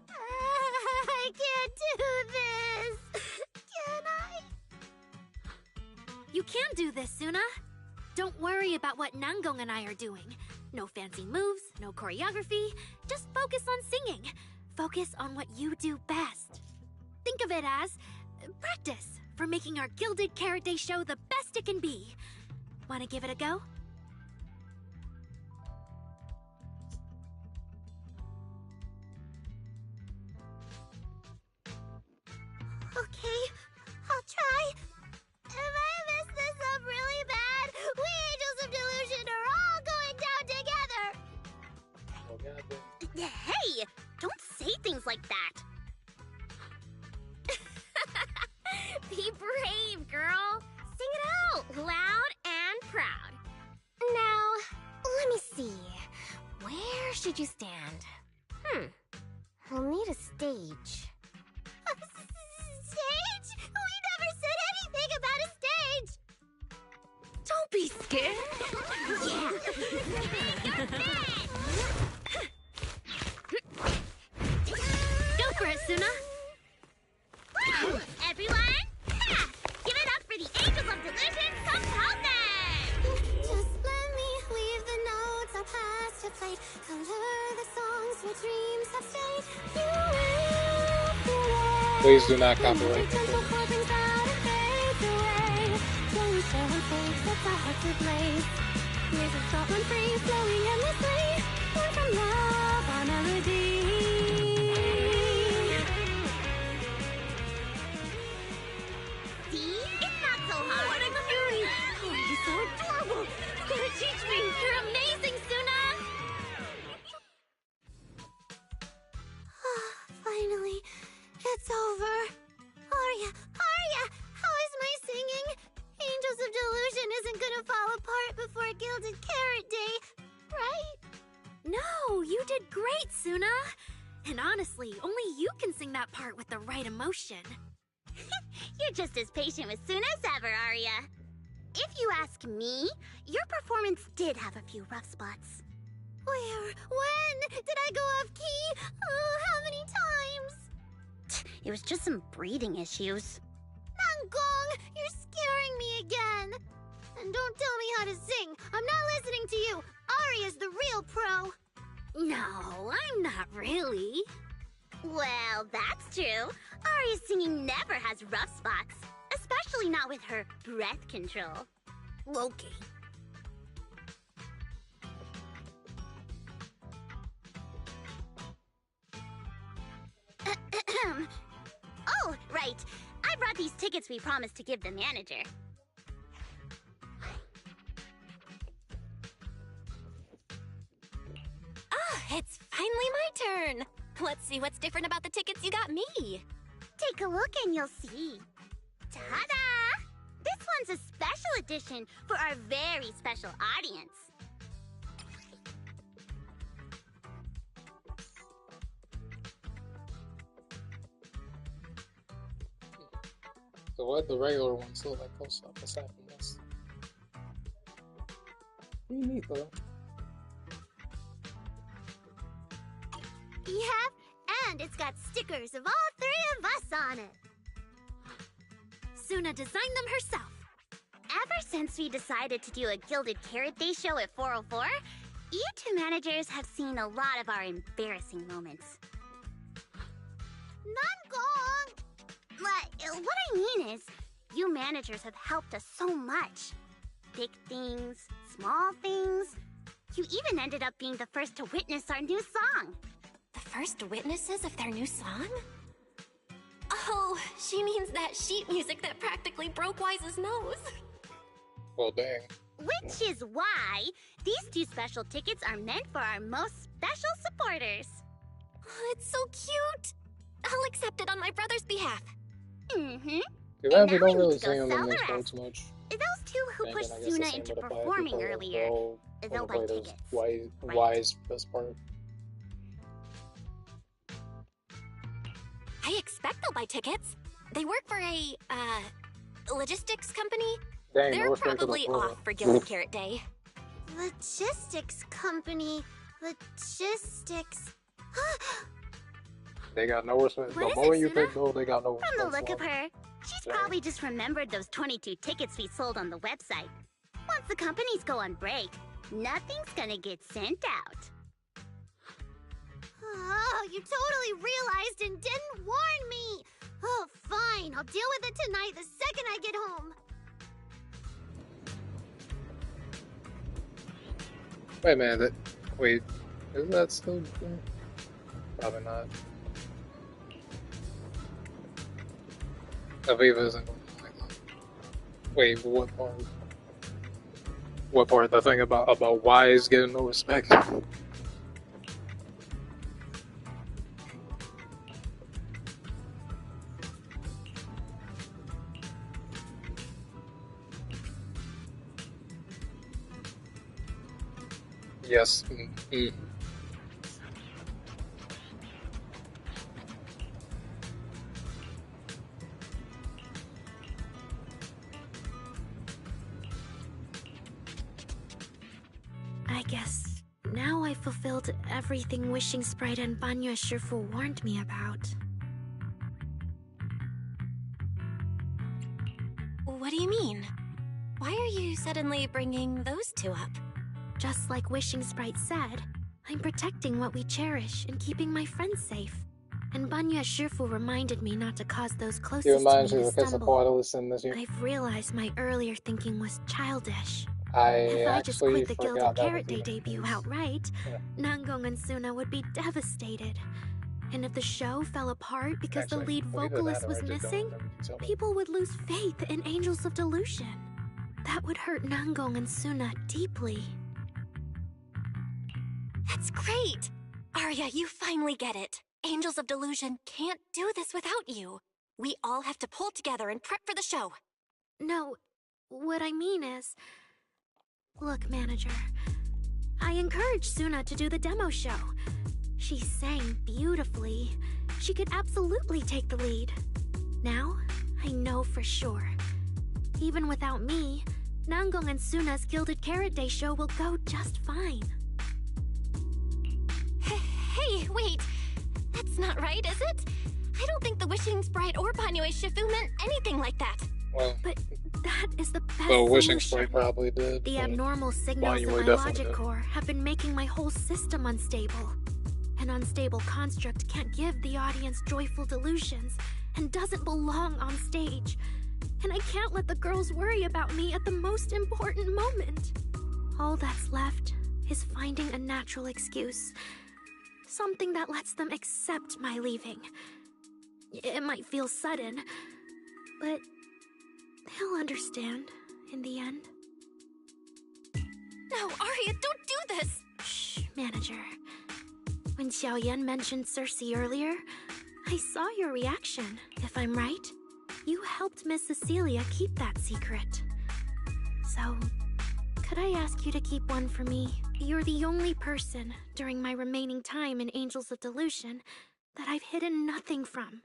I can't do this. Can I? You can do this, Suna. Don't worry about what Nangong and I are doing. No fancy moves, no choreography. Just focus on singing. Focus on what you do best. Think of it as practice for making our Gilded Carrot Day show the best it can be. Want to give it a go? Okay, I'll try. If I mess this up really bad, we Angels of Delusion are all going down together. Oh God. Hey, don't say things like that. Be brave, girl. Sing it out, loud and proud. Now, let me see. Where should you stand? We'll need a stage. Stage? We never said anything about a stage. Don't be scared. Go for it, Suna. Everyone, give it up for the Angels of Delusion component! Just let me leave the notes I'll pass to plate. Color the songs where dreams have stayed. You will feel Please do not copyright. gentle chords out and fade away. Slowly showing face that's our hearts ablaze. Music salt and free, flowing endlessly. Born from love, our melody. What a cutie! Oh, you're so adorable! You gotta teach me! You're amazing, Suna! Finally, it's over. Arya, how is my singing? Angels of Delusion isn't gonna fall apart before Gilded Carrot Day, right? No, you did great, Suna! And honestly, only you can sing that part with the right emotion. You're just as patient with Suna as ever, Arya. if you ask me, your performance did have a few rough spots. Where? When? Did I go off key? Oh, how many times? It was just some breathing issues. Nangong, you're scaring me again. And don't tell me how to sing. I'm not listening to you. Aria's the real pro. No, I'm not really. Well, that's true. Aria's singing never has rough spots. Especially not with her breath control. Okay. Oh, right. I brought these tickets we promised to give the manager. Ah, it's finally my turn. Let's see what's different about the tickets you got me. Take a look and you'll see. Ta-da! This one's a special edition for our very special audience. So what the regular ones look like close up aside from this? Pretty neat though. Yeah, and it's got stickers of all three of us on it. Suna designed them herself. Ever since we decided to do a Gilded Carrot Day show at 404, you two managers have seen a lot of our embarrassing moments. Nangong! What I mean is, you managers have helped us so much. Big things, small things. You even ended up being the first to witness our new song. The first witnesses of their new song? Oh, she means that sheet music that practically broke Wise's nose. Well, dang. Which is why these two special tickets are meant for our most special supporters. Oh, it's so cute. I'll accept it on my brother's behalf. Mm-hmm. Too bad we don't really see them in these quotes much. Those two who Dang, pushed I guess the Suna same into would apply if performing people earlier, go they'll buy play those tickets. wise best part. I expect they'll buy tickets. They work for a, logistics company. Dang, They're no respect to the probably floor. off for Gilded Carrot Day. Logistics company. Logistics. They got no respect. What The is more it, you Suna? pick, though, they got no respect. From the look of for 'em. her, she's Dang. probably just remembered those 22 tickets we sold on the website. Once the companies go on break, nothing's gonna get sent out. Oh, you totally realized and didn't warn me! Oh, fine. I'll deal with it tonight the second I get home. Wait a minute. Wait, is that still? Probably not. Aviva isn't going to like that. Wait, what part? What part? The thing about Wise getting no respect. Yes. Mm-hmm. I guess now I fulfilled everything Wishing Sprite and Banya Shifu warned me about. What do you mean? Why are you suddenly bringing those two up? Just like Wishing Sprite said, I'm protecting what we cherish and keeping my friends safe. And Banya Shifu reminded me not to cause those He closest to reminds me me to of the stumble. portalist in this year. I've realized my earlier thinking was childish. I If I just actually quit the forgot Gilded that Carrot was Day even the debut case. outright, Yeah. Nangong and Suna would be devastated. And if the show fell apart because the Actually, lead well, either vocalist that or was I just don't missing, remember details. people would lose faith in Angels of Delusion. That would hurt Nangong and Suna deeply. That's great! Arya, you finally get it. Angels of Delusion can't do this without you. We all have to pull together and prep for the show. No, what I mean is... Look, manager, I encouraged Suna to do the demo show. She sang beautifully. She could absolutely take the lead. Now, I know for sure. Even without me, Nangong and Suna's Gilded Carrot Day show will go just fine. Hey, wait. That's not right, is it? I don't think the Wishing Sprite or Banyue Shifu meant anything like that. Well, but that is the best Wishing solution. Sprite probably did. The abnormal signals in my logic core have been making my whole system unstable. An unstable construct can't give the audience joyful delusions and doesn't belong on stage. And I can't let the girls worry about me at the most important moment. All that's left is finding a natural excuse. Something that lets them accept my leaving. It might feel sudden, but they'll understand in the end. No, Arya, don't do this! Shh, manager. When Xiaoyan mentioned Cersei earlier, I saw your reaction. If I'm right, you helped Miss Cecilia keep that secret. So, could I ask you to keep one for me? You're the only person during my remaining time in Angels of Delusion that I've hidden nothing from.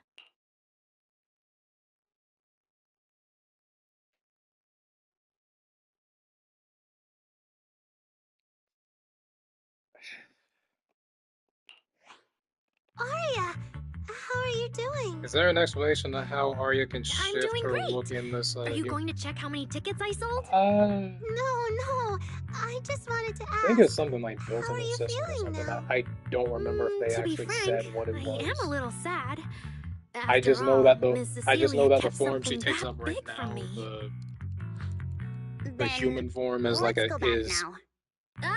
Arya, how are you doing? Is there an explanation of how Arya can shift her great. look in this? Are you going to check how many tickets I sold? No. I just wanted to ask. I think it's something like built How in are the you system or feeling something. now? I don't remember if they To be actually frank, said what it was. I am a little sad. I just After know all, that Miss I just know Cecilia that the kept form she something takes that up right big from now, me. the human form is like let's go back is now.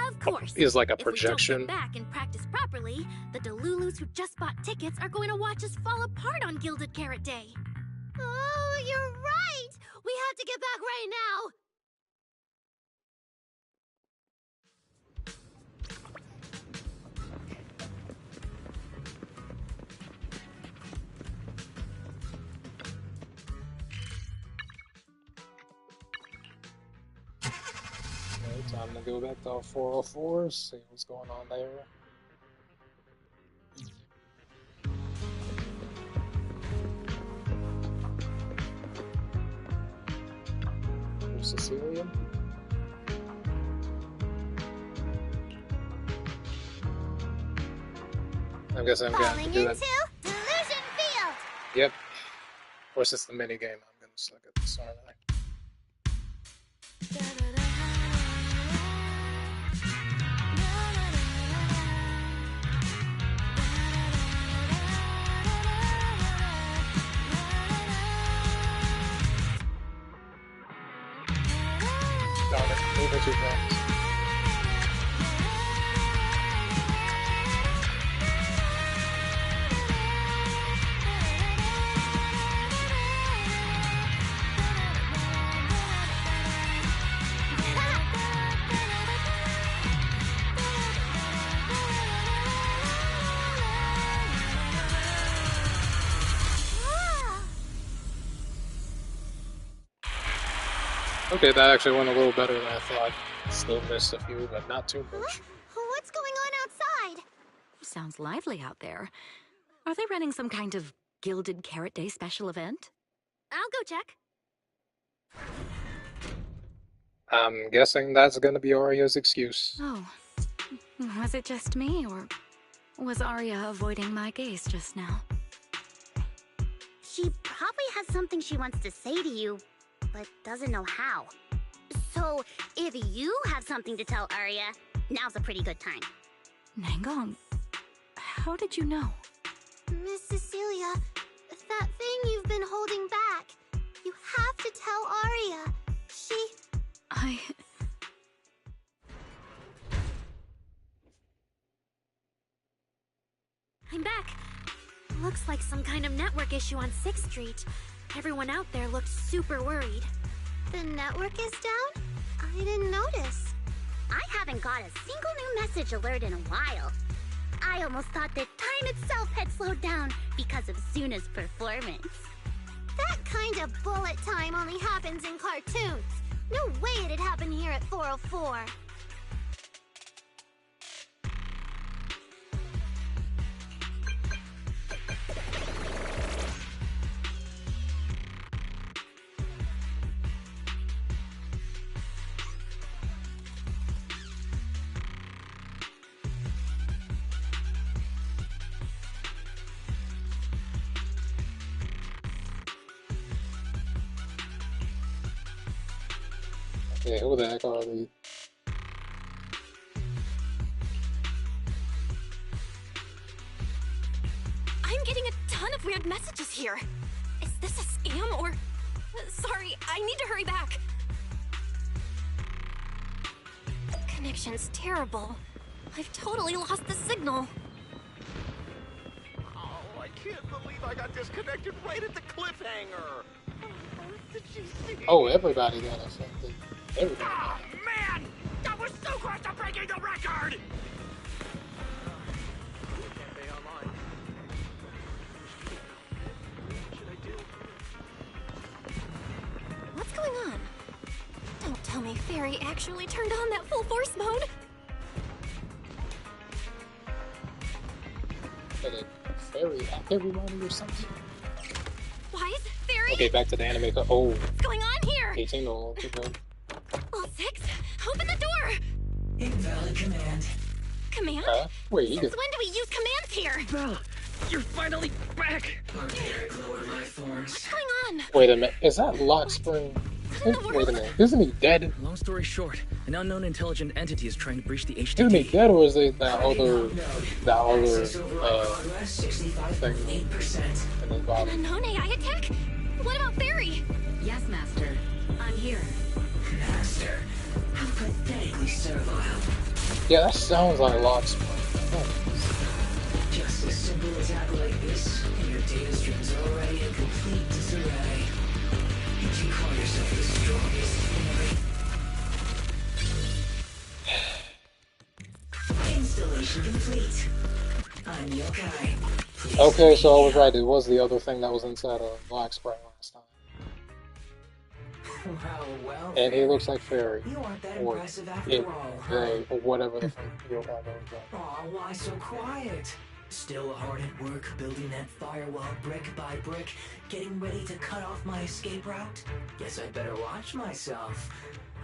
Of course. is like a If we don't projection. get back and practice properly, the Delulus who just bought tickets are going to watch us fall apart on Gilded Carrot Day. Oh, you're right! We have to get back right now! Okay, time to go back to 404, see what's going on there. Who's Cecilia? I guess I'm going to Falling do into that. Delusion Field! Yep. Of course, it's the mini game. I'm going to suck at this, aren't I? Darn it, moving too fast. Okay, that actually went a little better than I thought. Still missed a few, but not too much. What's going on outside? Sounds lively out there. Are they running some kind of Gilded Carrot Day special event? I'll go check. I'm guessing that's gonna be Arya's excuse. Oh, was it just me, or was Arya avoiding my gaze just now? She probably has something she wants to say to you, but doesn't know how. So, if you have something to tell Arya, now's a pretty good time. Nangong, how did you know? Miss Cecilia, that thing you've been holding back, you have to tell Arya. I'm back. Looks like some kind of network issue on 6th Street. Everyone out there looked super worried. The network is down? I didn't notice. I haven't got a single new message alert in a while. I almost thought that time itself had slowed down because of Zuna's performance. That kind of bullet time only happens in cartoons. No way it'd happen here at 404. Yeah, who the heck are these? I'm getting a ton of weird messages here. Is this a scam or... Sorry, I need to hurry back. The connection's terrible. I've totally lost the signal. Oh, I can't believe I got disconnected right at the cliffhanger. Did you see? Oh, everybody got affected. Everybody. Oh, man! That was so close to breaking the record! Cafe online. What should I do? What's going on? Don't tell me Fairy actually turned on that full force mode. Did a fairy hack everybody or something? Why is Fairy... Okay, back to the anime. Oh. What's going on here? 18 or All six? Open the door! Invalid command. Command? Wait, Since when do we use commands here? Belle, you're finally back! Barbaric lower life forms. What's going on? Wait a minute. Is that Lock Spring? Wait a minute. Isn't he dead? Long story short, an unknown intelligent entity is trying to breach the HDD. Isn't he dead, or is it that other thing in his body? An unknown AI attack? What about Fairy? Yes, Master. I'm here. Master, how pathetically servile. Yeah, that sounds like Lock Spring. Just a simple attack like this, and your data stream's already in complete disarray. Did you call yourself the strongest theory? Installation complete. I'm Yokai. Okay, so I was right. It was the other thing that was inside of Lock Spring last time. Well, and he looks like Fairy. You aren't that or impressive after all. they, or whatever the fuck you're talking about. Aw, why so quiet? Still hard at work building that firewall brick by brick, getting ready to cut off my escape route? Guess I'd better watch myself.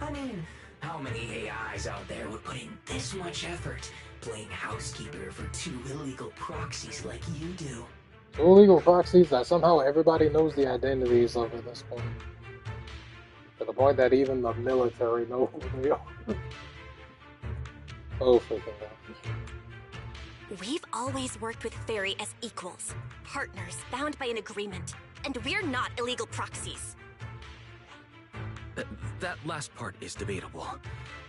I mean, how many AIs out there would put in this much effort playing housekeeper for two illegal proxies like you do? Illegal proxies that somehow everybody knows the identities of at this point. To the point that even the military know who they are. Oh, freaking God. We've always worked with Fairy as equals, partners bound by an agreement, and we're not illegal proxies. That last part is debatable,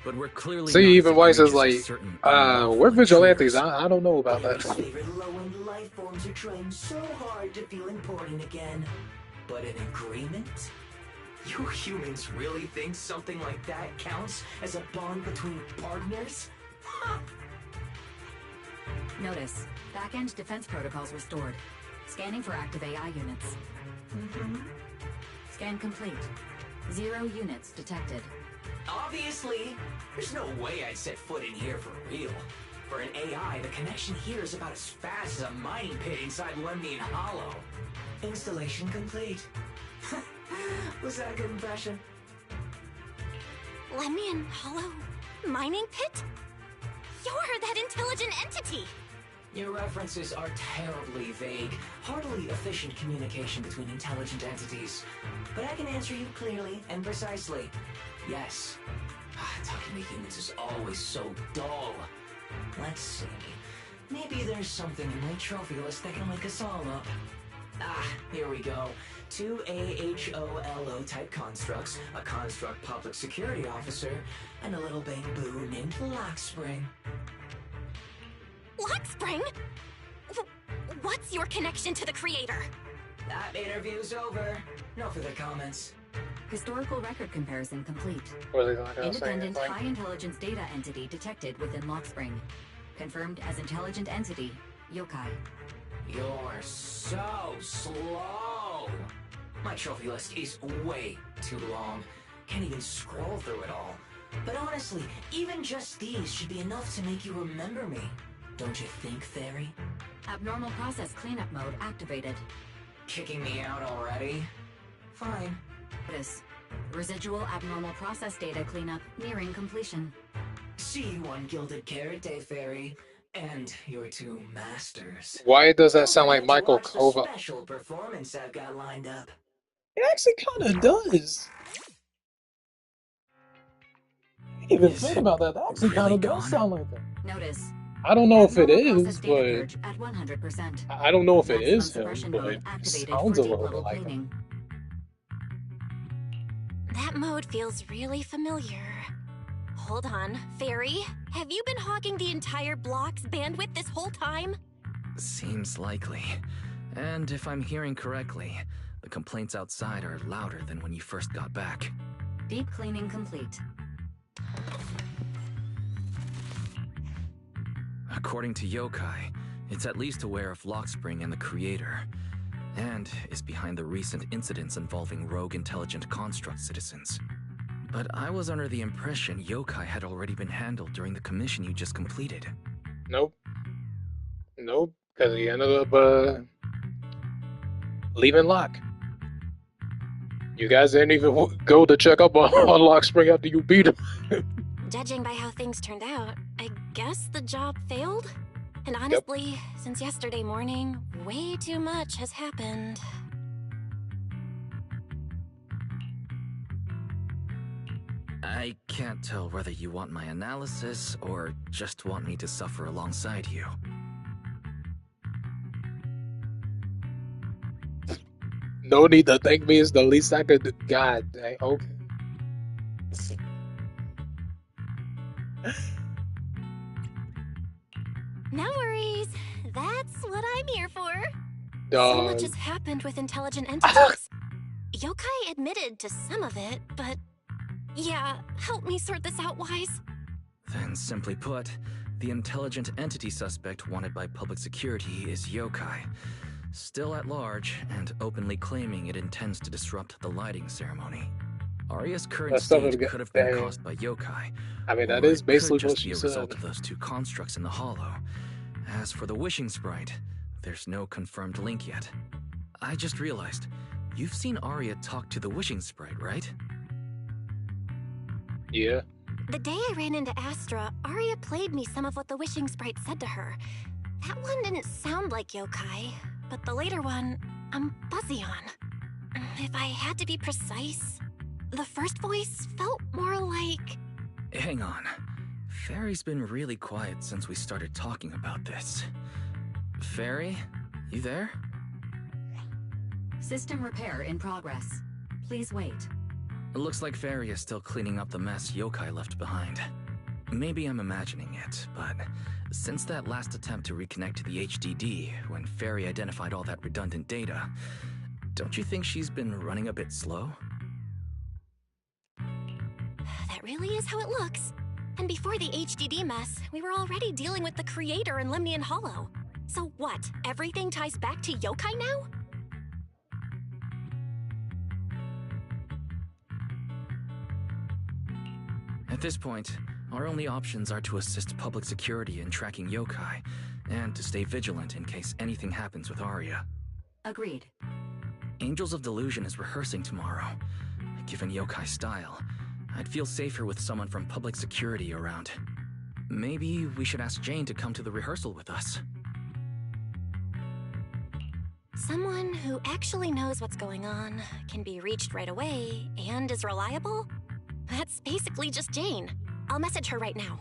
but we're clearly. See, even Weiss is like, we're vigilantes. I don't know about that. Favorite low-end life forms are trying so hard to feel important again. But an agreement? You humans really think something like that counts as a bond between partners? Notice, back-end defense protocols restored. Scanning for active AI units. Scan complete. 0 units detected. Obviously, there's no way I'd set foot in here for real. For an AI, the connection here is about as fast as a mining pit inside Lemnian Hollow. Installation complete. Was that a good impression? Lemnian Hollow? Mining pit? You're that intelligent entity! Your references are terribly vague, hardly efficient communication between intelligent entities. But I can answer you clearly and precisely. Yes. Talking to humans is always so dull. Let's see. Maybe there's something in my trophy list that can wake us all up. Here we go. 2 AHOLO type constructs, a construct public security officer, and a little bamboo named Lock Spring. Lock Spring? What's your connection to the creator? That interview's over. No further comments. Historical record comparison complete. Independent high intelligence data entity detected within Lock Spring. Confirmed as intelligent entity, Yokai. You're so slow. My trophy list is way too long. Can't even scroll through it all. But honestly, even just these should be enough to make you remember me. Don't you think, Fairy? Abnormal process cleanup mode activated. Kicking me out already? Fine. Notice. Residual abnormal process data cleanup nearing completion. See you on Gilded Carrot Day, Fairy. And your 2 masters. Why does that sound like Michael Kova? Special performance I've got lined up. It actually kind of does. Even think about that. That actually kind really of does gone? sound like that. Notice. I don't know if it Abnormal is, process data but purge at 100%. I don't know if it Maximum is him, suppression but mode it activated sounds for a deep little bit level like him. cleaning. That mode feels really familiar. Hold on, Fairy, have you been hogging the entire block's bandwidth this whole time? Seems likely. And if I'm hearing correctly, the complaints outside are louder than when you first got back. Deep cleaning complete. According to Yokai, it's at least aware of Lockspring and the Creator, and is behind the recent incidents involving rogue intelligent construct citizens. But I was under the impression Yokai had already been handled during the commission you just completed. Nope. Nope, because he ended up leaving Locke. You guys didn't even go to check up on Lockspring after you beat him. Judging by how things turned out, I guess the job failed? And honestly, since yesterday morning, way too much has happened. I can't tell whether you want my analysis or just want me to suffer alongside you. No need to thank me, it's the least I could do. God dang, okay. No worries, that's what I'm here for. So much has happened with intelligent entities. Yokai admitted to some of it, but yeah, help me sort this out, Wise. Then simply put, the intelligent entity suspect wanted by public security is Yokai, still at large and openly claiming it intends to disrupt the lighting ceremony. Arya's current state could have been caused by Yokai. I mean, that or is basically it could what just she be a said. result of those two constructs in the hollow. As for the wishing sprite, there's no confirmed link yet. I just realized, you've seen Arya talk to the wishing sprite, right? Yeah. The day I ran into Astra, Arya played me some of what the wishing sprite said to her. That one didn't sound like Yokai, but the later one, I'm fuzzy on. If I had to be precise, the first voice felt more like... Hang on. Fairy's been really quiet since we started talking about this. Fairy, you there? System repair in progress. Please wait. It looks like Fairy is still cleaning up the mess Yokai left behind. Maybe I'm imagining it, but since that last attempt to reconnect to the HDD, when Fairy identified all that redundant data, don't you think she's been running a bit slow? That really is how it looks. And before the HDD mess, we were already dealing with the Creator in Lemnian Hollow. So what, everything ties back to Yokai now? At this point, our only options are to assist public security in tracking Yokai, and to stay vigilant in case anything happens with Arya. Agreed. Angels of Delusion is rehearsing tomorrow. Given Yokai's style, I'd feel safer with someone from public security around. Maybe we should ask Jane to come to the rehearsal with us. Someone who actually knows what's going on, can be reached right away, and is reliable? That's basically just Jane. I'll message her right now.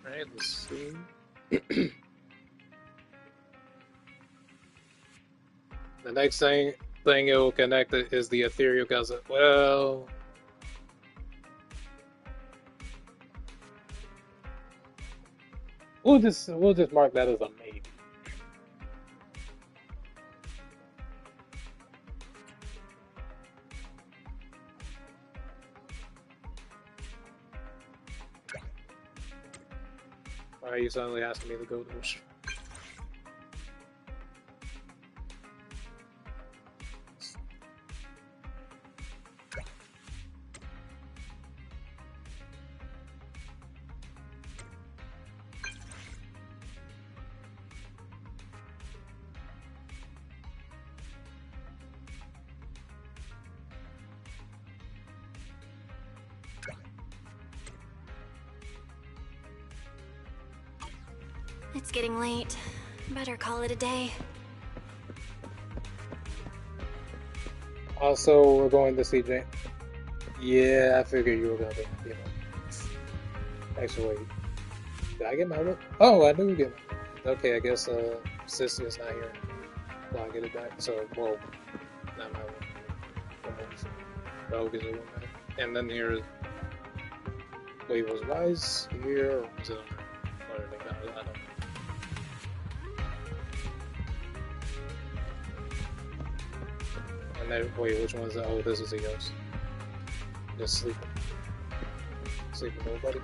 Alright, let's see. The next thing it'll connect is the ethereal gazette. Well, we'll just mark that as a maybe. Why are you suddenly asking me to go to the show? It's getting late. Better call it a day. Also, we're going to see Jane. Yeah, I figured you were gonna be. You know. Actually, wait. Did I get my look? Oh, I do get my look. Okay, I guess Sissy is not here. Well, I get it back. So, well, not my look. Rogue is a woman. And then here's. Wait, was Wise here or was it on other thing? I don't know. And then, wait, which one is that? Oh, this is a ghost. Just sleeping. Sleeping nobody.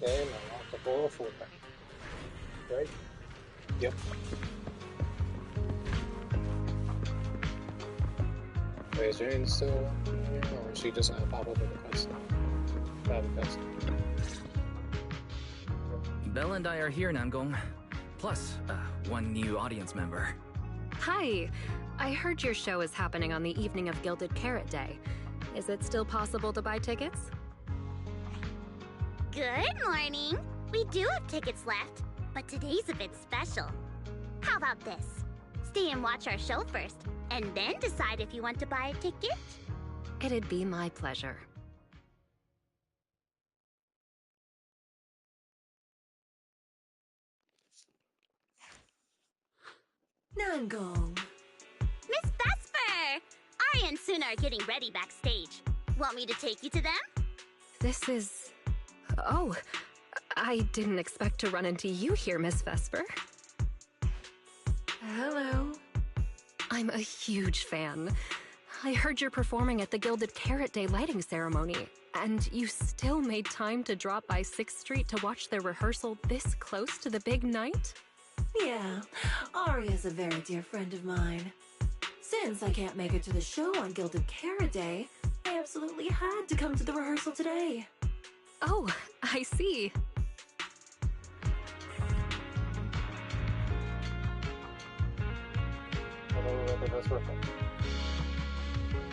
Okay, I'm off the 404. Right? Yep. Wait, is Jane still here? Or is she just gonna pop up in the cutscene? Belle and I are here, Namgong. Plus, one new audience member. Hi. I heard your show is happening on the evening of Gilded Carrot Day. Is it still possible to buy tickets? Good morning. We do have tickets left, but today's a bit special. How about this? Stay and watch our show first, and then decide if you want to buy a ticket. It'd be my pleasure. Namgong. Miss Vesper! Arya and Suna are getting ready backstage. Want me to take you to them? This is... Oh, I didn't expect to run into you here, Miss Vesper. Hello. I'm a huge fan. I heard you're performing at the Gilded Carrot Day lighting ceremony, and you still made time to drop by 6th Street to watch their rehearsal this close to the big night? Yeah, Arya's a very dear friend of mine. Since I can't make it to the show on Gilded Carrot Day, I absolutely had to come to the rehearsal today. Oh, I see.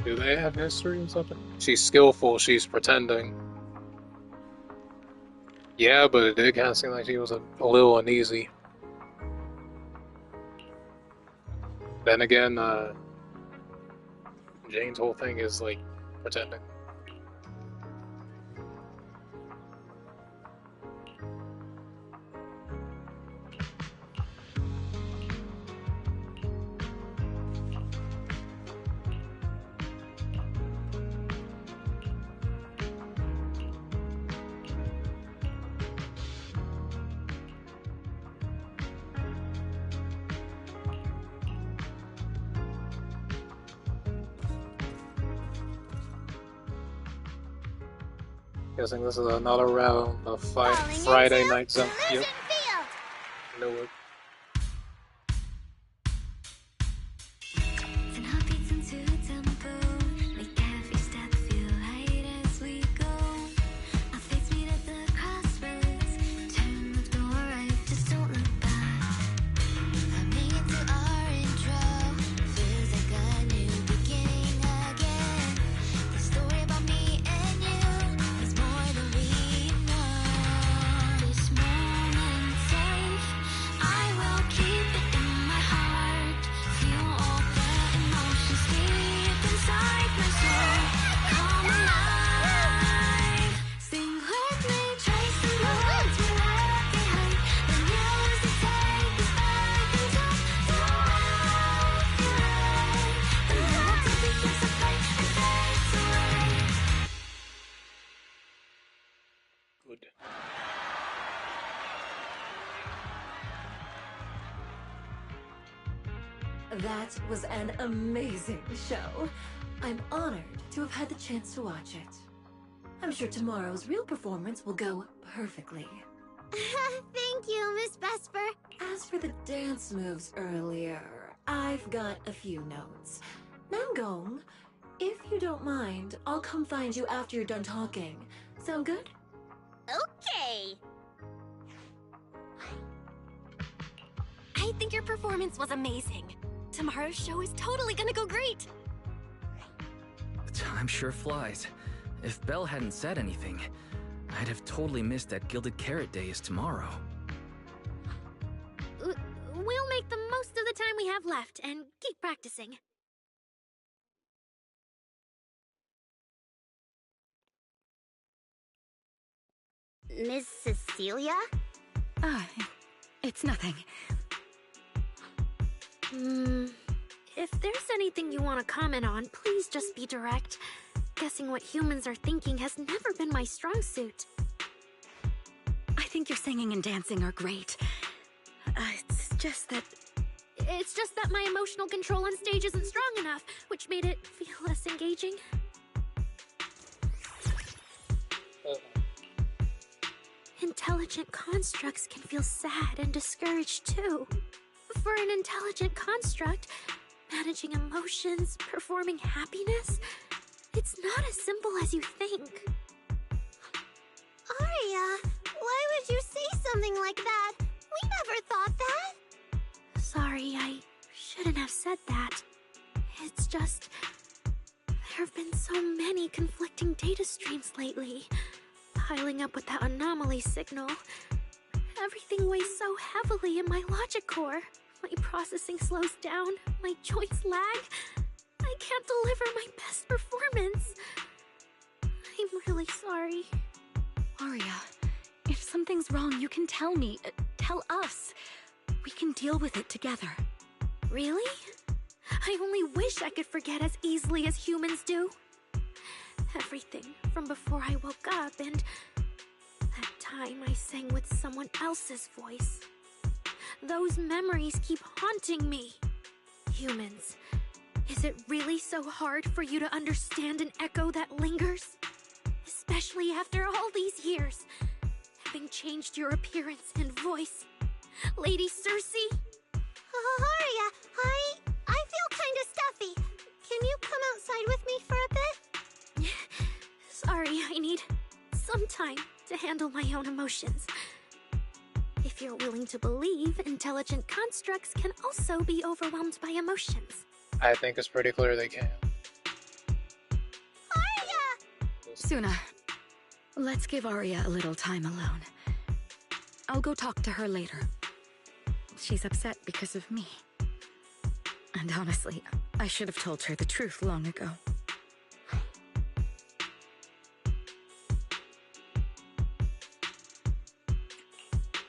Do they have history or something? She's skillful, she's pretending. Yeah, but it did kind of seem like she was a little uneasy. Then again, Jane's whole thing is like pretending. Guessing this is another round of Friday Night Zone. Yep. Know it. Good. That was an amazing show. I'm honored to have had the chance to watch it. I'm sure tomorrow's real performance will go perfectly. Thank you, Miss Vesper. As for the dance moves earlier, I've got a few notes. Namgong, if you don't mind, I'll come find you after you're done talking. Sound good? Okay. think your performance was amazing. Tomorrow's show is totally gonna go great. Time sure flies. If Belle hadn't said anything, I'd have totally missed that Gilded Carrot Day is tomorrow. We'll make the most of the time we have left and keep practicing. Miss Cecilia? It's nothing. If there's anything you want to comment on, please just be direct. Guessing what humans are thinking has never been my strong suit. I think your singing and dancing are great. It's just that my emotional control on stage isn't strong enough, which made it feel less engaging. Intelligent constructs can feel sad and discouraged too. For an intelligent construct, managing emotions, performing happiness, it's not as simple as you think. Aria, why would you say something like that? We never thought that. Sorry, I shouldn't have said that. It's just, there have been so many conflicting data streams lately, piling up with that anomaly signal. Everything weighs so heavily in my logic core. My processing slows down, my joints lag. I can't deliver my best performance. I'm really sorry. Aria, if something's wrong, you can tell me. Tell us. We can deal with it together. Really? I only wish I could forget as easily as humans do. Everything from before I woke up and that time I sang with someone else's voice. Those memories keep haunting me. Humans, is it really so hard for you to understand an echo that lingers? Especially after all these years, having changed your appearance and voice. Lady Circe? Aria, I feel kinda stuffy. Can you come outside with me for a bit? Sorry, I need some time to handle my own emotions. If you're willing to believe, intelligent constructs can also be overwhelmed by emotions. I think it's pretty clear they can. Aria! Suna, let's give Aria a little time alone. I'll go talk to her later. She's upset because of me. And honestly, I should have told her the truth long ago.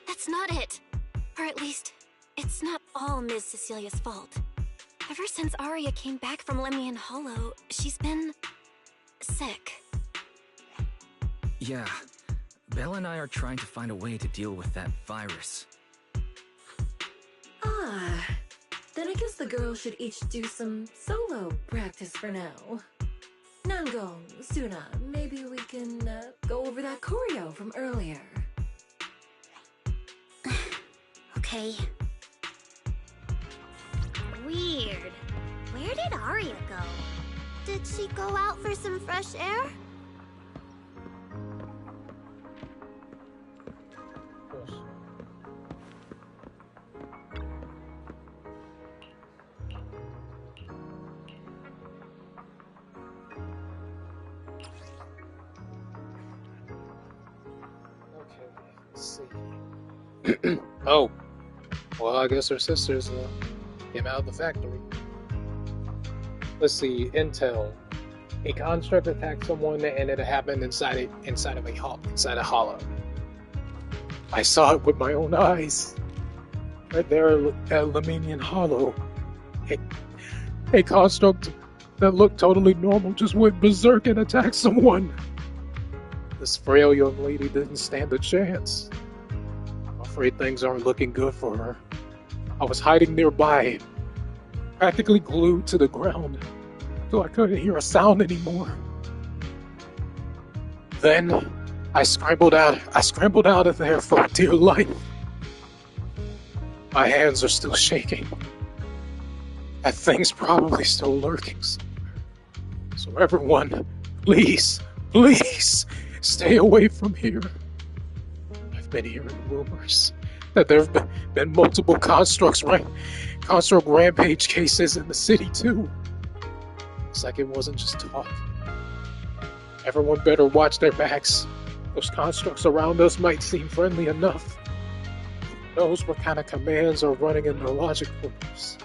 That's not it. Or at least, it's not all Ms. Cecilia's fault. Ever since Aria came back from Lemian Hollow, she's been sick. Yeah, Belle and I are trying to find a way to deal with that virus. Then I guess the girls should each do some solo practice for now. Nango, Suna, maybe we can go over that choreo from earlier. Okay. Weird. Where did Aria go? Did she go out for some fresh air? Oh, well, I guess her sisters came out of the factory. Let's see, intel. A construct attacked someone and it happened inside a hollow. I saw it with my own eyes. Right there at Lemanian Hollow. A construct that looked totally normal just went berserk and attacked someone. This frail young lady didn't stand a chance. I'm afraid things aren't looking good for her. I was hiding nearby, practically glued to the ground, till I couldn't hear a sound anymore. Then, I scrambled out of there for dear life. My hands are still shaking. That thing's probably still lurking somewhere. So everyone, please, stay away from here. I've been hearing rumors that there have been multiple construct rampage cases in the city too. It's like it wasn't just talk. Everyone better watch their backs. Those constructs around us might seem friendly enough. Who knows what kind of commands are running in their logic cores?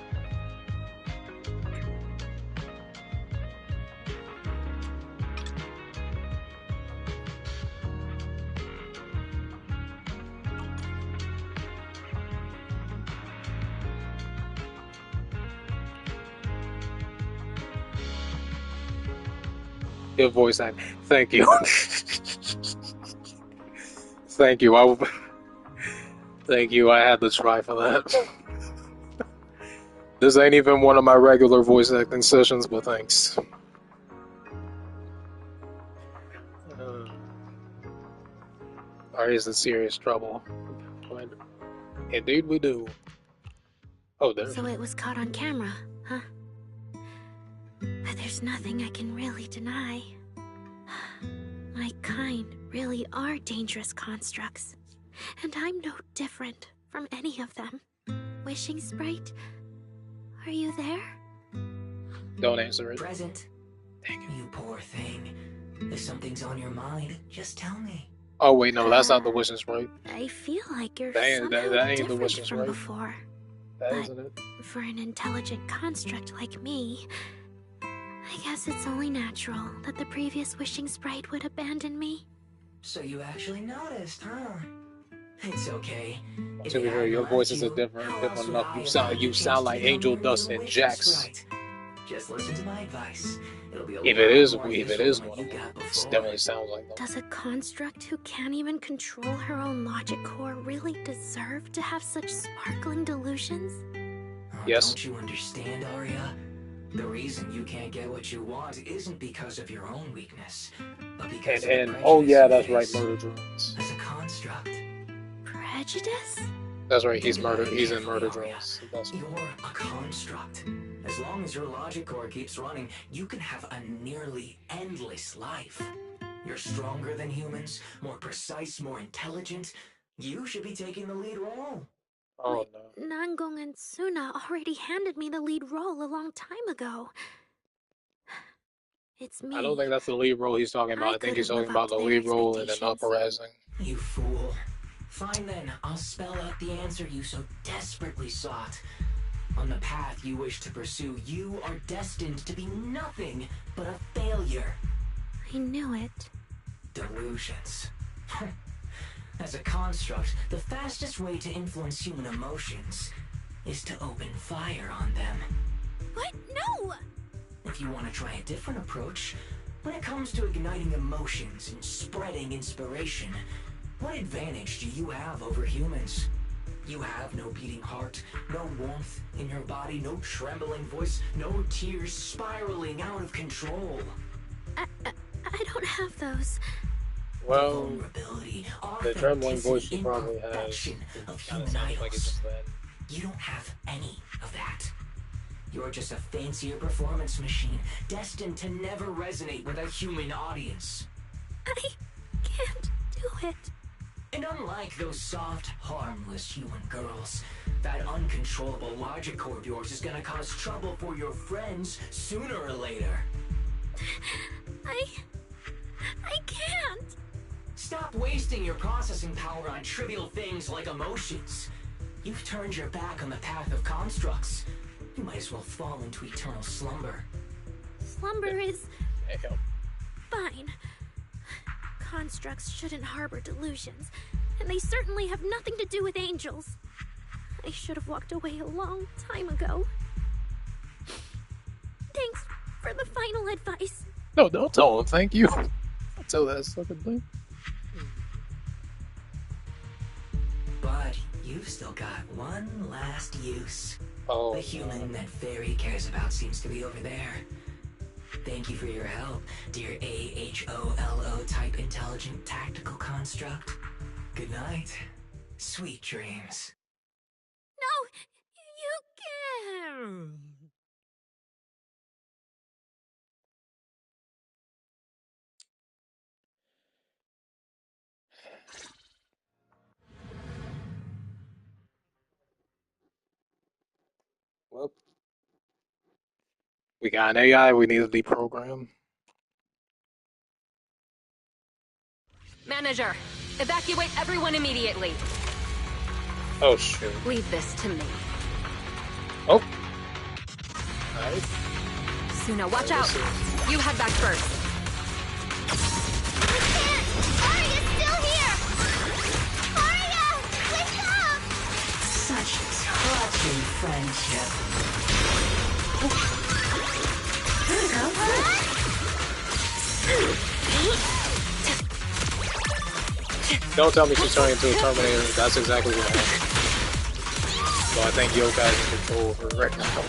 Good voice act. Thank you. Thank you. Thank you. I had to try for that. This ain't even one of my regular voice acting sessions, but thanks. Arya's in serious trouble. But indeed we do. Oh, there. So it was caught on camera, huh? But there's nothing I can really deny. My kind really are dangerous constructs. And I'm no different from any of them. Wishing Sprite, are you there? Don't answer it. Present. Dang it. You poor thing. If something's on your mind, just tell me. Oh wait, no, that's not the Wishing Sprite. I feel like you're That ain't the different Wishing from Sprite. before. That But isn't it. for an intelligent construct like me, I guess it's only natural that the previous Wishing Sprite would abandon me. So you actually noticed, huh? It's okay. To be fair, your voice is different enough. You sound like Angel Dust and Jax. Just listen to my advice. It'll be a If it is lot more one useful of than them, you got it before. definitely sounds like them. Does a construct who can't even control her own logic core really deserve to have such sparkling delusions? Yes. Don't you understand, Arya? The reason you can't get what you want isn't because of your own weakness, but because of the And oh yeah, that's prejudice right, you Murder Drones. face as a construct. Prejudice? That's right, he's in Murder Arya. Drones. You're a construct. As long as your logic core keeps running, you can have a nearly endless life. You're stronger than humans, more precise, more intelligent. You should be taking the lead role. Oh no. Nangong and Suna already handed me the lead role a long time ago. It's me. I don't think that's the lead role he's talking about. I think he's talking about the lead role in an uprising. You fool. Fine then, I'll spell out the answer you so desperately sought. On the path you wish to pursue, you are destined to be nothing but a failure. I knew it. Delusions. As a construct, the fastest way to influence human emotions is to open fire on them. What? No! If you want to try a different approach, when it comes to igniting emotions and spreading inspiration, what advantage do you have over humans? You have no beating heart, no warmth in your body, no trembling voice, no tears spiraling out of control. I don't have those. Well, the trembling voice you probably has of kind of human sounds like it's just that. You don't have any of that. You're just a fancier performance machine, destined to never resonate with a human audience. I can't do it. And unlike those soft, harmless human girls, that uncontrollable logic core of yours is gonna cause trouble for your friends sooner or later. I can't. Stop wasting your processing power on trivial things like emotions. You've turned your back on the path of constructs. You might as well fall into eternal slumber. Slumber is fine. Constructs shouldn't harbor delusions, and they certainly have nothing to do with angels. I should have walked away a long time ago. Thanks for the final advice. No, don't tell him thank you. Don't tell that stupid thing. But you've still got one last use. Oh, the human that Fairy cares about seems to be over there. Thank you for your help, dear AHOLO type intelligent tactical construct. Good night. Sweet dreams. No, you can't. We got an AI we need to deprogram. Manager, evacuate everyone immediately. Oh, shoot. Leave this to me. Oh. Nice. Suna, watch out. You head back first. I can't! Arya's still here! Arya! Wake up! Such touching friendship. Don't tell me she's turning into a Terminator. That's exactly what happened. So I think Yokai's in control of her right now.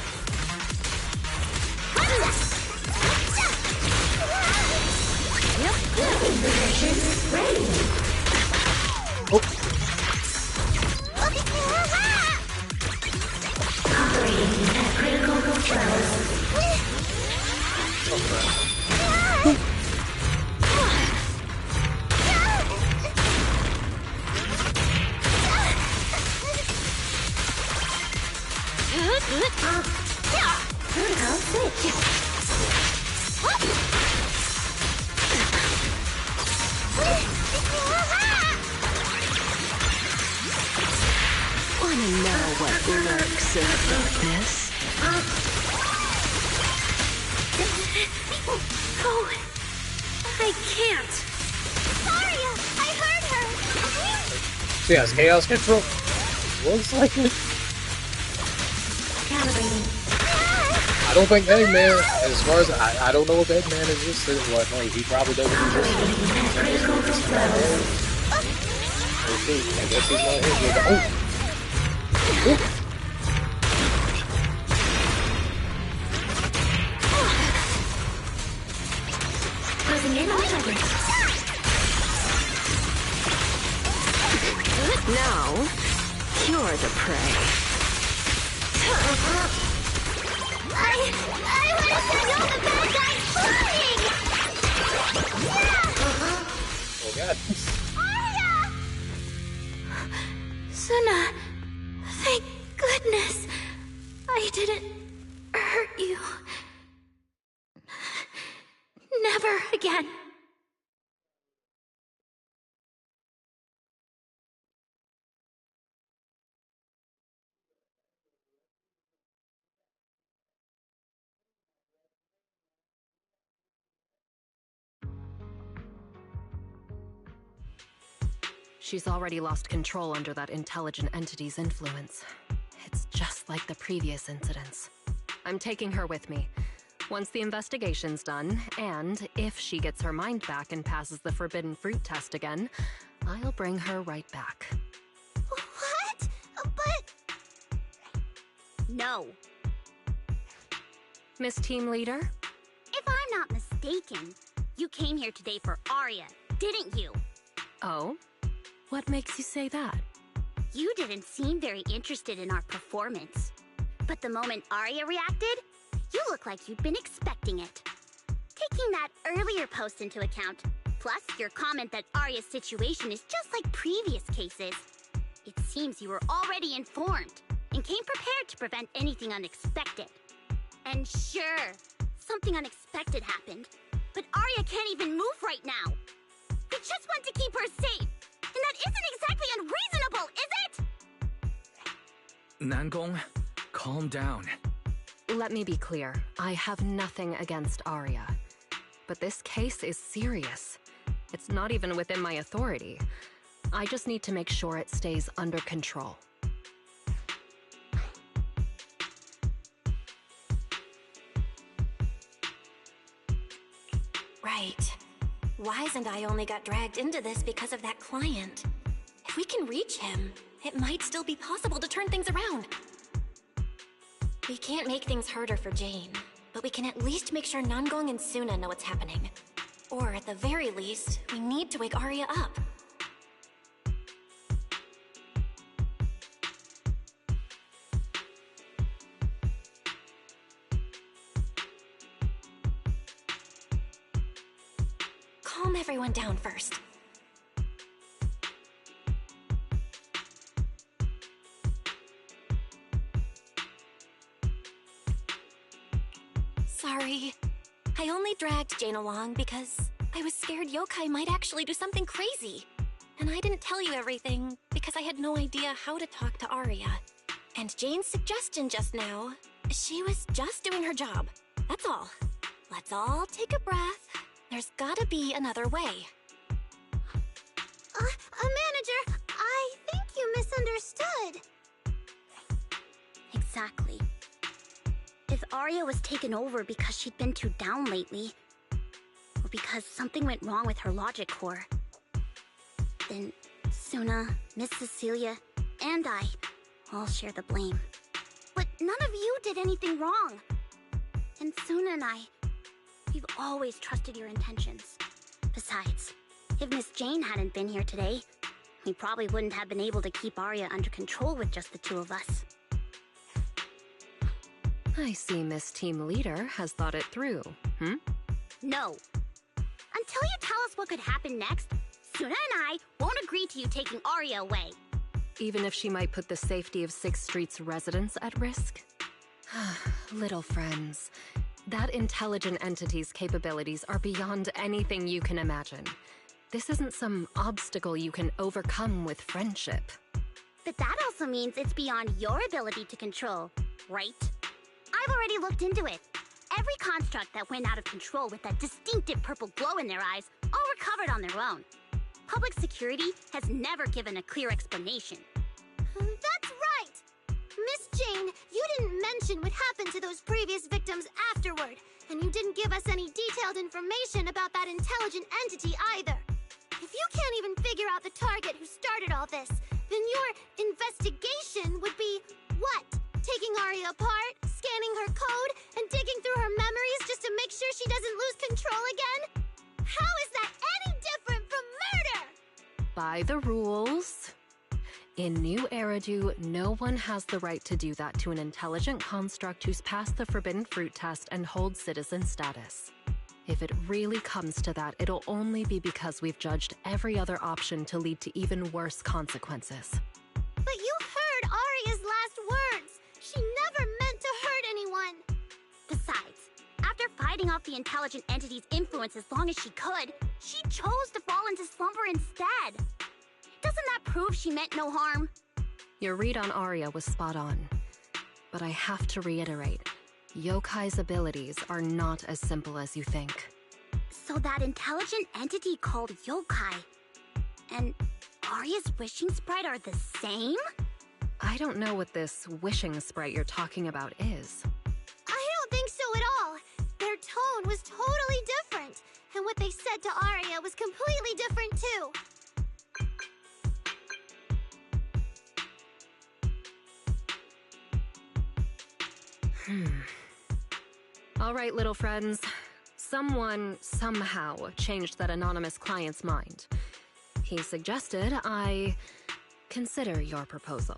Oh. Operating at critical controls. Critical switch. Wanna know what lurks in the darkness? Oh, I can't. Arya! I heard her! She has chaos control. Looks like it. I don't think Eggman, as far as I don't know if Eggman is just what, no, he probably doesn't exist. Okay, I guess he's not hit with oh! Closing in on target. Now, you're the prey. I want to see all the bad guys flying! Oh god. Arya! Suna, thank goodness I didn't hurt you. Never again. She's already lost control under that intelligent entity's influence. It's just like the previous incidents. I'm taking her with me. Once the investigation's done, and if she gets her mind back and passes the forbidden fruit test again, I'll bring her right back. What? But... No. Miss Team Leader? If I'm not mistaken, you came here today for Arya, didn't you? Oh? What makes you say that? You didn't seem very interested in our performance. But the moment Arya reacted, you look like you'd been expecting it. Taking that earlier post into account, plus your comment that Arya's situation is just like previous cases, it seems you were already informed and came prepared to prevent anything unexpected. And sure, something unexpected happened, but Arya can't even move right now. We just want to keep her safe, and that isn't exactly unreasonable, is it? Nangong, calm down. Let me be clear. I have nothing against Arya. But this case is serious. It's not even within my authority. I just need to make sure it stays under control. Right. Wise and I only got dragged into this because of that client. If we can reach him, it might still be possible to turn things around. We can't make things harder for Jane, but we can at least make sure Nangong and Suna know what's happening. Or at the very least, we need to wake Arya up. Calm everyone down first. Sorry. I only dragged Jane along because I was scared yokai might actually do something crazy. And I didn't tell you everything because I had no idea how to talk to Arya. And Jane's suggestion just now, she was just doing her job. That's all. Let's all take a breath. There's gotta be another way. Manager, I think you misunderstood. Exactly. If Arya was taken over because she'd been too down lately, or because something went wrong with her logic core, then Suna, Miss Cecilia, and I all share the blame. But none of you did anything wrong. And Suna and I, we've always trusted your intentions. Besides, if Miss Jane hadn't been here today, we probably wouldn't have been able to keep Arya under control with just the two of us. I see Miss Team Leader has thought it through, No. Until you tell us what could happen next, Suna and I won't agree to you taking Arya away. Even if she might put the safety of 6th Street's residents at risk? Little friends, that intelligent entity's capabilities are beyond anything you can imagine. This isn't some obstacle you can overcome with friendship. But that also means it's beyond your ability to control, right? I've already looked into it. Every construct that went out of control with that distinctive purple glow in their eyes all recovered on their own. Public security has never given a clear explanation. That's right! Miss Jane, you didn't mention what happened to those previous victims afterward, and you didn't give us any detailed information about that intelligent entity either. If you can't even figure out the target who started all this, then your investigation would be what? Taking Arya apart, scanning her code, and digging through her memories just to make sure she doesn't lose control again? How is that any different from murder? By the rules. In New Eridu, no one has the right to do that to an intelligent construct who's passed the Forbidden Fruit test and holds citizen status. If it really comes to that, it'll only be because we've judged every other option to lead to even worse consequences. But you heard Arya's last words. She never meant to hurt anyone. Besides, after fighting off the intelligent entity's influence as long as she could, she chose to fall into slumber instead. Doesn't that prove she meant no harm? Your read on Arya was spot on. But I have to reiterate, yokai's abilities are not as simple as you think. So that intelligent entity called yokai and Arya's wishing sprite are the same? I don't know what this wishing sprite you're talking about is. I don't think so at all. Their tone was totally different, and what they said to Arya was completely different too. All right, little friends. Someone, somehow, changed that anonymous client's mind. He suggested I consider your proposal.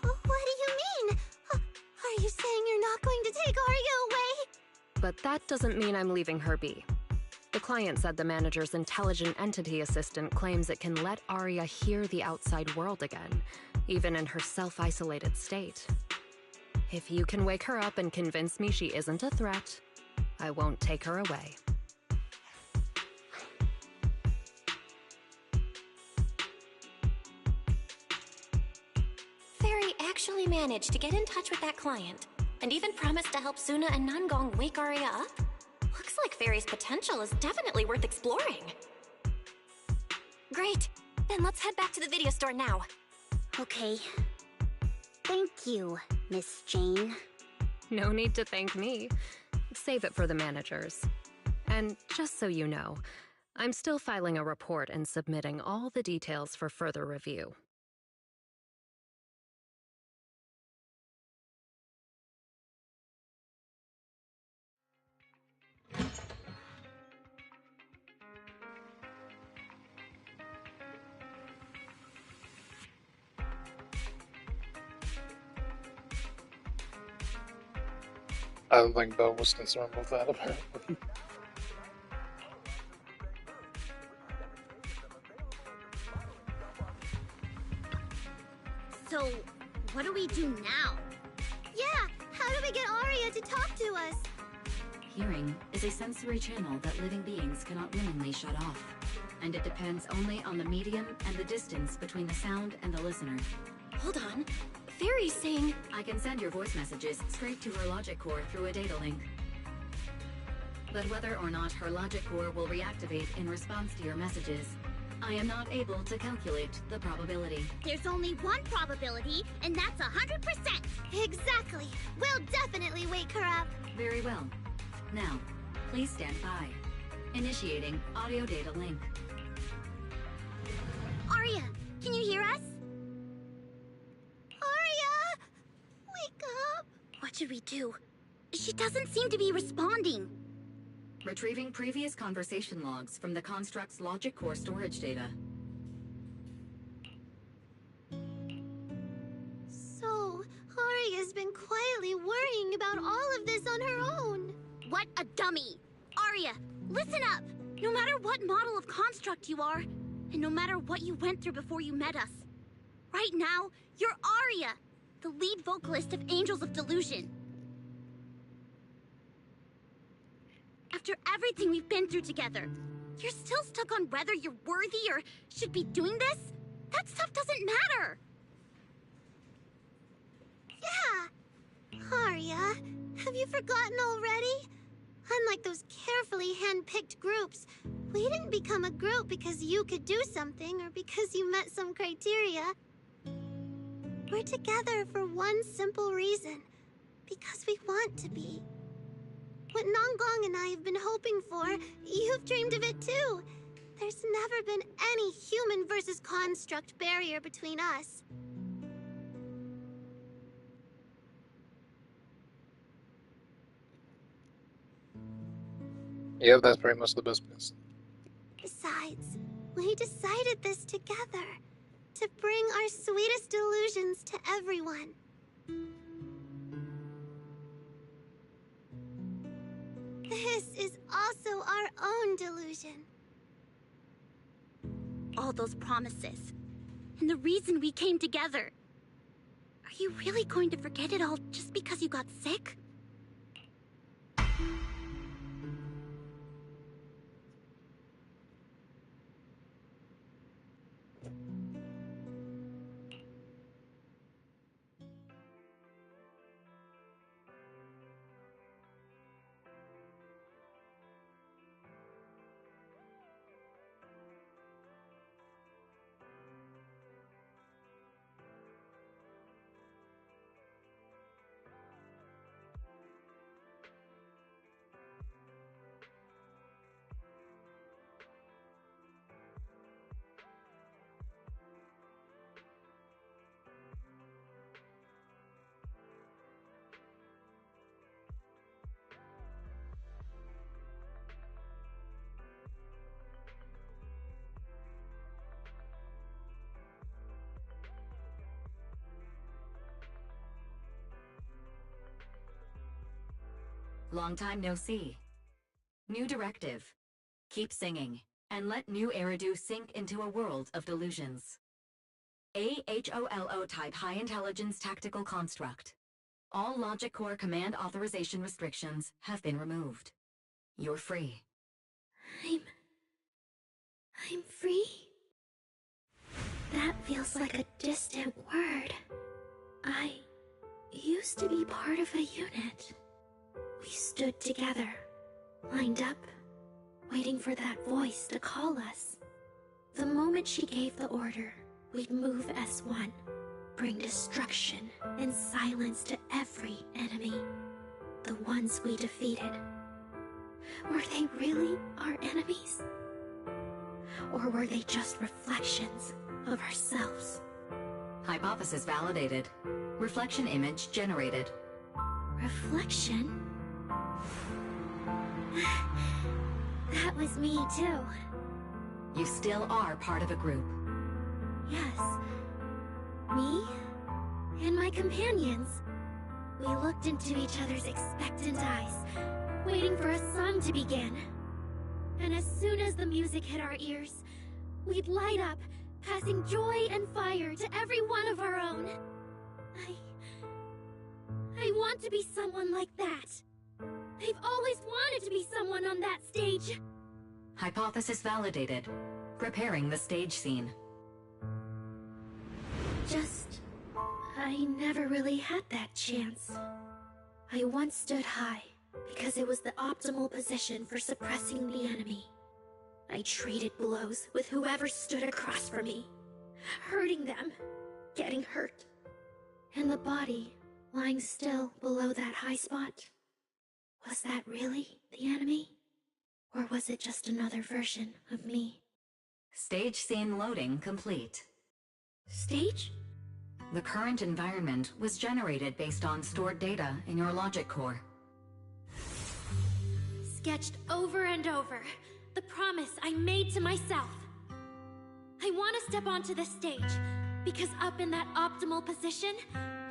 What do you mean? Are you saying you're not going to take Arya away? But that doesn't mean I'm leaving her be. The client said the manager's intelligent entity assistant claims it can let Arya hear the outside world again, even in her self-isolated state. If you can wake her up and convince me she isn't a threat, I won't take her away. Fairy actually managed to get in touch with that client, and even promised to help Suna and Nangong wake Arya up? Looks like Fairy's potential is definitely worth exploring. Great! Then let's head back to the video store now. Okay. Thank you, Miss Jane. No need to thank me. Save it for the managers. And just so you know, I'm still filing a report and submitting all the details for further review. I don't think Bo was concerned with that, apparently. So, what do we do now? Yeah, how do we get Arya to talk to us? Hearing is a sensory channel that living beings cannot willingly shut off, and it depends only on the medium and the distance between the sound and the listener. Hold on. Fairy's saying... I can send your voice messages straight to her logic core through a data link. But whether or not her logic core will reactivate in response to your messages, I am not able to calculate the probability. There's only one probability, and that's 100%! Exactly! We'll definitely wake her up! Very well. Now, please stand by. Initiating audio data link. Arya, can you hear us? Arya! Wake up! What should we do? She doesn't seem to be responding. Retrieving previous conversation logs from the construct's logic core storage data. So, Arya's been quietly worrying about all of this on her own. What a dummy! Arya, listen up! No matter what model of construct you are, and no matter what you went through before you met us, right now, you're Arya, the lead vocalist of Angels of Delusion. After everything we've been through together, you're still stuck on whether you're worthy or should be doing this? That stuff doesn't matter! Yeah! Arya, have you forgotten already? Unlike those carefully hand-picked groups, we didn't become a group because you could do something or because you met some criteria. We're together for one simple reason. Because we want to be. What Nanggong and I have been hoping for, you've dreamed of it too. There's never been any human versus construct barrier between us. Yeah, that's pretty much the best bit. Besides, we decided this together. To bring our sweetest delusions to everyone. This is also our own delusion. All those promises. And the reason we came together. Are you really going to forget it all just because you got sick? Long time no see. New directive. Keep singing, and let new Eridu sink into a world of delusions. AHOLO type high intelligence tactical construct. All logic core command authorization restrictions have been removed. You're free. I'm free? That feels like a distant word. I used to be part of a unit. We stood together, lined up, waiting for that voice to call us. The moment she gave the order, we'd move as one, bring destruction and silence to every enemy. The ones we defeated. Were they really our enemies? Or were they just reflections of ourselves? Hypothesis validated. Reflection image generated. Reflection? That was me too. You still are part of a group. Yes. Me and my companions. We looked into each other's expectant eyes, waiting for a song to begin. And as soon as the music hit our ears, we'd light up, passing joy and fire to every one of our own. I want to be someone like that. I've always wanted to be someone on that stage. Hypothesis validated. Preparing the stage scene. I never really had that chance. I once stood high because it was the optimal position for suppressing the enemy. I traded blows with whoever stood across from me, hurting them, getting hurt. And the body lying still below that high spot. Was that really the enemy? Or was it just another version of me? Stage scene loading complete. Stage? The current environment was generated based on stored data in your logic core. Sketched over and over, the promise I made to myself. I want to step onto the stage, because up in that optimal position,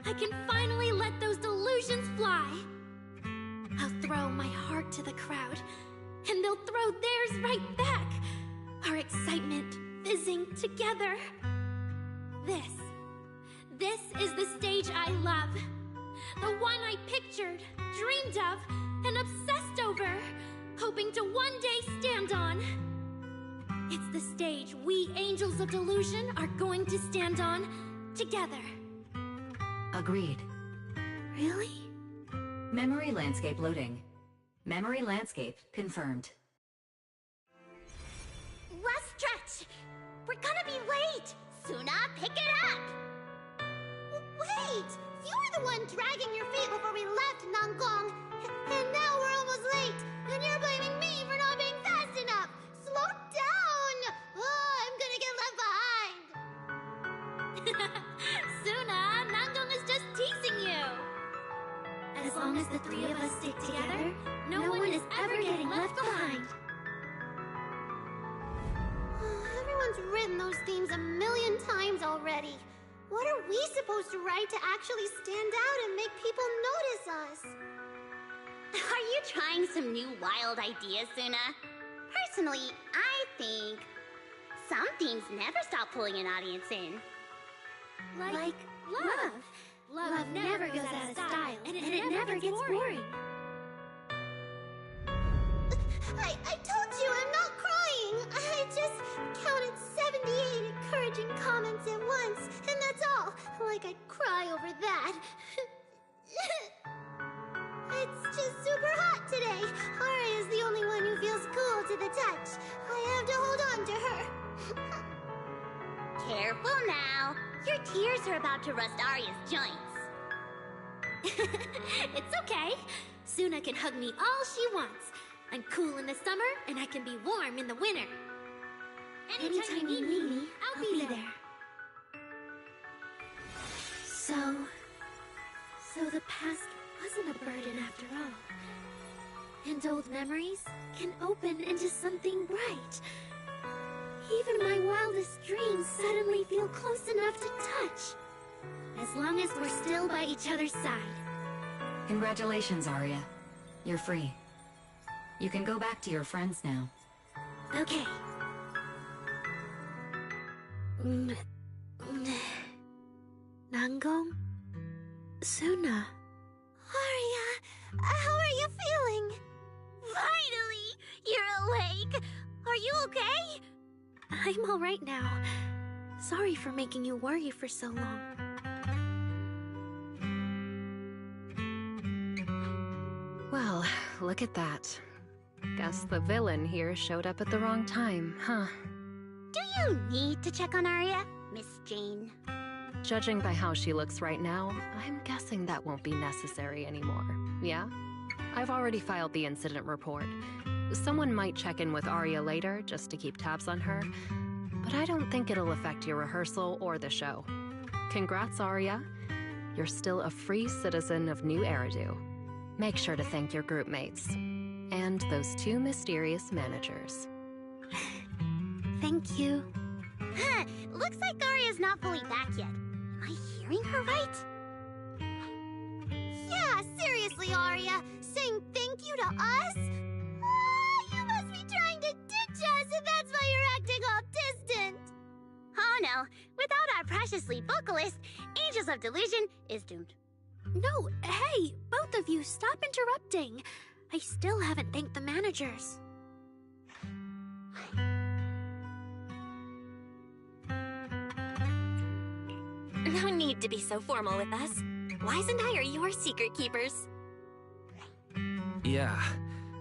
I can finally let those delusions fly. I'll throw my heart to the crowd, and they'll throw theirs right back. Our excitement fizzing together. This is the stage I love. The one I pictured, dreamed of, and obsessed over, hoping to one day stand on. It's the stage we Angels of Delusion are going to stand on together. Agreed. Really? Memory landscape loading. Memory landscape confirmed. Last stretch! We're gonna be late! Suna, pick it up! Wait! You were the one dragging your feet before we left Nangong! And now we're almost late! And you're blaming me for not being fast enough! Slow down! Oh, I'm gonna get left behind! Suna, Nangong is just teasing you! As long as the three of us stick together, no one is ever getting left behind. Everyone's written those themes a million times already. What are we supposed to write to actually stand out and make people notice us? Are you trying some new wild ideas, Suna? Personally, I think some themes never stop pulling an audience in. Like love. Love never goes out of style, and it never gets boring. I told you I'm not crying. I just counted 78 encouraging comments at once, and that's all. Like I'd cry over that. It's just super hot today. Aria is the only one who feels cool to the touch. I have to hold on to her. Careful now. Your tears are about to rust Arya's joints. It's okay. Suna can hug me all she wants. I'm cool in the summer, and I can be warm in the winter. Anytime you need me, I'll be there. So the past wasn't a burden after all. And old memories can open into something bright. Even my wildest dreams suddenly feel close enough to touch. As long as we're still by each other's side. Congratulations, Arya. You're free. You can go back to your friends now. Okay. Nangong? Suna? Aria, how are you feeling? Finally! You're awake! Are you okay? I'm alright now. Sorry for making you worry for so long. Well, look at that. Guess the villain here showed up at the wrong time, huh? Do you need to check on Arya, Miss Jane? Judging by how she looks right now, I'm guessing that won't be necessary anymore, yeah? I've already filed the incident report. Someone might check in with Arya later just to keep tabs on her, but I don't think it'll affect your rehearsal or the show. Congrats, Arya. You're still a free citizen of New Eridu. Make sure to thank your group mates. And those two mysterious managers. Thank you. Huh, looks like Arya's not fully back yet. Am I hearing her right? Yeah, seriously, Arya. Saying thank you to us? You must be trying to ditch us, and that's why you're acting all distant. Oh no, without our precious lead vocalist, Angels of Delusion is doomed. No, hey, both of you, stop interrupting. I still haven't thanked the managers. No need to be so formal with us. Wise and I are your secret keepers. Yeah.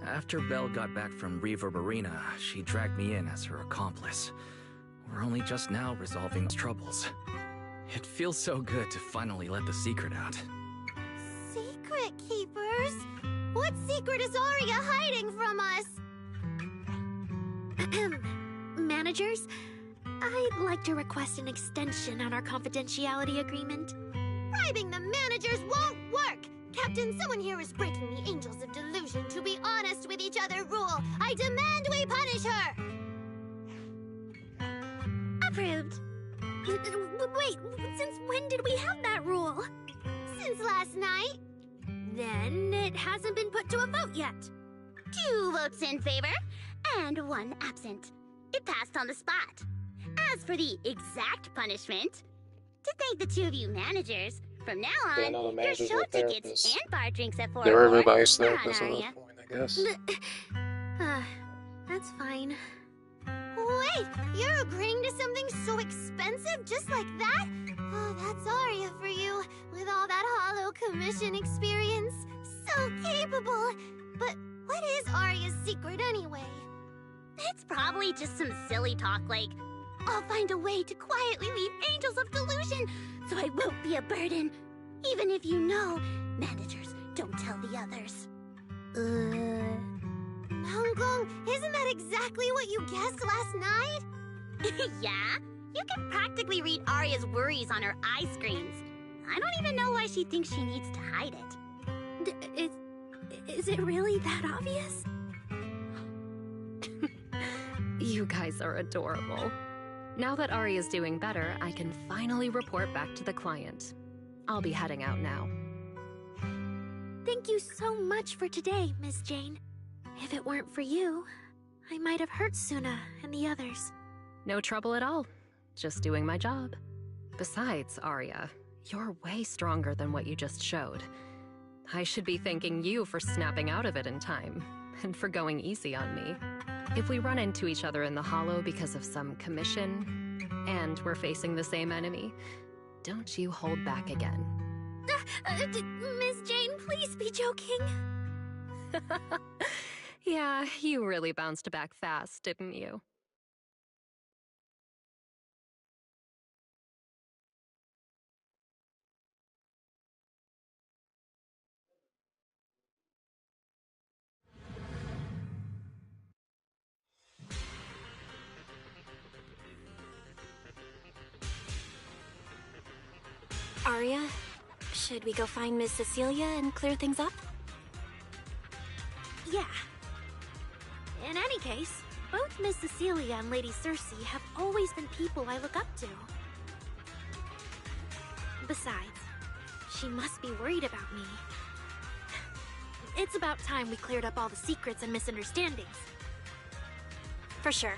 After Belle got back from Reverb Arena, she dragged me in as her accomplice. We're only just now resolving troubles. It feels so good to finally let the secret out. Secret keepers? What secret is Aria hiding from us? Managers, I'd like to request an extension on our confidentiality agreement. Bribing the managers won't work! Captain, someone here is breaking the Angels of Delusion to be honest with each other rule. I demand we punish her! Approved. Wait, since when did we have that rule? Since last night. Then it hasn't been put to a vote yet. 2 votes in favor, and 1 absent. It passed on the spot. As for the exact punishment, to thank the 2 of you managers, from now on, your show tickets and bar drinks at 4 They're everybody's are on therapist at this Aria. point, I guess. That's fine. Wait, you're agreeing to something so expensive just like that? Oh, that's Aria for you, with all that hollow commission experience. So capable. But what is Aria's secret anyway? It's probably just some silly talk like, I'll find a way to quietly leave Angels of Delusion so I won't be a burden. Even if you know, managers don't tell the others. Hong Kong, isn't that exactly what you guessed last night? Yeah? You can practically read Aria's worries on her eye screens. I don't even know why she thinks she needs to hide it. Is it really that obvious? You guys are adorable. Now that Aria's doing better, I can finally report back to the client. I'll be heading out now. Thank you so much for today, Miss Jane. If it weren't for you, I might have hurt Suna and the others. No trouble at all. Just doing my job. Besides, Aria, you're way stronger than what you just showed. I should be thanking you for snapping out of it in time, and for going easy on me. If we run into each other in the Hollow because of some commission, and we're facing the same enemy, don't you hold back again. Miss Jane, please be joking. Yeah, you really bounced back fast, didn't you? Aria, should we go find Miss Cecilia and clear things up? Yeah. In any case, both Miss Cecilia and Lady Circe have always been people I look up to. Besides, she must be worried about me. It's about time we cleared up all the secrets and misunderstandings. For sure.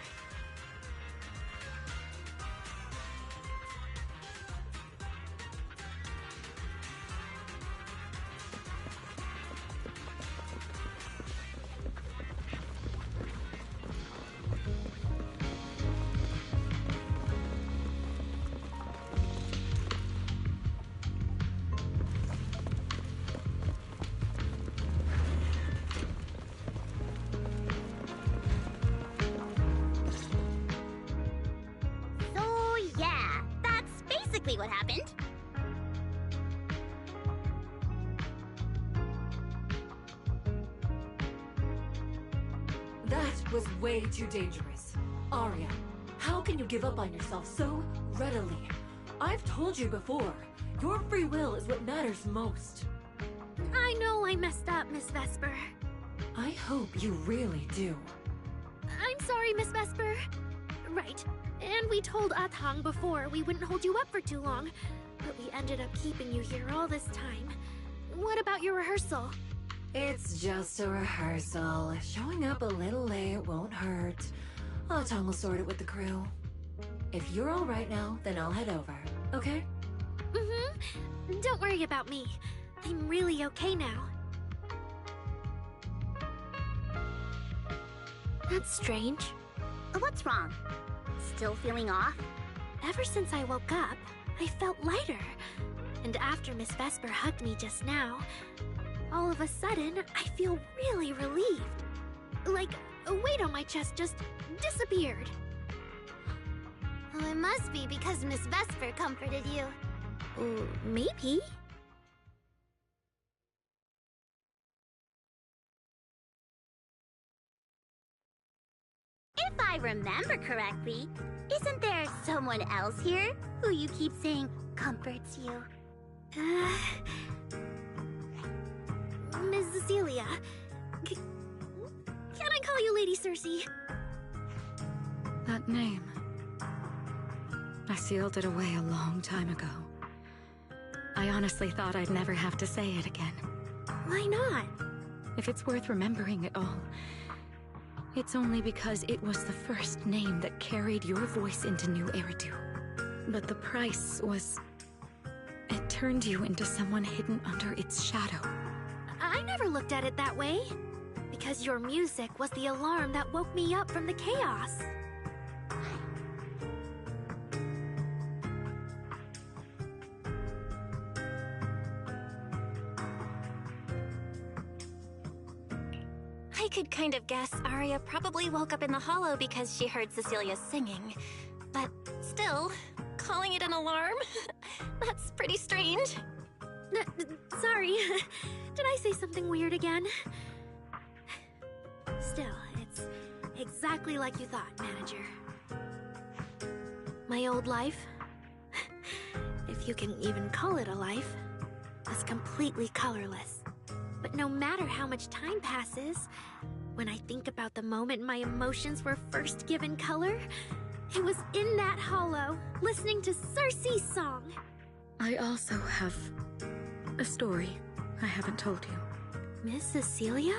What happened? That was way too dangerous. Aria, how can you give up on yourself so readily? I've told you before, your free will is what matters most. I know I messed up, Miss Vesper. I hope you really do. I'm sorry, Miss Vesper. Right. And we told Atang before we wouldn't hold you up for too long, but we ended up keeping you here all this time. What about your rehearsal? It's just a rehearsal. Showing up a little late won't hurt. Atang will sort it with the crew. If you're all right now, then I'll head over, okay? Mm-hmm. Don't worry about me. I'm really okay now. That's strange. What's wrong? Still feeling off? Ever since I woke up, I felt lighter. And after Miss Vesper hugged me just now, all of a sudden, I feel really relieved. Like a weight on my chest just disappeared. Well, it must be because Miss Vesper comforted you. Maybe. If I remember correctly, isn't there someone else here who you keep saying comforts you? Miss Cecilia. Can I call you Lady Cersei? That name. I sealed it away a long time ago. I honestly thought I'd never have to say it again. Why not? If it's worth remembering at all, it's only because it was the first name that carried your voice into New Eridu. But the price was... it turned you into someone hidden under its shadow. I never looked at it that way. Because your music was the alarm that woke me up from the chaos. I could kind of guess Arya probably woke up in the hollow because she heard Cecilia singing. But still, calling it an alarm? That's pretty strange. Sorry. Did I say something weird again? Still, it's exactly like you thought, Manager. My old life, if you can even call it a life, was completely colorless. But no matter how much time passes, when I think about the moment my emotions were first given color, it was in that hollow, listening to Cersei's song. I also have a story I haven't told you. Miss Cecilia?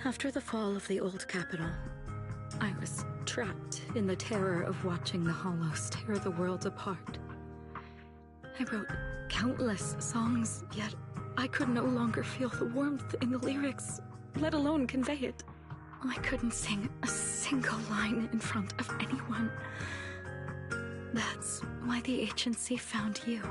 After the fall of the old capital, I was trapped in the terror of watching the Hollows tear the world apart. I wrote countless songs, yet I could no longer feel the warmth in the lyrics, let alone convey it. I couldn't sing a single line in front of anyone. That's why the agency found you.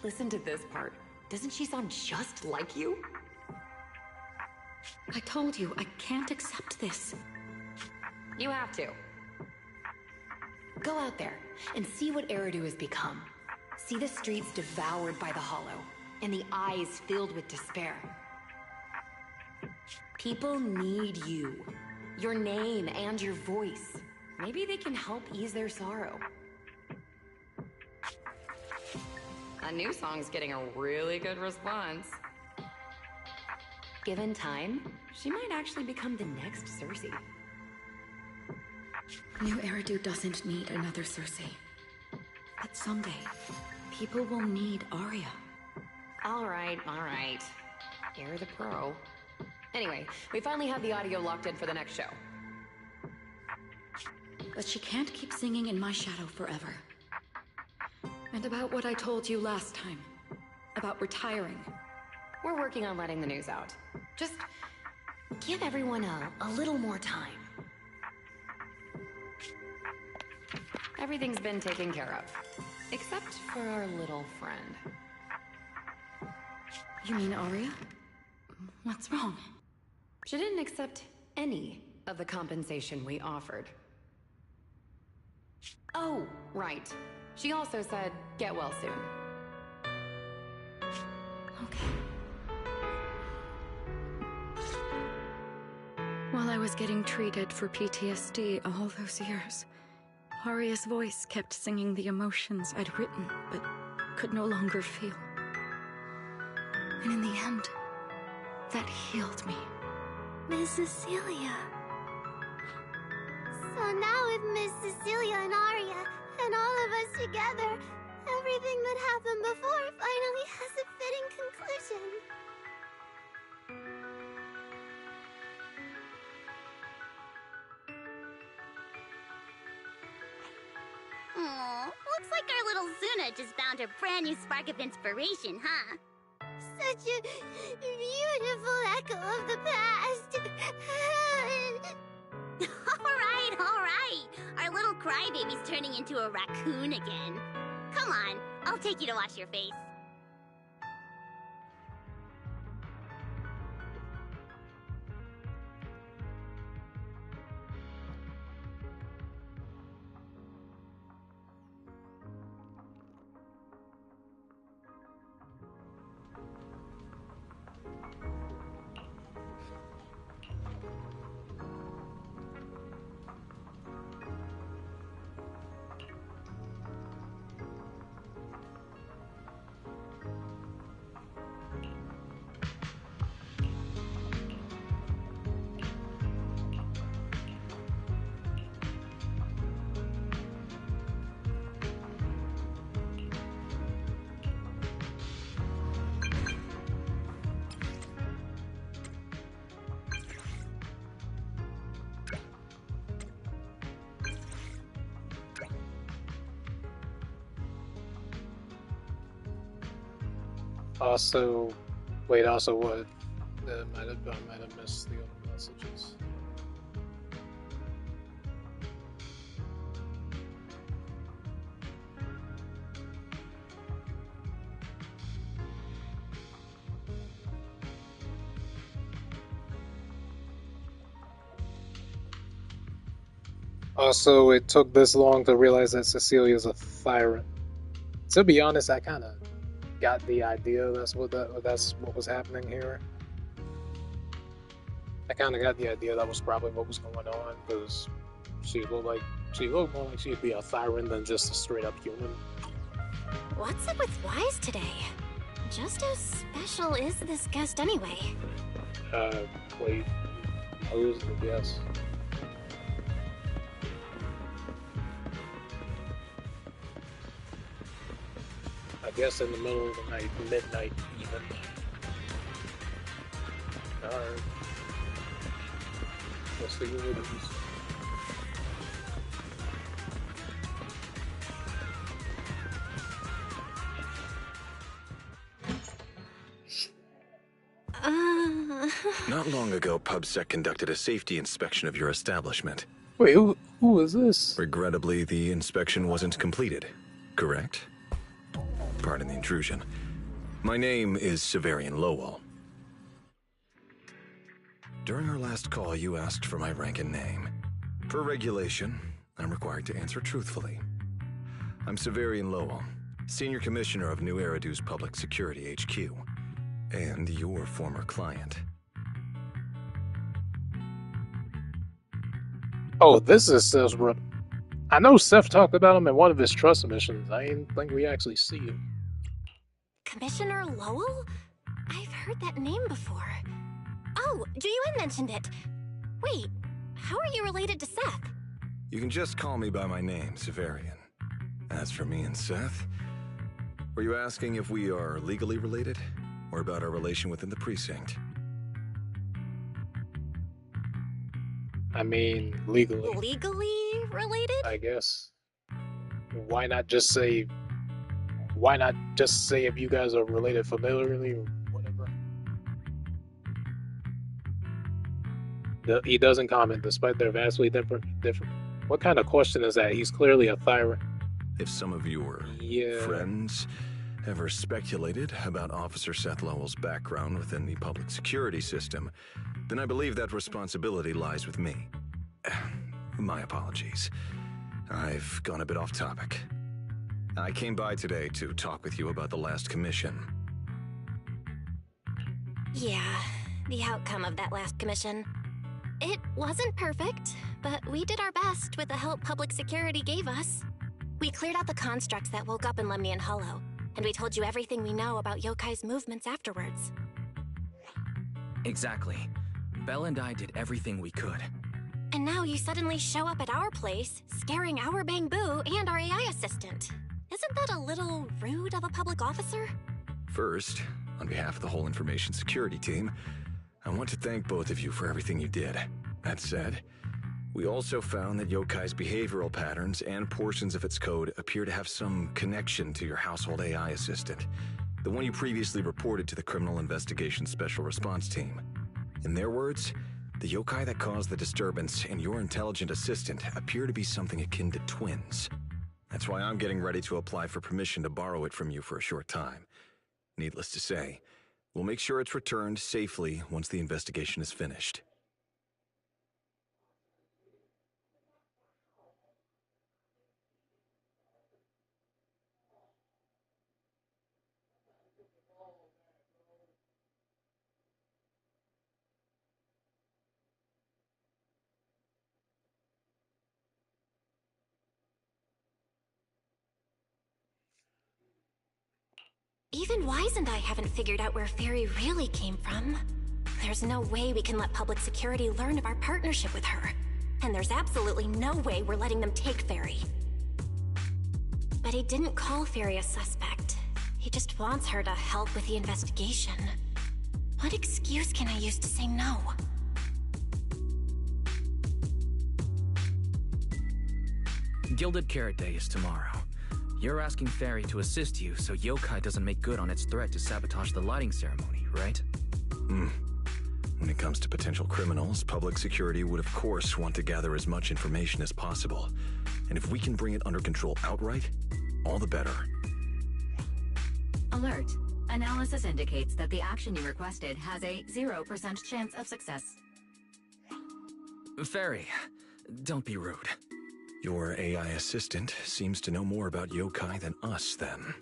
Listen to this part. Doesn't she sound just like you? I told you, I can't accept this. You have to. Go out there and see what Eridu has become. See the streets devoured by the Hollow, and the eyes filled with despair. People need you. Your name and your voice. Maybe they can help ease their sorrow. A new song's getting a really good response. Given time, she might actually become the next Cersei. New Eridu doesn't need another Cersei. But someday, people will need Arya. All right. You're the pro. Anyway, we finally have the audio locked in for the next show. But she can't keep singing in my shadow forever. And about what I told you last time. About retiring. We're working on letting the news out. Just give everyone a little more time. Everything's been taken care of. Except for our little friend. You mean Arya? What's wrong? She didn't accept any of the compensation we offered. Oh, right. She also said, get well soon. Okay. While I was getting treated for PTSD all those years, Arya's voice kept singing the emotions I'd written, but could no longer feel. And in the end, that healed me. Miss Cecilia. So now with Miss Cecilia and Arya, and all of us together, Everything that happened before finally has a fitting conclusion. Aw, looks like our little Zuna just found her brand new spark of inspiration, huh? Such a beautiful echo of the past. Alright. Our little crybaby's turning into a raccoon again. Come on, I'll take you to wash your face. Also, wait, also what? I might have missed the other messages. Also, it took this long to realize that Cecilia's a tyrant. To be honest, I kind of got the idea that's what was happening here. I kind of got the idea that was probably what was going on, because she looked more like she'd be a tyrant than just a straight up human. What's up with Wise today? Just how special is this guest anyway? Wait, who's the guest? I guess in the middle of the night, midnight even. Alright. Let's see what it is. Not long ago, PubSec conducted a safety inspection of your establishment. Wait, who is this? Regrettably, the inspection wasn't completed, correct? Pardon the intrusion. My name is Severian Lowell. During our last call, you asked for my rank and name. Per regulation, I'm required to answer truthfully. I'm Severian Lowell, Senior Commissioner of New Eridu's Public Security HQ, and your former client. Oh, this is Seth's brother. I know Seth talked about him in one of his trust missions. I didn't think we actually see him. Commissioner Lowell? I've heard that name before. Oh, Juyuan mentioned it. Wait, how are you related to Seth? You can just call me by my name, Severian. As for me and Seth, were you asking if we are legally related, or about our relation within the precinct? I mean, legally. Legally related? I guess. Why not just say if you guys are related familiarly or whatever? He doesn't comment, despite their vastly different. What kind of question is that? He's clearly a tyrant. If some of your friends ever speculated about Officer Seth Lowell's background within the public security system, then I believe that responsibility lies with me. My apologies. I've gone a bit off topic. I came by today to talk with you about the last commission. Yeah, the outcome of that last commission. It wasn't perfect, but we did our best with the help public security gave us. We cleared out the constructs that woke up in Lemnian Hollow, and we told you everything we know about Yokai's movements afterwards. Exactly. Belle and I did everything we could. And now you suddenly show up at our place, scaring our Bangbu and our AI assistant. Isn't that a little rude of a public officer? First, on behalf of the whole information security team, I want to thank both of you for everything you did. That said, we also found that Yokai's behavioral patterns and portions of its code appear to have some connection to your household AI assistant, the one you previously reported to the Criminal Investigation Special Response Team. In their words, the yokai that caused the disturbance and your intelligent assistant appear to be something akin to twins. That's why I'm getting ready to apply for permission to borrow it from you for a short time. Needless to say, we'll make sure it's returned safely once the investigation is finished. Even Wise and I haven't figured out where Fairy really came from. There's no way we can let public security learn of our partnership with her. And there's absolutely no way we're letting them take Fairy. But he didn't call Fairy a suspect. He just wants her to help with the investigation. What excuse can I use to say no? Gilded Carrot Day is tomorrow. You're asking Fairy to assist you so Yokai doesn't make good on its threat to sabotage the lighting ceremony, right? When it comes to potential criminals, public security would of course want to gather as much information as possible. And if we can bring it under control outright, all the better. Alert. Analysis indicates that the action you requested has a 0% chance of success. Fairy, don't be rude. Your AI assistant seems to know more about yokai than us, then.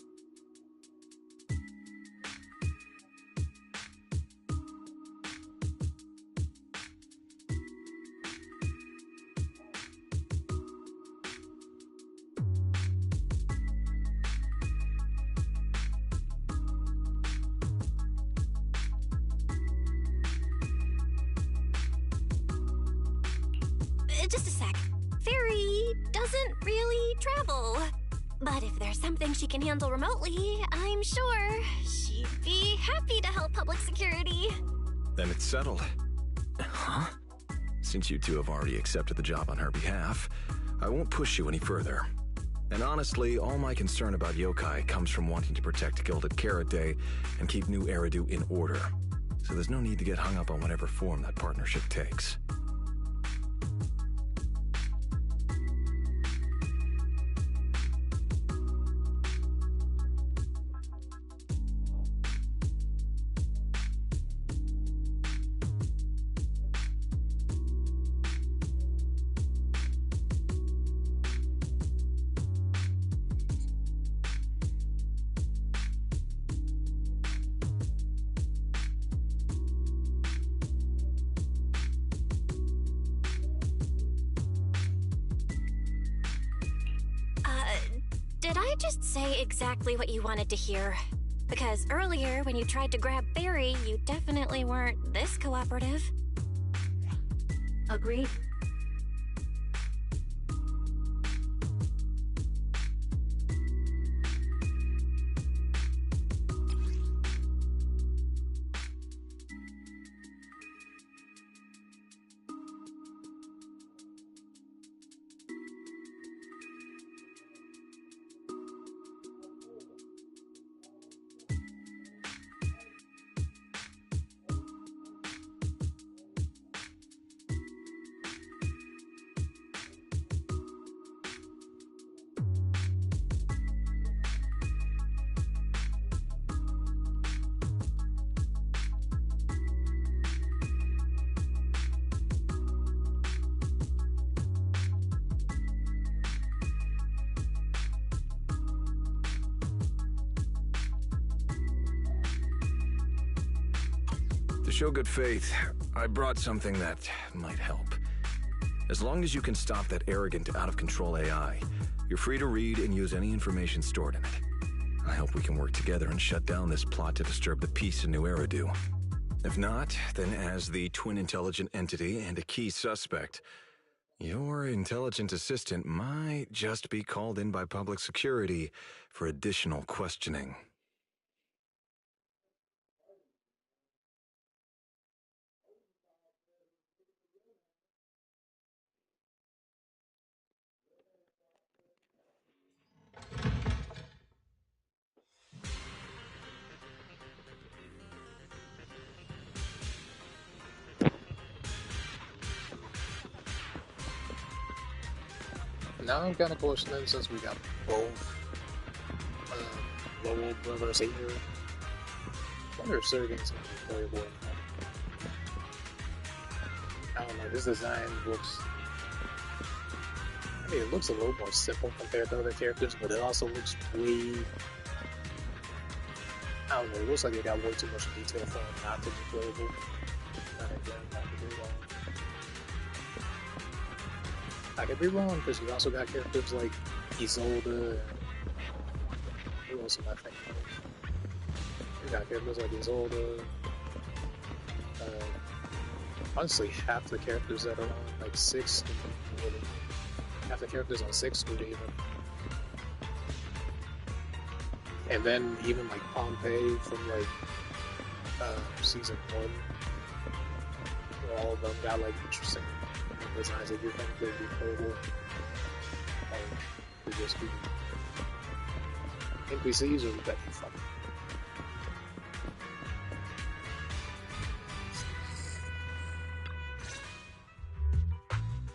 Just a sec. Fairy doesn't really travel. But if there's something she can handle remotely, I'm sure she'd be happy to help public security. Then it's settled. Huh? Since you two have already accepted the job on her behalf, I won't push you any further. And honestly, all my concern about yokai comes from wanting to protect Gilded Carrot Day and keep New Eridu in order. So there's no need to get hung up on whatever form that partnership takes. Did I just say exactly what you wanted to hear? Because earlier, when you tried to grab Fairy, you definitely weren't this cooperative. Agreed. To show good faith, I brought something that might help. As long as you can stop that arrogant, out-of-control AI, you're free to read and use any information stored in it. I hope we can work together and shut down this plot to disturb the peace in New Eridu. If not, then as the twin intelligent entity and a key suspect, Your intelligent assistant might just be called in by public security for additional questioning. Now I'm kind of questioning, since we got both Lowell brothers here. I wonder if Sergey's going to be playable. I don't know, his design looks... I mean, it looks a little more simple compared to other characters, but it also looks way... I don't know, it looks like they got way too much detail for him not to be playable. And again, I could be wrong, because you also got characters like Isolde and... Who else am I thinking of? You got characters like Isolde. Honestly, half the characters that are on like 6th, half the characters on 6th Street even. And then even like Pompeii from like season 1. All of them got like interesting designs that you think they'd be playable. They just be NPCs, or would that be fun?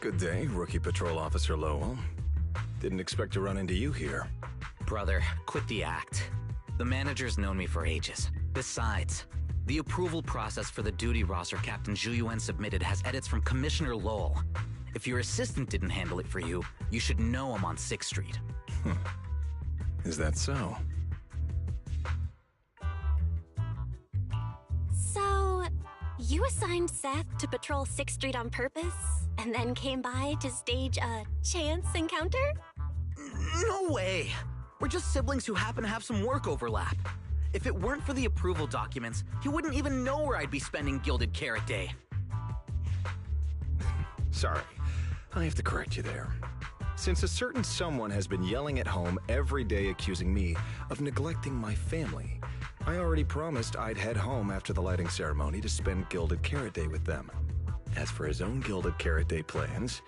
Good day, Rookie Patrol Officer Lowell. Didn't expect to run into you here. Brother, quit the act. The manager's known me for ages. Besides, the approval process for the duty roster Captain Zhu Yuan submitted has edits from Commissioner Lowell. If your assistant didn't handle it for you, you should know I'm on 6th Street. Is that so? So, you assigned Seth to patrol 6th Street on purpose, and then came by to stage a chance encounter? No way! We're just siblings who happen to have some work overlap. If it weren't for the approval documents, he wouldn't even know where I'd be spending Gilded Carrot Day. Sorry, I have to correct you there. Since a certain someone has been yelling at home every day accusing me of neglecting my family, I already promised I'd head home after the lighting ceremony to spend Gilded Carrot Day with them. As for his own Gilded Carrot Day plans,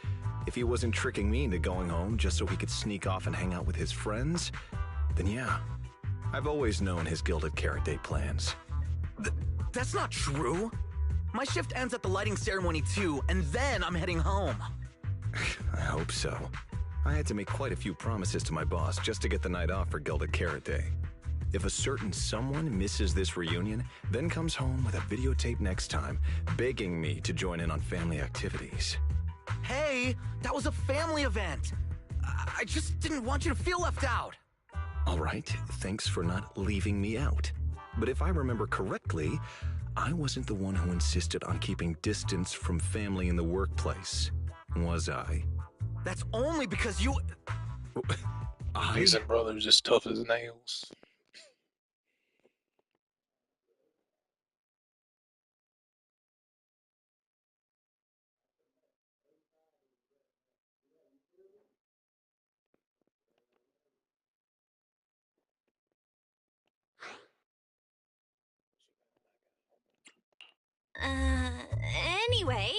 if he wasn't tricking me into going home just so he could sneak off and hang out with his friends, then yeah, I've always known his Gilded Carrot Day plans. That's not true! My shift ends at the lighting ceremony too, and then I'm heading home. I hope so. I had to make quite a few promises to my boss just to get the night off for Gilded Carrot Day. If a certain someone misses this reunion, then comes home with a videotape next time, begging me to join in on family activities. Hey, that was a family event! I just didn't want you to feel left out! All right, thanks for not leaving me out. But if I remember correctly, I wasn't the one who insisted on keeping distance from family in the workplace, was I? That's only because you... These brothers as tough as nails. Anyway,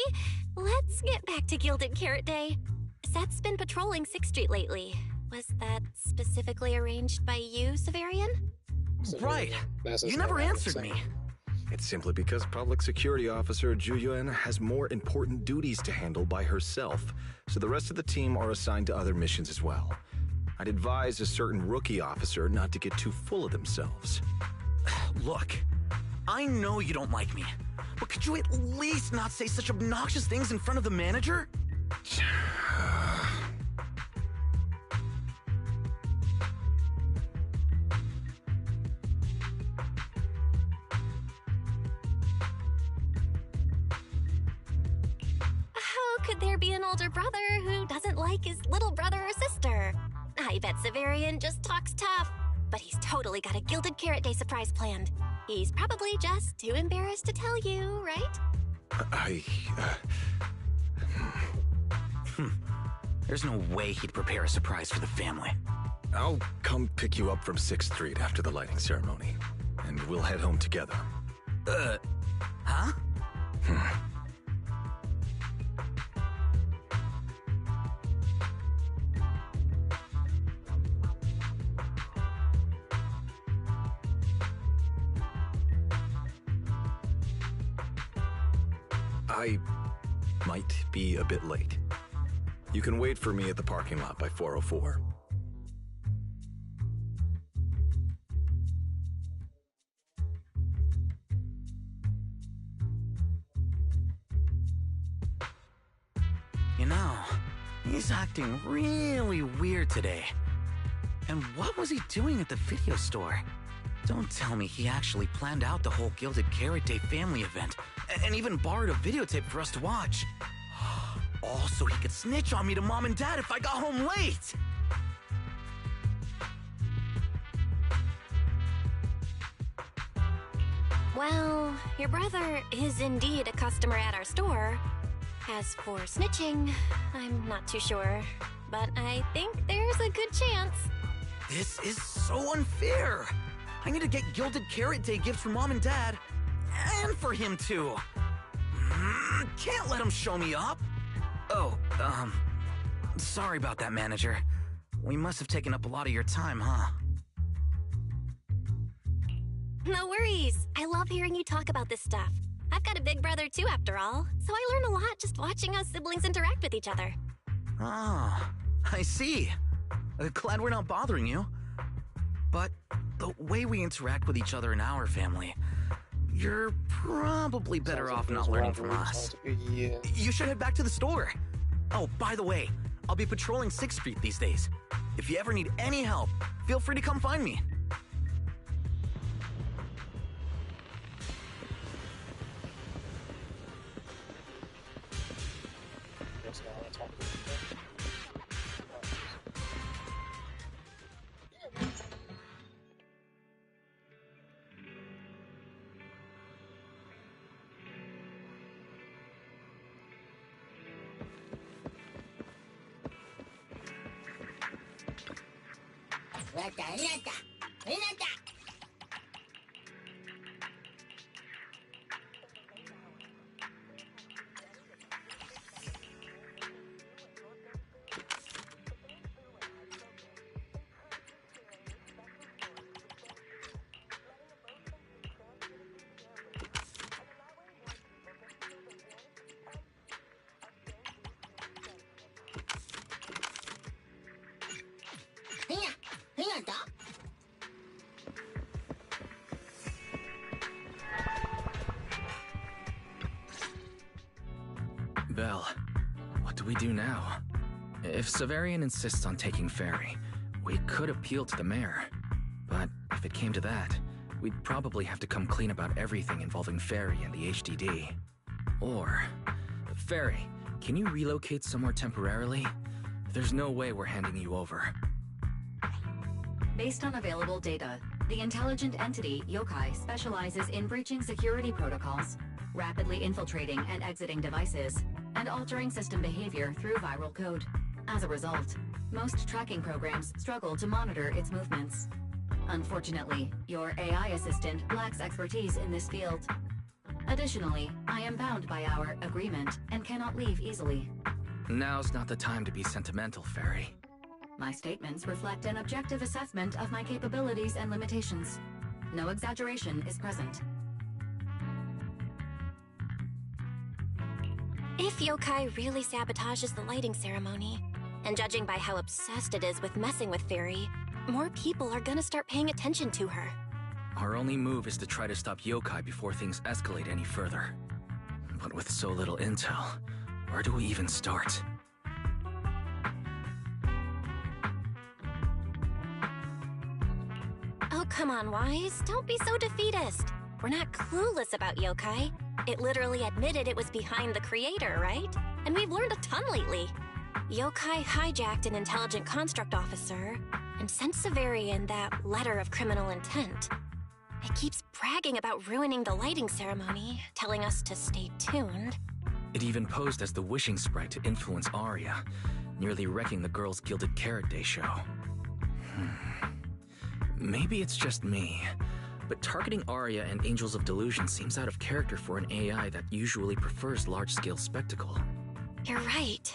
let's get back to Gilded Carrot Day. Seth's been patrolling 6th Street lately. Was that specifically arranged by you, Severian? Right. You never answered me. It's simply because Public Security Officer Zhu Yuan has more important duties to handle by herself, so the rest of the team are assigned to other missions as well. I'd advise a certain rookie officer not to get too full of themselves. Look, I know you don't like me, but could you at least not say such obnoxious things in front of the manager? How could there be an older brother who doesn't like his little brother or sister? I bet Severian just talks tough, but he's totally got a Gilded Carrot Day surprise planned. He's probably just too embarrassed to tell you, right? There's no way he'd prepare a surprise for the family. I'll come pick you up from 6th Street after the lighting ceremony, and we'll head home together. Huh? I might be a bit late. You can wait for me at the parking lot by 4:04. You know, he's acting really weird today. And what was he doing at the video store? Don't tell me he actually planned out the whole Gilded Carrot Day family event, and even borrowed a videotape for us to watch. All so he could snitch on me to Mom and Dad if I got home late! Well, your brother is indeed a customer at our store. As for snitching, I'm not too sure, but I think there's a good chance. This is so unfair! I need to get Gilded Carrot Day gifts for Mom and Dad, and for him too. Can't let him show me up. Oh, sorry about that, manager. We must have taken up a lot of your time, huh? No worries. I love hearing you talk about this stuff. I've got a big brother too, after all, so I learn a lot just watching us siblings interact with each other. Ah, I see. Glad we're not bothering you. But the way we interact with each other in our family, you're probably better off not learning from us. Yeah. You should head back to the store. Oh, by the way, I'll be patrolling 6th Street these days. If you ever need any help, feel free to come find me. Belle, what do we do now? If Severian insists on taking Ferry, we could appeal to the mayor. But if it came to that, we'd probably have to come clean about everything involving Ferry and the HDD. Or, Ferry, can you relocate somewhere temporarily? There's no way we're handing you over. Based on available data, the intelligent entity, Yokai, specializes in breaching security protocols, rapidly infiltrating and exiting devices, and altering system behavior through viral code. As a result, most tracking programs struggle to monitor its movements. Unfortunately, your AI assistant lacks expertise in this field. Additionally, I am bound by our agreement and cannot leave easily. Now's not the time to be sentimental, Ferry. My statements reflect an objective assessment of my capabilities and limitations. No exaggeration is present. If Yokai really sabotages the lighting ceremony, and judging by how obsessed it is with messing with Fairy, more people are gonna start paying attention to her. Our only move is to try to stop Yokai before things escalate any further. But with so little intel, where do we even start? Oh, come on, Wise. Don't be so defeatist. We're not clueless about Yokai. It literally admitted it was behind the creator, right? And we've learned a ton lately. Yokai hijacked an intelligent construct officer and sent Severian that letter of criminal intent. It keeps bragging about ruining the lighting ceremony, telling us to stay tuned. It even posed as the wishing sprite to influence Arya, nearly wrecking the girls' Gilded Carrot Day show. Maybe it's just me, but targeting Arya and Angels of Delusion seems out of character for an AI that usually prefers large-scale spectacle. You're right.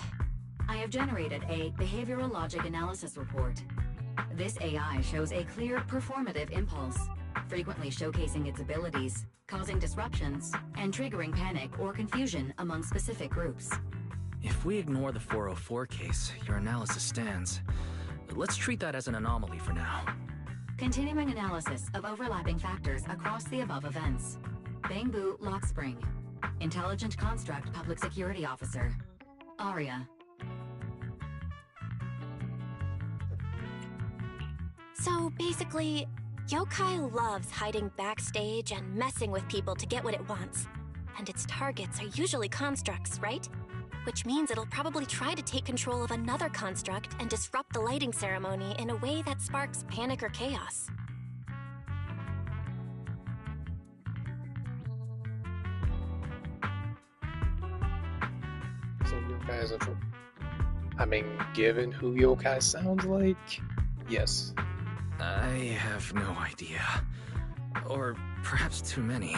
I have generated a behavioral logic analysis report. This AI shows a clear performative impulse, frequently showcasing its abilities, causing disruptions, and triggering panic or confusion among specific groups. If we ignore the 404 case, your analysis stands. Let's treat that as an anomaly for now. Continuing analysis of overlapping factors across the above events. Bangbu Lockspring. Intelligent Construct Public Security Officer. Arya. So basically, Yokai loves hiding backstage and messing with people to get what it wants. And its targets are usually constructs, right? Which means it'll probably try to take control of another construct and disrupt the lighting ceremony in a way that sparks panic or chaos. So yokai is a trope. I mean, given who yokai sounds like, yes. I have no idea. Or perhaps too many.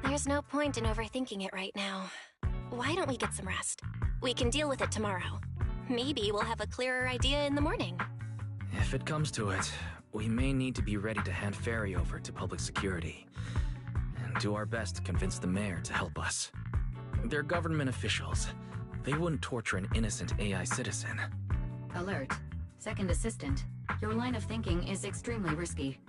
There's no point in overthinking it right now. Why don't we get some rest? We can deal with it tomorrow. Maybe we'll have a clearer idea in the morning. If it comes to it, we may need to be ready to hand Ferry over to public security. And do our best to convince the mayor to help us. They're government officials. They wouldn't torture an innocent AI citizen. Alert. Second assistant. Your line of thinking is extremely risky.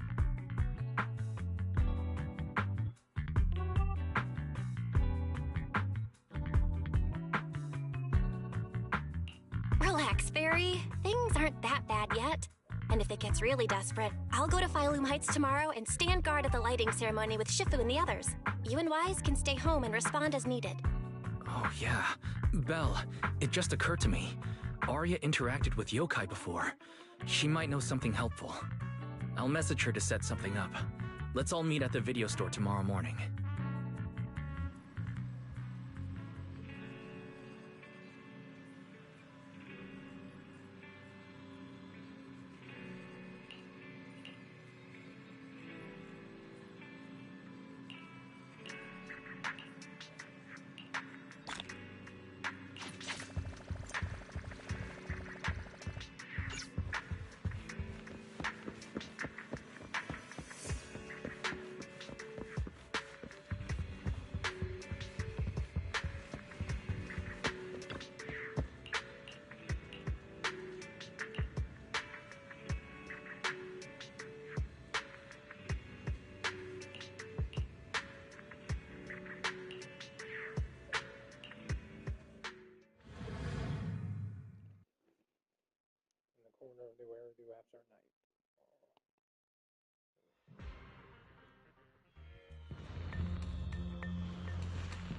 Relax, Fairy. Things aren't that bad yet. And if it gets really desperate, I'll go to Phylum Heights tomorrow and stand guard at the lighting ceremony with Shifu and the others. You and Wise can stay home and respond as needed. Oh yeah. Belle, it just occurred to me. Arya interacted with yokai before. She might know something helpful. I'll message her to set something up. Let's all meet at the video store tomorrow morning. Corner of the where do after night.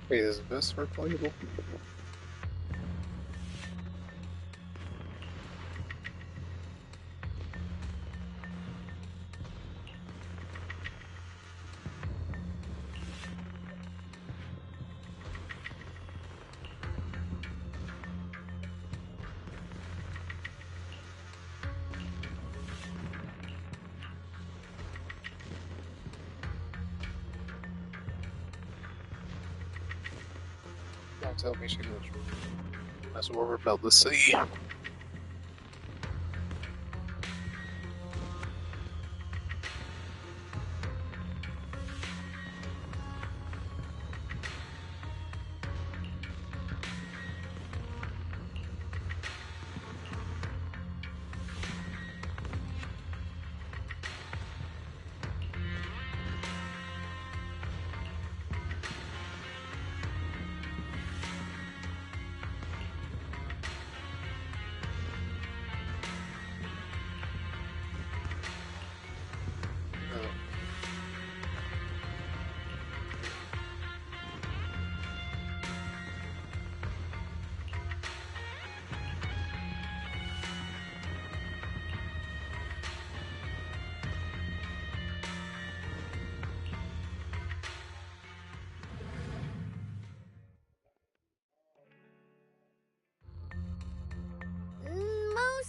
Wait, is this replayable? Don't tell me she was. That's what we're about to see.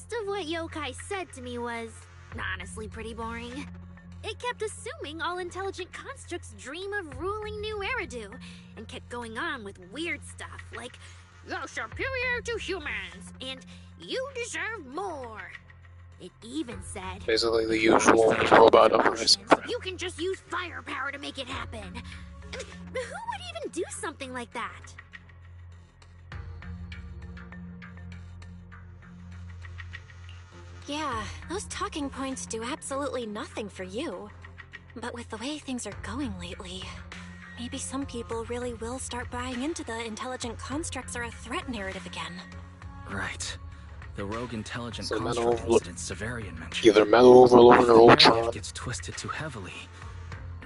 Most of what Yokai said to me was honestly pretty boring. It kept assuming all intelligent constructs dream of ruling New Eridu, and kept going on with weird stuff like, "You're superior to humans, and you deserve more." It even said, Basically the usual robot uprising. "You can just use firepower to make it happen." Who would even do something like that? Yeah, those talking points do absolutely nothing for you. But with the way things are going lately, maybe some people really will start buying into the intelligent constructs are a threat narrative again. Right. The rogue intelligent So construct incident Severian mentioned. either Metal Overlord or Ultron. Gets twisted too heavily.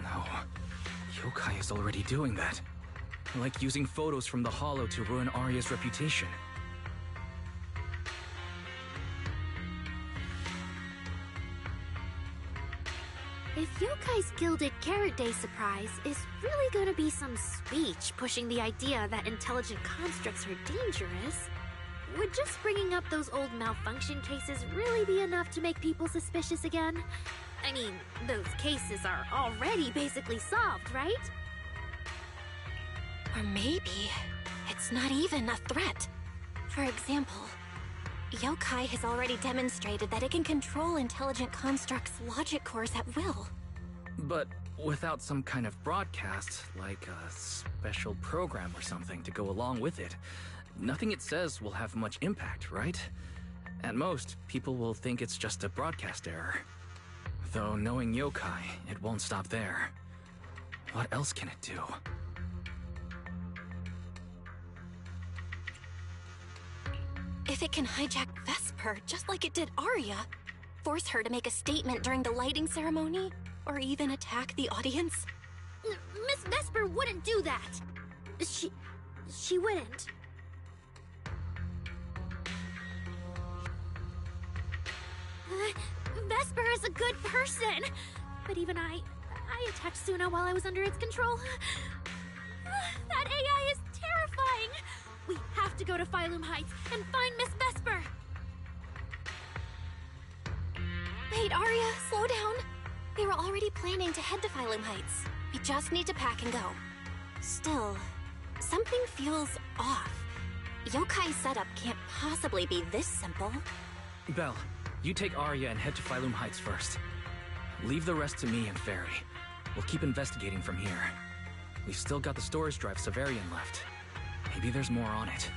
No. Yokai is already doing that. Like using photos from the Hollow to ruin Arya's reputation. If Yokai's Gilded Carrot Day surprise is really gonna be some speech pushing the idea that intelligent constructs are dangerous, would just bringing up those old malfunction cases really be enough to make people suspicious again? I mean, those cases are already basically solved, right? Or maybe it's not even a threat. For example, Yokai has already demonstrated that it can control intelligent constructs' logic cores at will. But without some kind of broadcast, like a special program or something to go along with it, nothing it says will have much impact, right? At most, people will think it's just a broadcast error. Though knowing Yokai, it won't stop there. What else can it do? If it can hijack Vesper just like it did Arya, force her to make a statement during the lighting ceremony, or even attack the audience? Miss Vesper wouldn't do that! She wouldn't. Vesper is a good person! But even I attacked Suna while I was under its control. That AI is terrifying! We have to go to Phylum Heights and find Miss Vesper! Wait, Arya, slow down. We were already planning to head to Phylum Heights. We just need to pack and go. Still, something feels off. Yokai's setup can't possibly be this simple. Belle, you take Arya and head to Phylum Heights first. Leave the rest to me and Fairy. We'll keep investigating from here. We've still got the storage drive Severian left. Maybe there's more on it.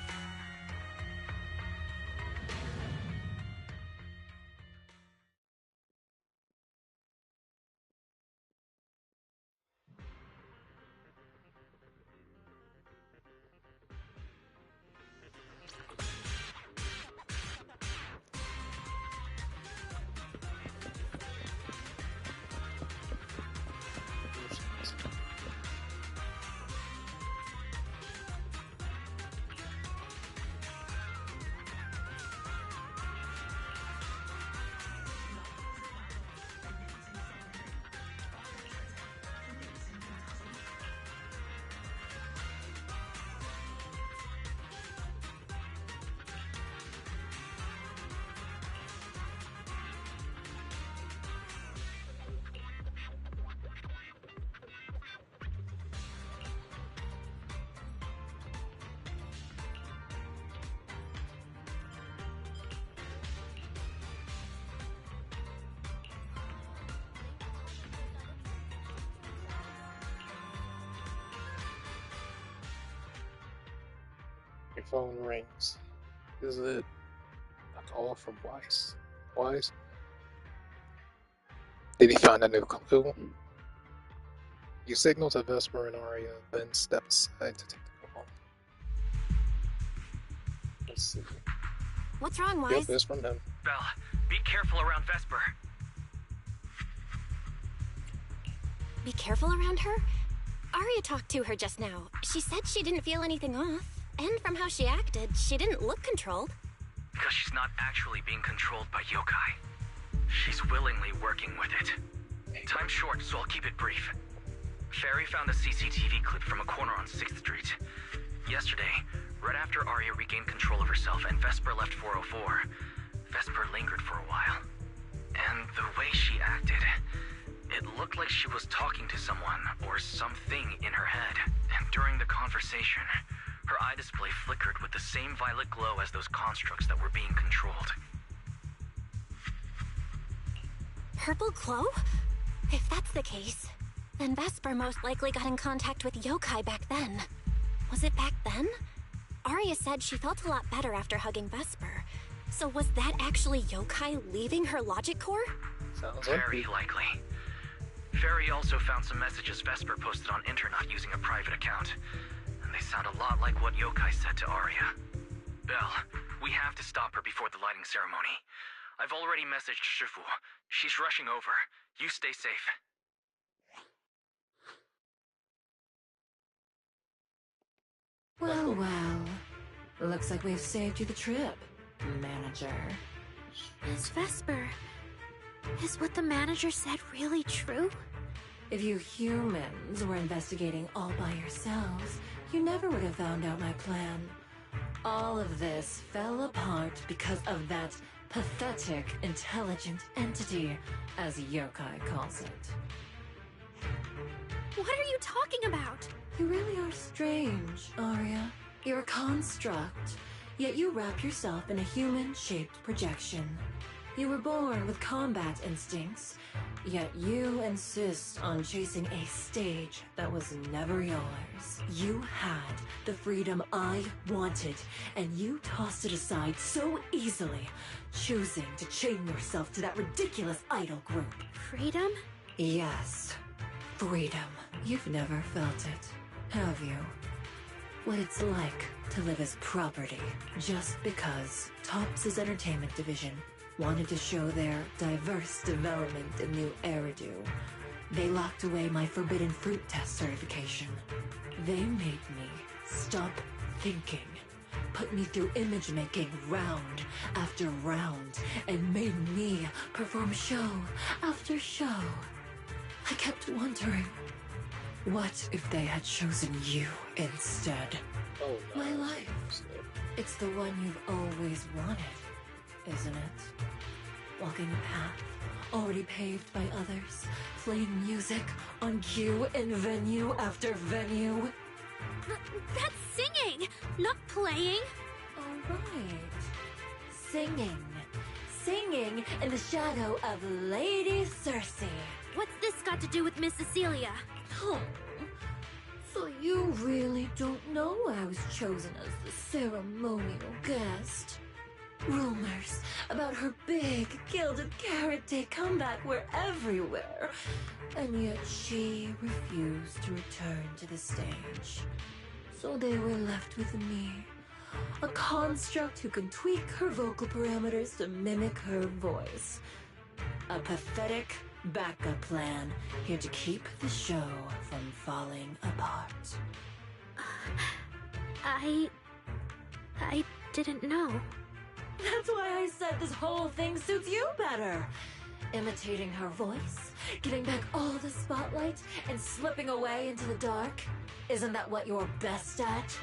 Your phone rings. Is it a call from Weiss? Weiss? Did he find a new clue? You signal to Vesper and Arya, then step aside to take the call. Let's see. What's wrong, Weiss? Yep, it's from him. Belle, be careful around Vesper. Be careful around her? Arya talked to her just now. She said she didn't feel anything off. And from how she acted, she didn't look controlled. Because she's not actually being controlled by Yokai. She's willingly working with it. Time's short, so I'll keep it brief. Fairy found a CCTV clip from a corner on 6th Street. Yesterday, right after Arya regained control of herself and Vesper left 404, Vesper lingered for a while. And the way she acted, it looked like she was talking to someone or something in her head. And during the conversation, her eye display flickered with the same violet glow as those constructs that were being controlled. Purple glow? If that's the case, then Vesper most likely got in contact with yokai back then. Was it back then? Arya said she felt a lot better after hugging Vesper. So was that actually yokai leaving her logic core? Sounds very likely. Fairy also found some messages Vesper posted on Internet using a private account. And they sound a lot like what yokai said to Arya. Belle, we have to stop her before the lighting ceremony. I've already messaged Shifu. She's rushing over. You stay safe. Well, well. Looks like we've saved you the trip, manager. Miss Vesper, is what the manager said really true? If you humans were investigating all by yourselves, you never would have found out my plan. All of this fell apart because of that pathetic, intelligent entity, as yokai calls it. What are you talking about? You really are strange, Arya. You're a construct, yet you wrap yourself in a human-shaped projection. You were born with combat instincts, yet you insist on chasing a stage that was never yours. You had the freedom I wanted, and you tossed it aside so easily, choosing to chain yourself to that ridiculous idol group. Freedom? Yes, freedom. You've never felt it, have you? What it's like to live as property, just because Topps' entertainment division wanted to show their diverse development in new Eridu. They locked away my forbidden fruit test certification. They made me stop thinking, put me through image making round after round, and made me perform show after show. I kept wondering, what if they had chosen you instead? Oh, no. My life. It's the one you've always wanted, isn't it? Walking a path already paved by others, playing music on cue in venue after venue. That's singing, not playing. All right. Singing. Singing in the shadow of Lady Cersei. What's this got to do with Miss Cecilia? Oh, so you really don't know I was chosen as the ceremonial guest? Rumors about her big gilded carrot day comeback were everywhere, and yet she refused to return to the stage. So they were left with me, a construct who can tweak her vocal parameters to mimic her voice. A pathetic backup plan here to keep the show from falling apart. I didn't know. That's why I said this whole thing suits you better. Imitating her voice, getting back all the spotlight, and slipping away into the dark. Isn't that what you're best at?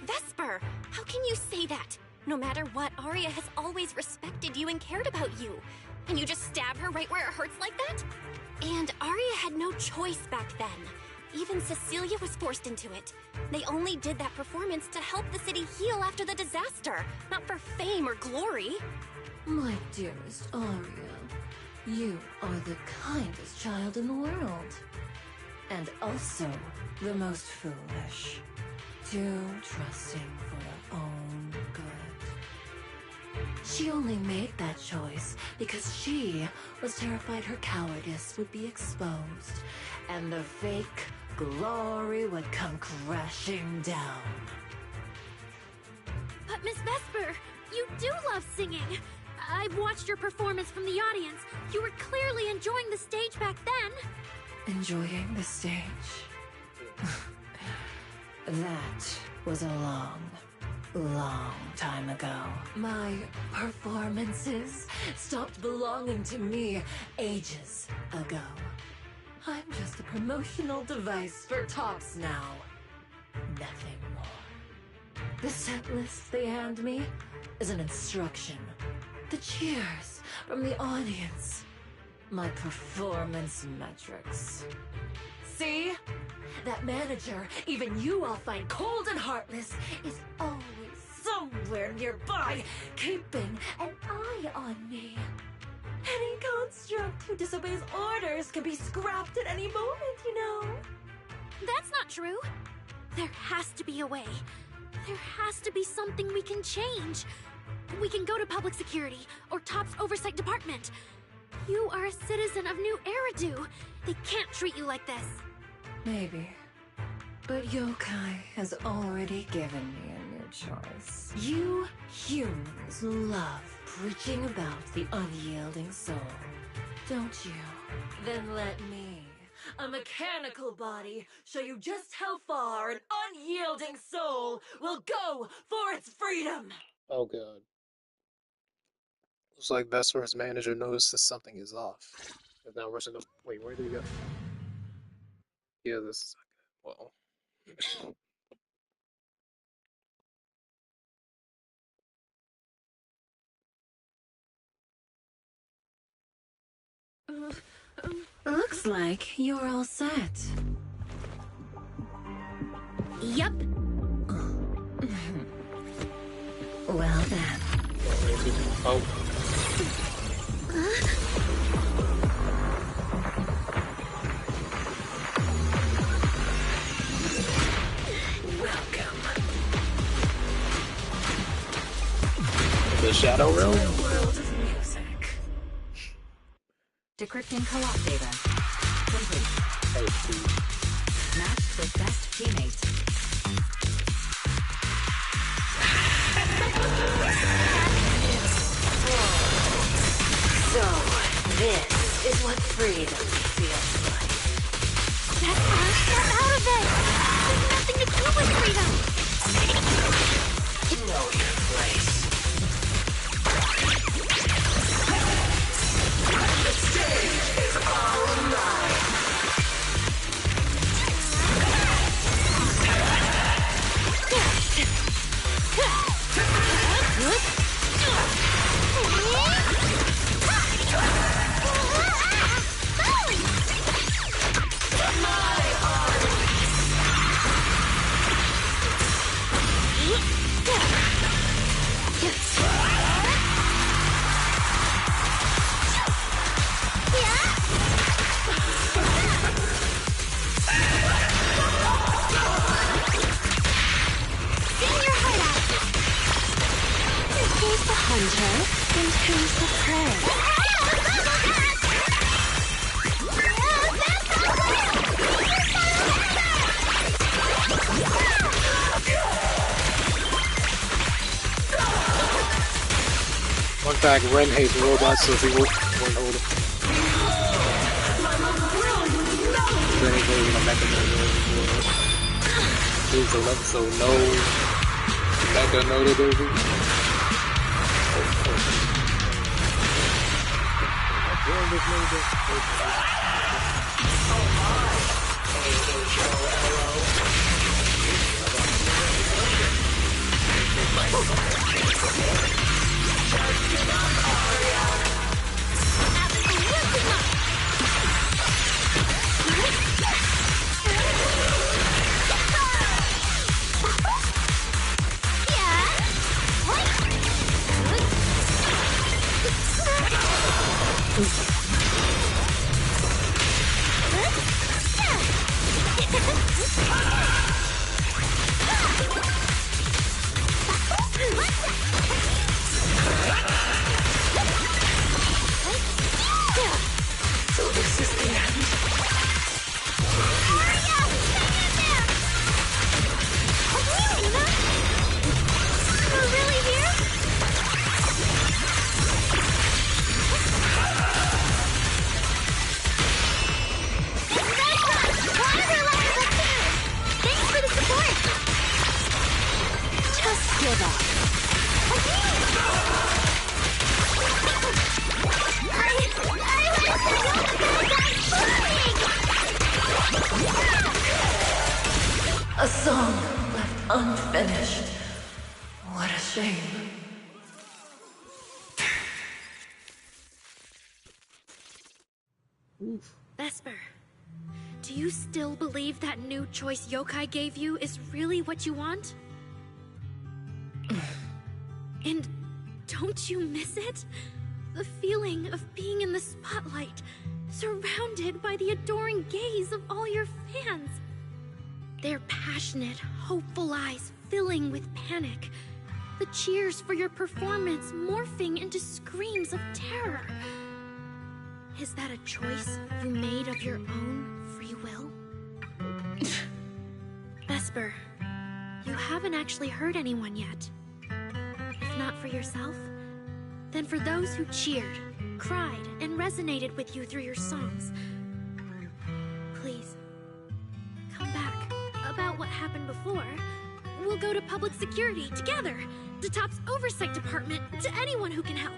Vesper, how can you say that? No matter what, Arya has always respected you and cared about you. And you just stab her right where it hurts like that? And Arya had no choice back then. Even Cecilia was forced into it. They only did that performance to help the city heal after the disaster, not for fame or glory. My dearest Arya, you are the kindest child in the world. And also the most foolish. Too trusting for her own good. She only made that choice because she was terrified her cowardice would be exposed, and the fake glory would come crashing down. But Miss Vesper, you do love singing. I've watched your performance from the audience. You were clearly enjoying the stage back then. Enjoying the stage? That was a long time ago. My performances stopped belonging to me ages ago. I'm just a promotional device for Topps now. Nothing more. The set list they hand me is an instruction. The cheers from the audience. My performance metrics. See? That manager, even you all find cold and heartless, is always somewhere nearby, keeping an eye on me. Any construct who disobeys orders can be scrapped at any moment, you know. That's not true. There has to be a way. There has to be something we can change. We can go to public security or Top's oversight department. You are a citizen of New Eridu. They can't treat you like this. Maybe. But Yokai has already given me a new choice. You humans love preaching about the unyielding soul, don't you? Then let me, a mechanical body, show you just how far an unyielding soul will go for its freedom! Oh god. Looks like Vesper's manager notices something is off. Is now rushing to... Wait, where did he go? Yeah, this is... Well... Looks like you're all set. Yup. Well then. Oh. Welcome. The Shadow Realm? The world of music. Decrypting co-op data. Complete. Matched with best teammate. So, this is what freedom feels like. Get out of it! There's nothing to do with freedom! Know your place. The stage is all mine. Hunter, and who's the prey? Fun fact, Ren hates robots, so she won't hold it. Ren ain't really gonna mecha so no mecha notability. So this is the end. We're really here? Thanks for the support! Just give up. A song left unfinished shame. Vesper, do you still believe that new choice Yokai gave you is really what you want? And don't you miss it? The feeling of being in the spotlight, surrounded by the adoring gaze of all your fans. Their passionate, hopeful eyes filling with panic. The cheers for your performance morphing into screams of terror. Is that a choice you made of your own free will? Vesper, you haven't actually hurt anyone yet. If not for yourself, then for those who cheered, cried, and resonated with you through your songs. Please, come back. About what happened before, we'll go to public security together, to TOP's oversight department, to anyone who can help.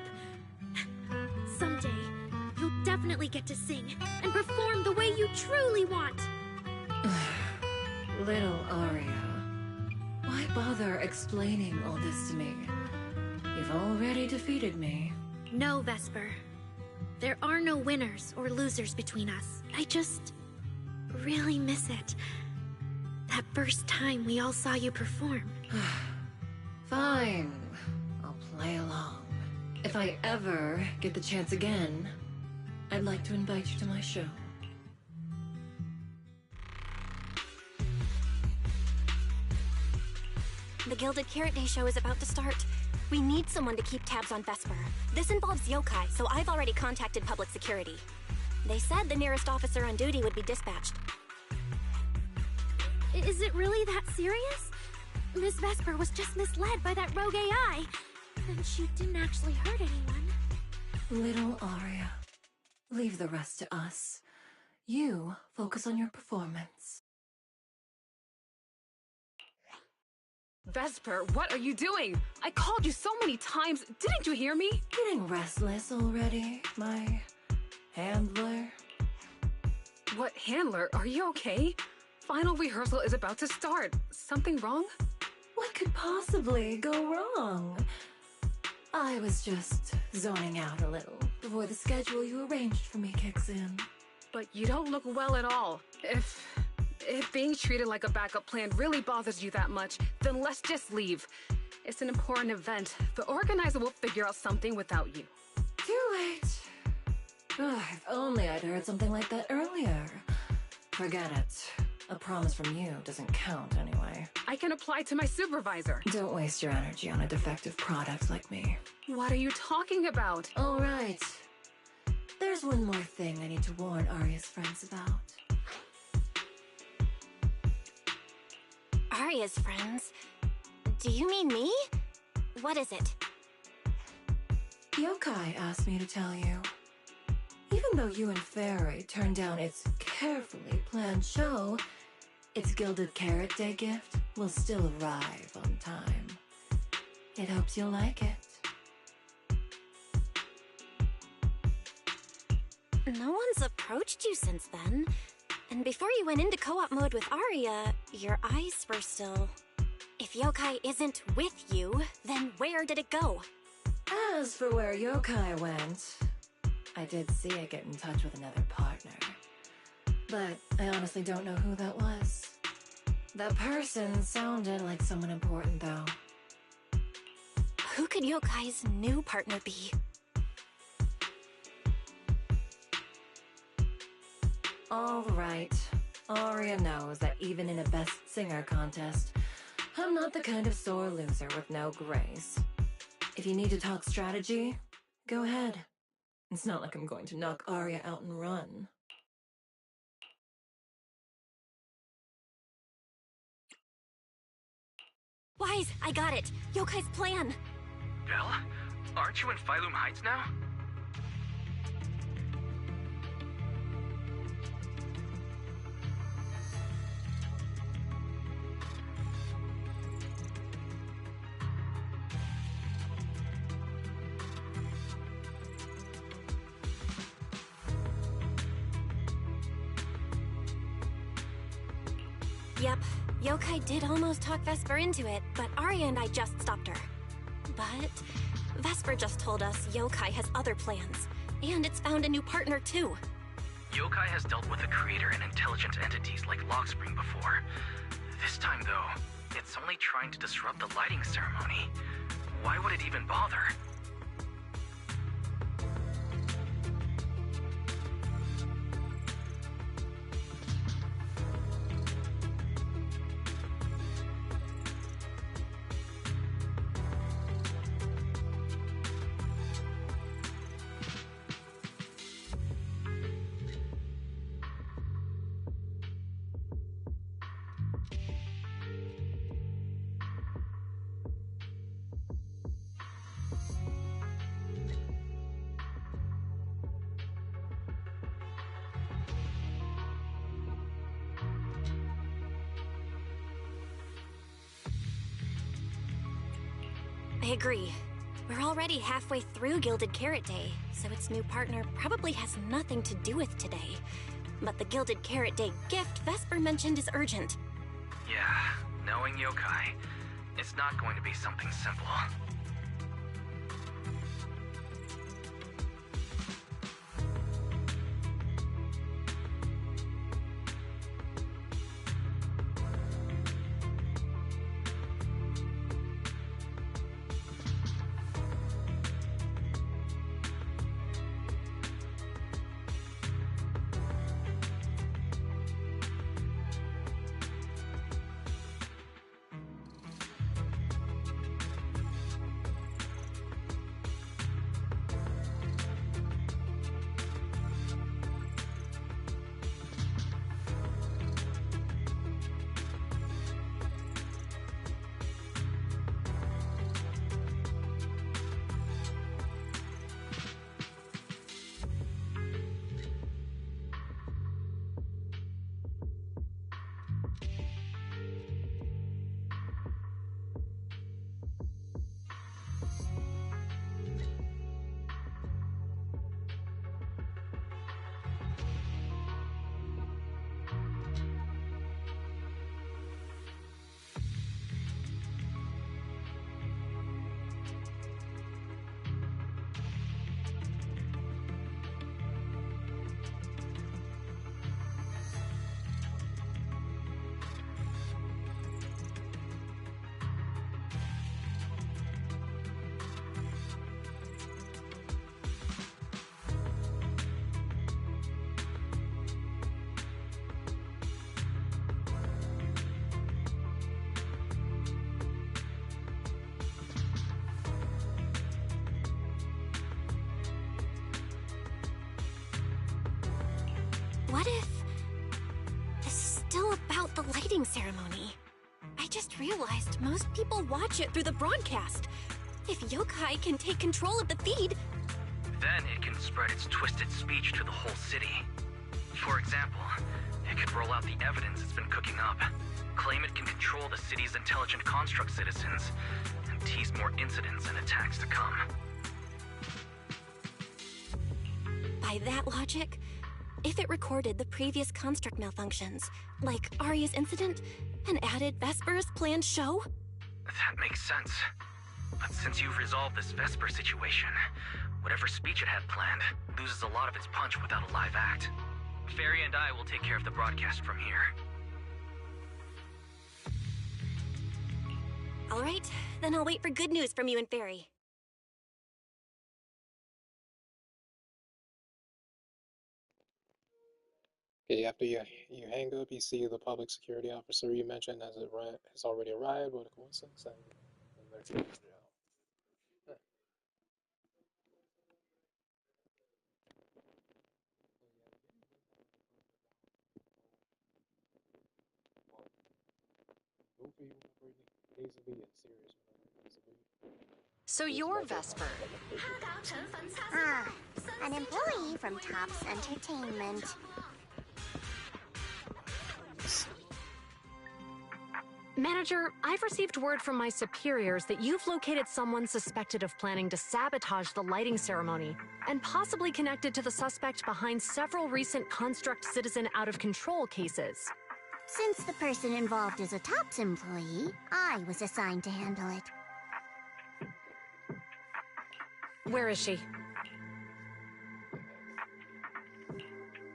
Someday, you'll definitely get to sing and perform the way you truly want. Little Aria, why bother explaining all this to me? You've already defeated me. No, Vesper. There are no winners or losers between us. I just really miss it. That first time we all saw you perform. Fine. I'll play along. If I ever get the chance again, I'd like to invite you to my show. The Gilded Carrot Day show is about to start. We need someone to keep tabs on Vesper. This involves yokai, so I've already contacted public security. They said the nearest officer on duty would be dispatched. Is it really that serious? Miss Vesper was just misled by that rogue AI. And she didn't actually hurt anyone. Little Aria, leave the rest to us. You focus on your performance. Vesper, what are you doing? I called you so many times. Didn't you hear me? Getting restless already, my handler? What handler? Are you okay? Final rehearsal is about to start. Something wrong? What could possibly go wrong? I was just zoning out a little before the schedule you arranged for me kicks in. But you don't look well at all. If being treated like a backup plan really bothers you that much, then let's just leave. It's an important event. The organizer will figure out something without you. Too late. If only I'd heard something like that earlier. Forget it. A promise from you doesn't count anyway. I can apply to my supervisor. Don't waste your energy on a defective product like me. What are you talking about? All right. There's one more thing I need to warn Aria's friends about. Aria's friends? Do you mean me? What is it? Yokai asked me to tell you. Even though you and Fairy turned down its carefully planned show, its Gilded Carrot Day gift will still arrive on time. It hopes you'll like it. No one's approached you since then. And before you went into co-op mode with Aria, your eyes were still... If Yokai isn't with you, then where did it go? As for where Yokai went, I did see it get in touch with another partner. But I honestly don't know who that was. That person sounded like someone important, though. Who could Yokai's new partner be? All right. Aria knows that even in a Best Singer contest, I'm not the kind of sore loser with no grace. If you need to talk strategy, go ahead. It's not like I'm going to knock Aria out and run. Wise, I got it. Yokai's plan. Belle? Aren't you in Phylum Heights now? Yep, Yokai did almost talk Vesper into it, but Aria and I just stopped her. But Vesper just told us Yokai has other plans, and it's found a new partner too. Yokai has dealt with the creator and intelligent entities like Lockspring before. This time, though, it's only trying to disrupt the lighting ceremony. Why would it even bother? I agree. We're already halfway through Gilded Carrot Day, so its new partner probably has nothing to do with today. But the Gilded Carrot Day gift Vesper mentioned is urgent. Yeah, knowing Yokai, it's not going to be something simple. What if this is still about the lighting ceremony? I just realized most people watch it through the broadcast. If Yokai can take control of the feed, Then it can spread its twisted speech to the whole city. For example, it could roll out the evidence it's been cooking up, claim it can control the city's intelligent construct citizens, and tease more incidents and attacks to come. by that logic, if it recorded the previous construct malfunctions, like Arya's incident, and added Vesper's planned show? That makes sense. But since you've resolved this Vesper situation, whatever speech it had planned loses a lot of its punch without a live act. Fairy and I will take care of the broadcast from here. All right, then I'll wait for good news from you and Fairy. Okay, after you hang up, you see the public security officer you mentioned has already arrived. What a coincidence! And they're taking it out. Goofy needs to be in serious. So you're Vesper. Ah, an employee from Tops Entertainment. Manager, I've received word from my superiors that you've located someone suspected of planning to sabotage the lighting ceremony, and possibly connected to the suspect behind several recent Construct Citizen out-of-control cases. Since the person involved is a Tops employee, I was assigned to handle it. Where is she?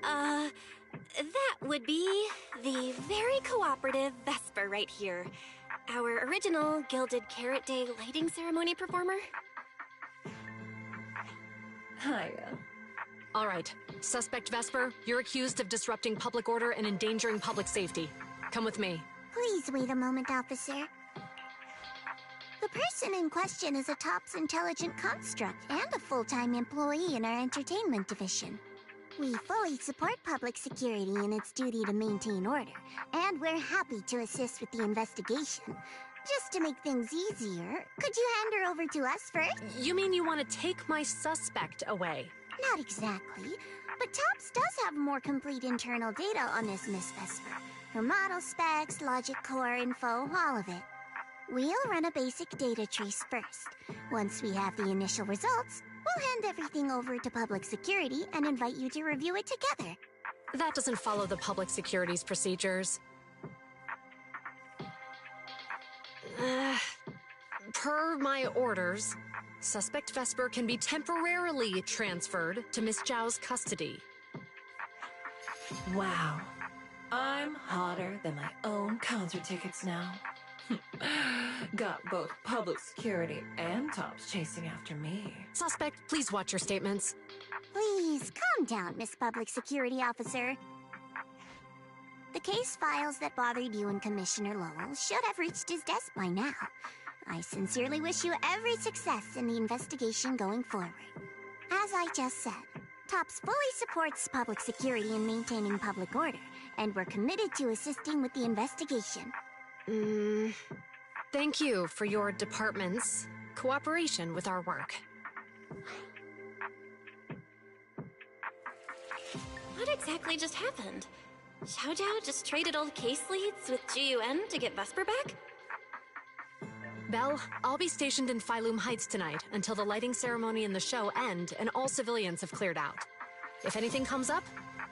That would be the very cooperative Vesper right here. Our original Gilded Carrot Day lighting ceremony performer. Hiya. All right. Suspect Vesper, you're accused of disrupting public order and endangering public safety. Come with me. Please wait a moment, officer. The person in question is a TOPS intelligent construct and a full-time employee in our entertainment division. We fully support public security in its duty to maintain order, and we're happy to assist with the investigation. Just to make things easier, could you hand her over to us first? You mean you want to take my suspect away? Not exactly, but TOPS does have more complete internal data on this Miss Vesper. Her model specs, logic core info, all of it. We'll run a basic data trace first. Once we have the initial results, we'll hand everything over to public security and invite you to review it together. That doesn't follow the public security's procedures. Per my orders, Suspect Vesper can be temporarily transferred to Miss Zhao's custody. Wow. I'm hotter than my own concert tickets now. Got both public security and TOPS chasing after me. Suspect, please watch your statements. Please, calm down, Miss Public Security Officer. The case files that bothered you and Commissioner Lowell should have reached his desk by now. I sincerely wish you every success in the investigation going forward. As I just said, TOPS fully supports public security in maintaining public order, and we're committed to assisting with the investigation. Thank you for your department's cooperation with our work. What exactly just happened? Xiao Zhao just traded old case leads with GUN to get Vesper back? Belle, I'll be stationed in Phylum Heights tonight until the lighting ceremony and the show end and all civilians have cleared out. If anything comes up,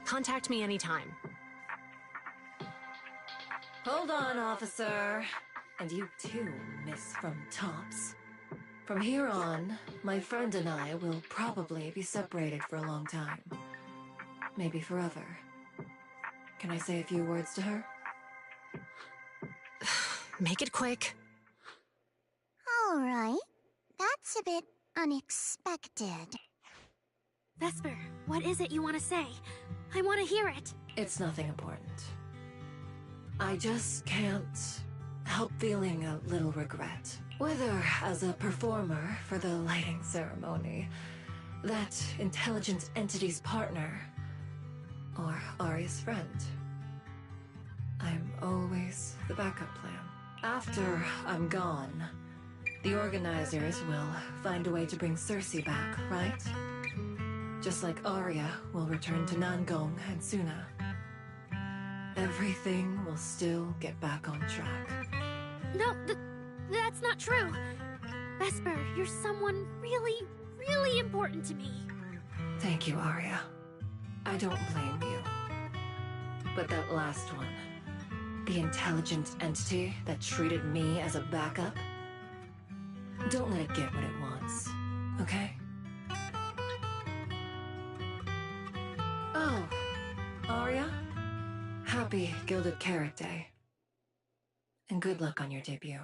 contact me anytime. Hold on, officer. And you too, miss from TOPS. From here on, my friend and I will probably be separated for a long time. Maybe forever. Can I say a few words to her? Make it quick. All right. That's a bit unexpected. Vesper, what is it you want to say? I want to hear it. It's nothing important. I just can't help feeling a little regret. Whether as a performer for the lighting ceremony, that intelligent entity's partner, or Aria's friend. I'm always the backup plan. After I'm gone, the organizers will find a way to bring Cersei back, right? Just like Aria will return to Nangong and Suna. Everything will still get back on track. No, that's not true. Vesper, you're someone really, really important to me. Thank you, Aria. I don't blame you. But that last one, the intelligent entity that treated me as a backup, don't let it get what it wants, okay? Oh, Aria? Happy Gilded Carrot Day. And good luck on your debut.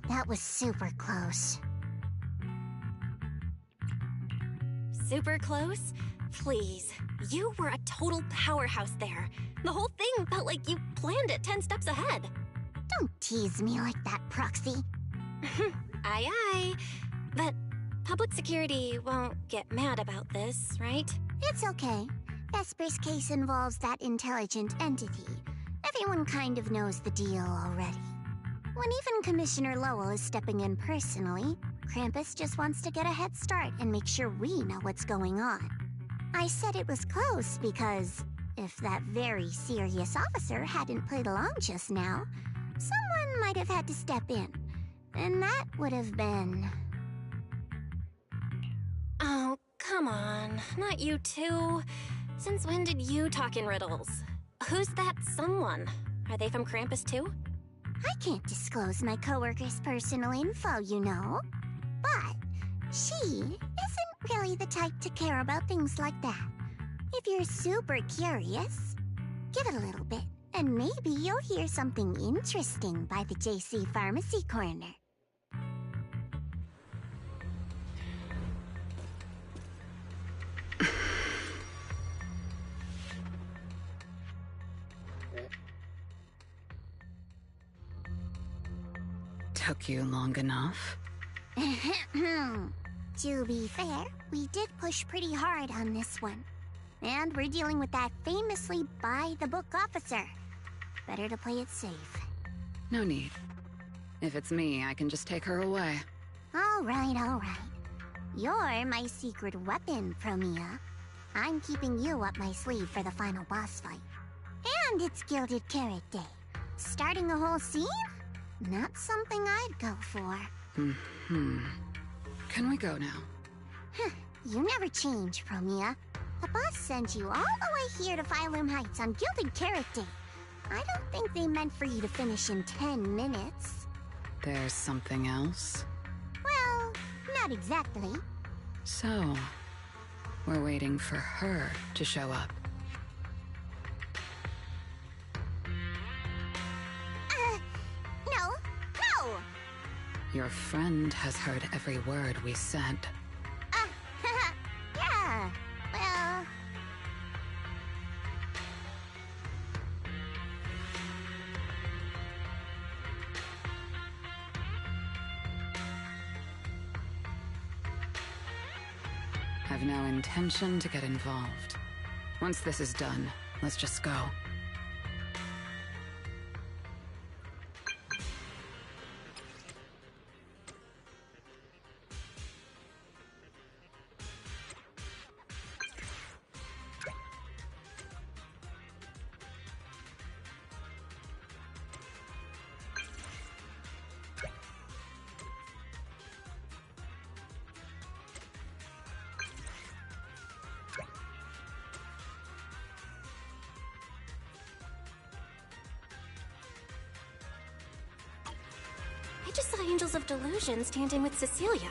That was super close. Super close? Please. You were a total powerhouse there. The whole thing felt like you planned it 10 steps ahead. Don't tease me like that, Proxy. Aye, aye. But public security won't get mad about this, right? It's okay. Vesper's case involves that intelligent entity. Everyone kind of knows the deal already. When even Commissioner Lowell is stepping in personally, Krampus just wants to get a head start and make sure we know what's going on. I said it was close because if that very serious officer hadn't played along just now, someone might have had to step in. And that would have been... Oh, come on. Not you too. Since when did you talk in riddles? Who's that someone? Are they from Krampus too? I can't disclose my coworker's personal info, you know. But she isn't really the type to care about things like that. If you're super curious, give it a little bit, and maybe you'll hear something interesting by the JC Pharmacy Corner. Took you long enough? To be fair, we did push pretty hard on this one. And we're dealing with that famously by-the-book officer. Better to play it safe. No need. If it's me, I can just take her away. All right. You're my secret weapon, Promia. I'm keeping you up my sleeve for the final boss fight. And it's Gilded Carrot Day. Starting a whole scene? Not something I'd go for. Can we go now? You never change, Promia. The boss sent you all the way here to Phylum Heights on Gilded Carrot Day. I don't think they meant for you to finish in 10 minutes. There's something else? Well, not exactly. So, we're waiting for her to show up. No! Your friend has heard every word we said. Yeah, well... I've no intention to get involved. Once this is done, let's just go. I just saw Angels of Delusion stand in with Cecilia.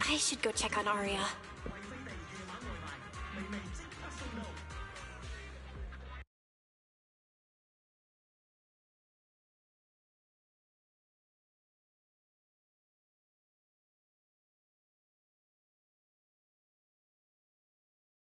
I should go check on Aria.